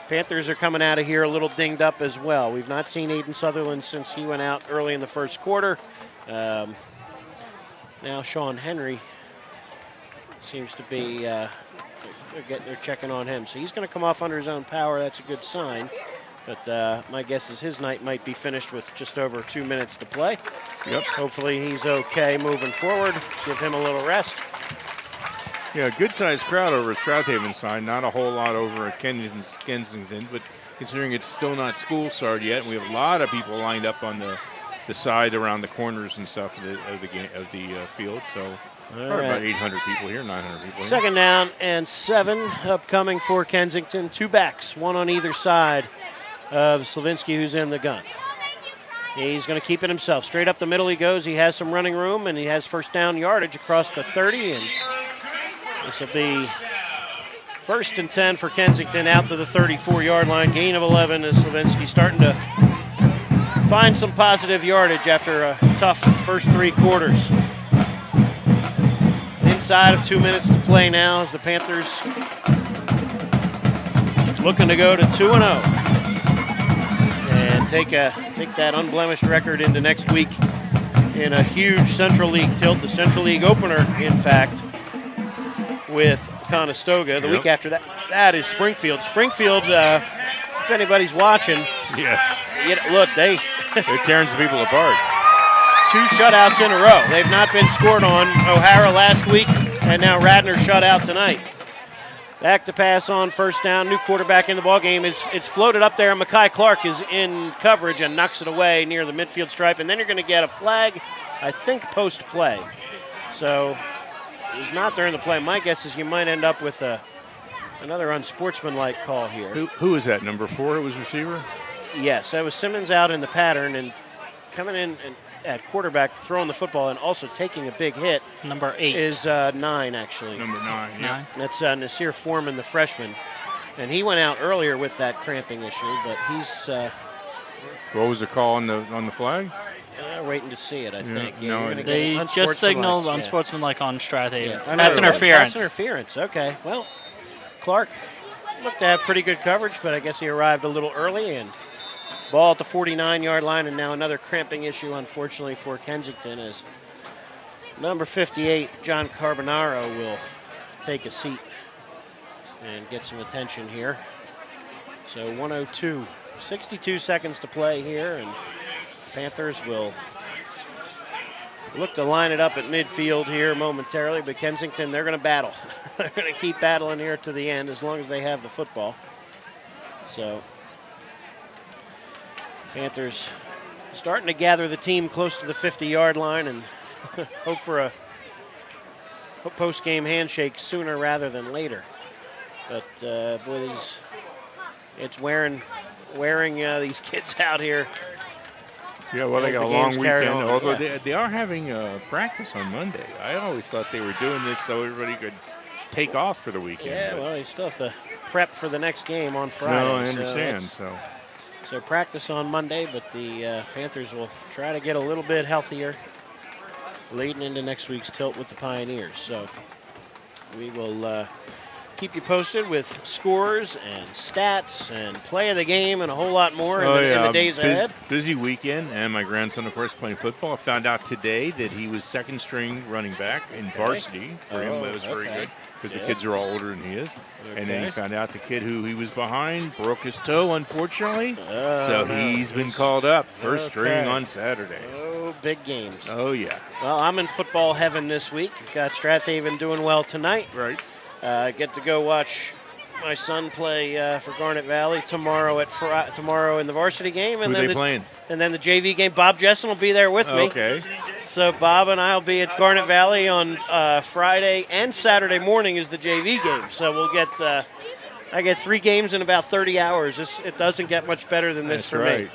Panthers are coming out of here a little dinged up as well. We've not seen Aiden Sutherland since he went out early in the first quarter. Now Sean Henry seems to be, they're checking on him. So he's going to come off under his own power. That's a good sign. But my guess is his night might be finished with just over 2 minutes to play. Yep. Hopefully he's okay moving forward. Give him a little rest. Yeah, good-sized crowd over at Strath Haven side. Not a whole lot over at Kensington, but considering it's still not school started yet, and we have a lot of people lined up on the side around the corners and stuff of the field. So about 800 people here, 900 people here. Second down and 7 upcoming for Kensington. 2 backs, one on either side of Slavinsky, who's in the gun. He's going to keep it himself. Straight up the middle he goes. He has some running room, and he has first down yardage across the 30. And this will be 1st and 10 for Kensington out to the 34-yard line. Gain of 11 as Slavinsky starting to find some positive yardage after a tough first 3 quarters. Inside of 2 minutes to play now as the Panthers looking to go to 2-0 and take that unblemished record into next week in a huge Central League tilt. The Central League opener, in fact, with Conestoga. The week after that is Springfield. Springfield, if anybody's watching, look, they're tearing some people apart. 2 shutouts in a row. They've not been scored on. O'Hara last week, and now Radnor shut out tonight. Back to pass on first down. New quarterback in the ballgame. It's floated up there, and Mekhi Clark is in coverage and knocks it away near the midfield stripe. And then you're going to get a flag, I think, post-play. So it's not during the play. My guess is you might end up with another unsportsmanlike call here. Who is that, number 4? It was receiver? Yes, that was Simmons out in the pattern and coming in at quarterback, throwing the football and also taking a big hit. Number 8 is 9, actually. Number 9, yeah. That's Nasir Foreman, the freshman, and he went out earlier with that cramping issue. But he's. What was the call on the flag? Waiting to see it, I think. No, they just signaled unsportsmanlike on Strath Haven. That's interference. That's interference. Okay. Well, Clark looked to have pretty good coverage, but I guess he arrived a little early and. Ball at the 49-yard line, and now another cramping issue, unfortunately, for Kensington, as number 58, John Carbonaro, will take a seat and get some attention here. So 1:02, 62 seconds to play here, and Panthers will look to line it up at midfield here momentarily, but Kensington, they're going to battle. They're going to keep battling here to the end as long as they have the football. So Panthers starting to gather the team close to the 50-yard line and hope for a post-game handshake sooner rather than later. But boy, it's wearing these kids out here. Yeah, well, they got a long weekend, although they are having practice on Monday. I always thought they were doing this so everybody could take off for the weekend. Yeah, well, they still have to prep for the next game on Friday. No, I understand, So practice on Monday, but the Panthers will try to get a little bit healthier leading into next week's tilt with the Pioneers. So we will keep you posted with scores and stats and play of the game and a whole lot more in the days ahead. Busy weekend, and my grandson, of course, playing football. I found out today that he was second-string running back in varsity. For him, that was very good because the kids are all older than he is. Okay. And then he found out the kid who he was behind broke his toe, unfortunately. So he's been called up first string on Saturday. Oh, big games. Oh, yeah. Well, I'm in football heaven this week. Got Strath Haven doing well tonight. Right. Get to go watch my son play for Garnet Valley tomorrow tomorrow in the varsity game. And Who are they playing? And then the JV game. Bob Jessen will be there with me. Okay. So Bob and I will be at Garnet Valley on Friday and Saturday morning is the JV game. So we'll get I get 3 games in about 30 hours. It doesn't get much better than this for me.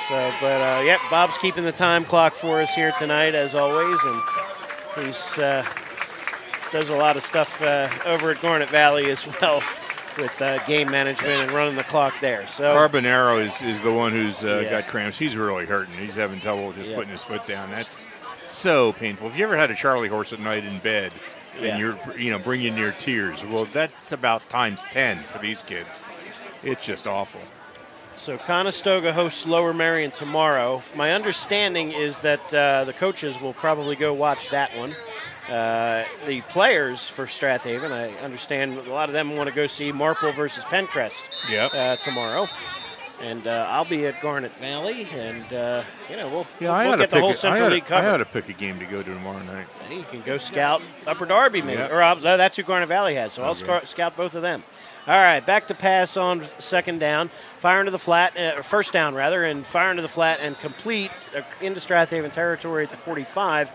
So, but Bob's keeping the time clock for us here tonight as always, and he's does a lot of stuff over at Garnet Valley as well with game management and running the clock there. So Carbonaro is the one who's got cramps. He's really hurting. He's having trouble just putting his foot down. That's so painful. If you ever had a Charlie horse at night in bed and you're bringing near tears, well, that's about times 10 for these kids. It's just awful. So Conestoga hosts Lower Merion tomorrow. My understanding is that the coaches will probably go watch that one. The players for Strath Haven, I understand a lot of them want to go see Marple versus Pencrest tomorrow. And I'll be at Garnet Valley, and we'll get the whole Central League covered. I ought to pick a game to go to tomorrow night. You can go scout Upper Darby, maybe. Or that's who Garnet Valley has, so I'll scout both of them. All right, back to pass on second down. Fire into the flat, first down rather, and fire into the flat and complete into Strath Haven territory at the 45.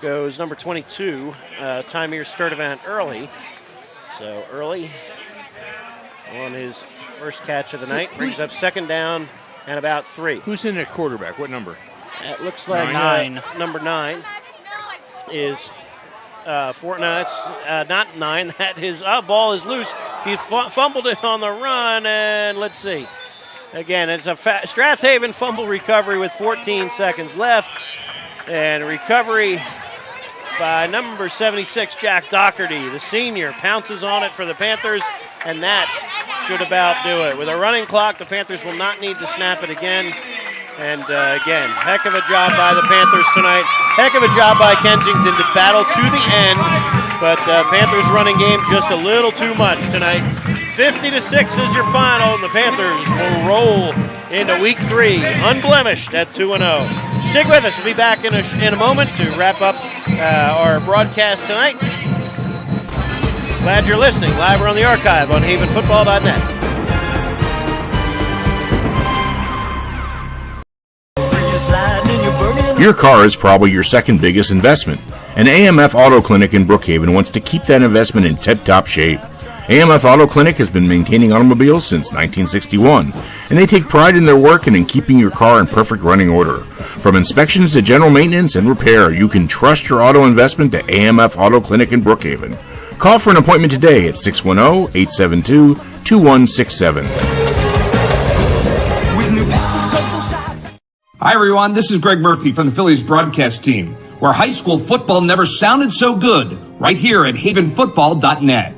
Goes number 22, Timir Sturdivant Early. So Early on his first catch of the night brings up second down and about 3. Who's in at quarterback? What number? It looks like 9. Number 9 is 4. No, that's not 9. That his ball is loose. He fumbled it on the run, and let's see. Again, it's a Strath Haven fumble recovery with 14 seconds left, and recovery by number 76, Jack Doherty, the senior, pounces on it for the Panthers, and that should about do it. With a running clock, the Panthers will not need to snap it again. And again, heck of a job by the Panthers tonight. Heck of a job by Kensington to battle to the end. But Panthers running game just a little too much tonight. 50-6 is your final, and the Panthers will roll into Week 3 unblemished at 2-0. Stick with us. We'll be back in a moment to wrap up our broadcast tonight. Glad you're listening. Live or on the archive on havenfootball.net. Your car is probably your second biggest investment, and AMF Auto Clinic in Brookhaven wants to keep that investment in tip-top shape. AMF Auto Clinic has been maintaining automobiles since 1961, and they take pride in their work and in keeping your car in perfect running order. From inspections to general maintenance and repair, you can trust your auto investment to AMF Auto Clinic in Brookhaven. Call for an appointment today at 610-872-2167. Hi, everyone. This is Greg Murphy from the Phillies broadcast team, where high school football never sounded so good, right here at havenfootball.net.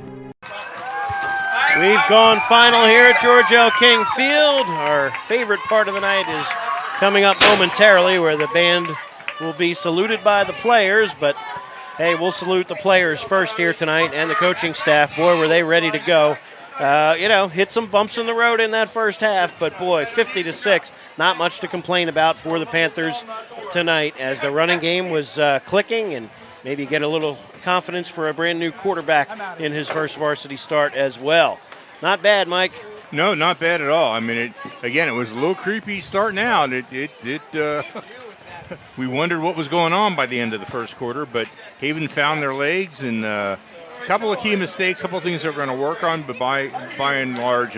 We've gone final here at George L. King Field. Our favorite part of the night is coming up momentarily, where the band will be saluted by the players. But, hey, we'll salute the players first here tonight and the coaching staff. Boy, were they ready to go. Hit some bumps in the road in that first half, but boy, 50-6, not much to complain about for the Panthers tonight, as the running game was clicking, and maybe get a little confidence for a brand new quarterback in his first varsity start as well. Not bad, Mike. No, not bad at all. I mean, it was a little creepy starting out. We wondered what was going on by the end of the first quarter, but Haven found their legs, and a couple of key mistakes, a couple of things they're going to work on, but by and large,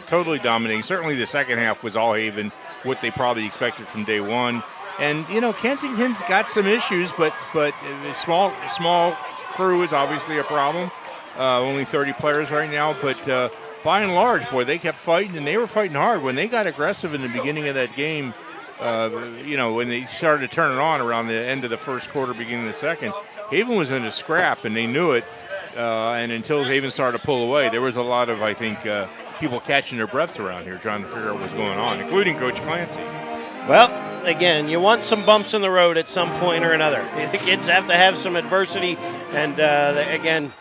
totally dominating. Certainly the second half was all Haven, what they probably expected from day one. And, Kensington's got some issues, but a small crew is obviously a problem. Only 30 players right now, but by and large, boy, they kept fighting, and they were fighting hard. When they got aggressive in the beginning of that game, when they started to turn it on around the end of the first quarter, beginning of the second, Haven was in a scrap, and they knew it. And until Haven started to pull away, there was a lot of, I think, people catching their breaths around here trying to figure out what's going on, including Coach Clancy. Well, again, you want some bumps in the road at some point or another. The kids have to have some adversity, and again,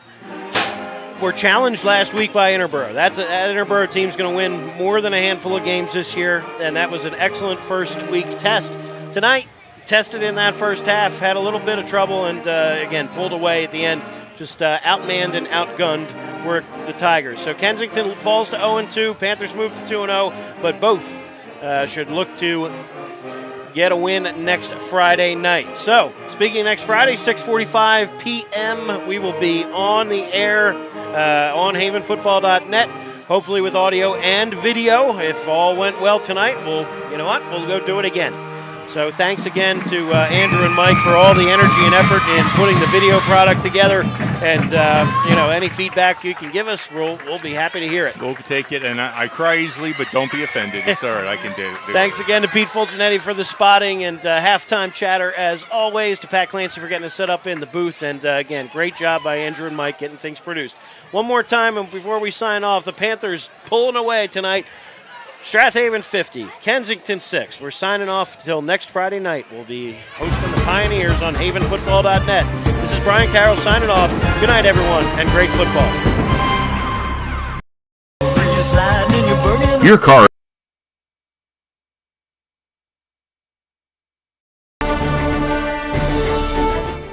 were challenged last week by Interborough. That Interborough team's going to win more than a handful of games this year, and that was an excellent first week test. Tonight, tested in that first half, had a little bit of trouble, and again, pulled away at the end. Just outmanned and outgunned were the Tigers. So Kensington falls to 0-2. Panthers move to 2-0, but both should look to get a win next Friday night. So, speaking of next Friday, 6:45 p.m., we will be on the air on havenfootball.net, hopefully with audio and video. If all went well tonight, we'll go do it again. So thanks again to Andrew and Mike for all the energy and effort in putting the video product together. And, any feedback you can give us, we'll be happy to hear it. We'll take it, and I cry easily, but don't be offended. It's all right. I can do it. Thanks again to Pete Fulginiti for the spotting and halftime chatter, as always, to Pat Clancy for getting us set up in the booth. And, again, great job by Andrew and Mike getting things produced. One more time, and before we sign off, the Panthers pulling away tonight. Strath Haven 50, Kensington 6. We're signing off until next Friday night. We'll be hosting the Pioneers on havenfootball.net. This is Brian Carroll signing off. Good night, everyone, and great football. Your car.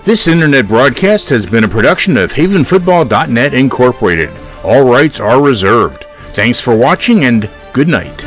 This internet broadcast has been a production of havenfootball.net Incorporated. All rights are reserved. Thanks for watching, and good night.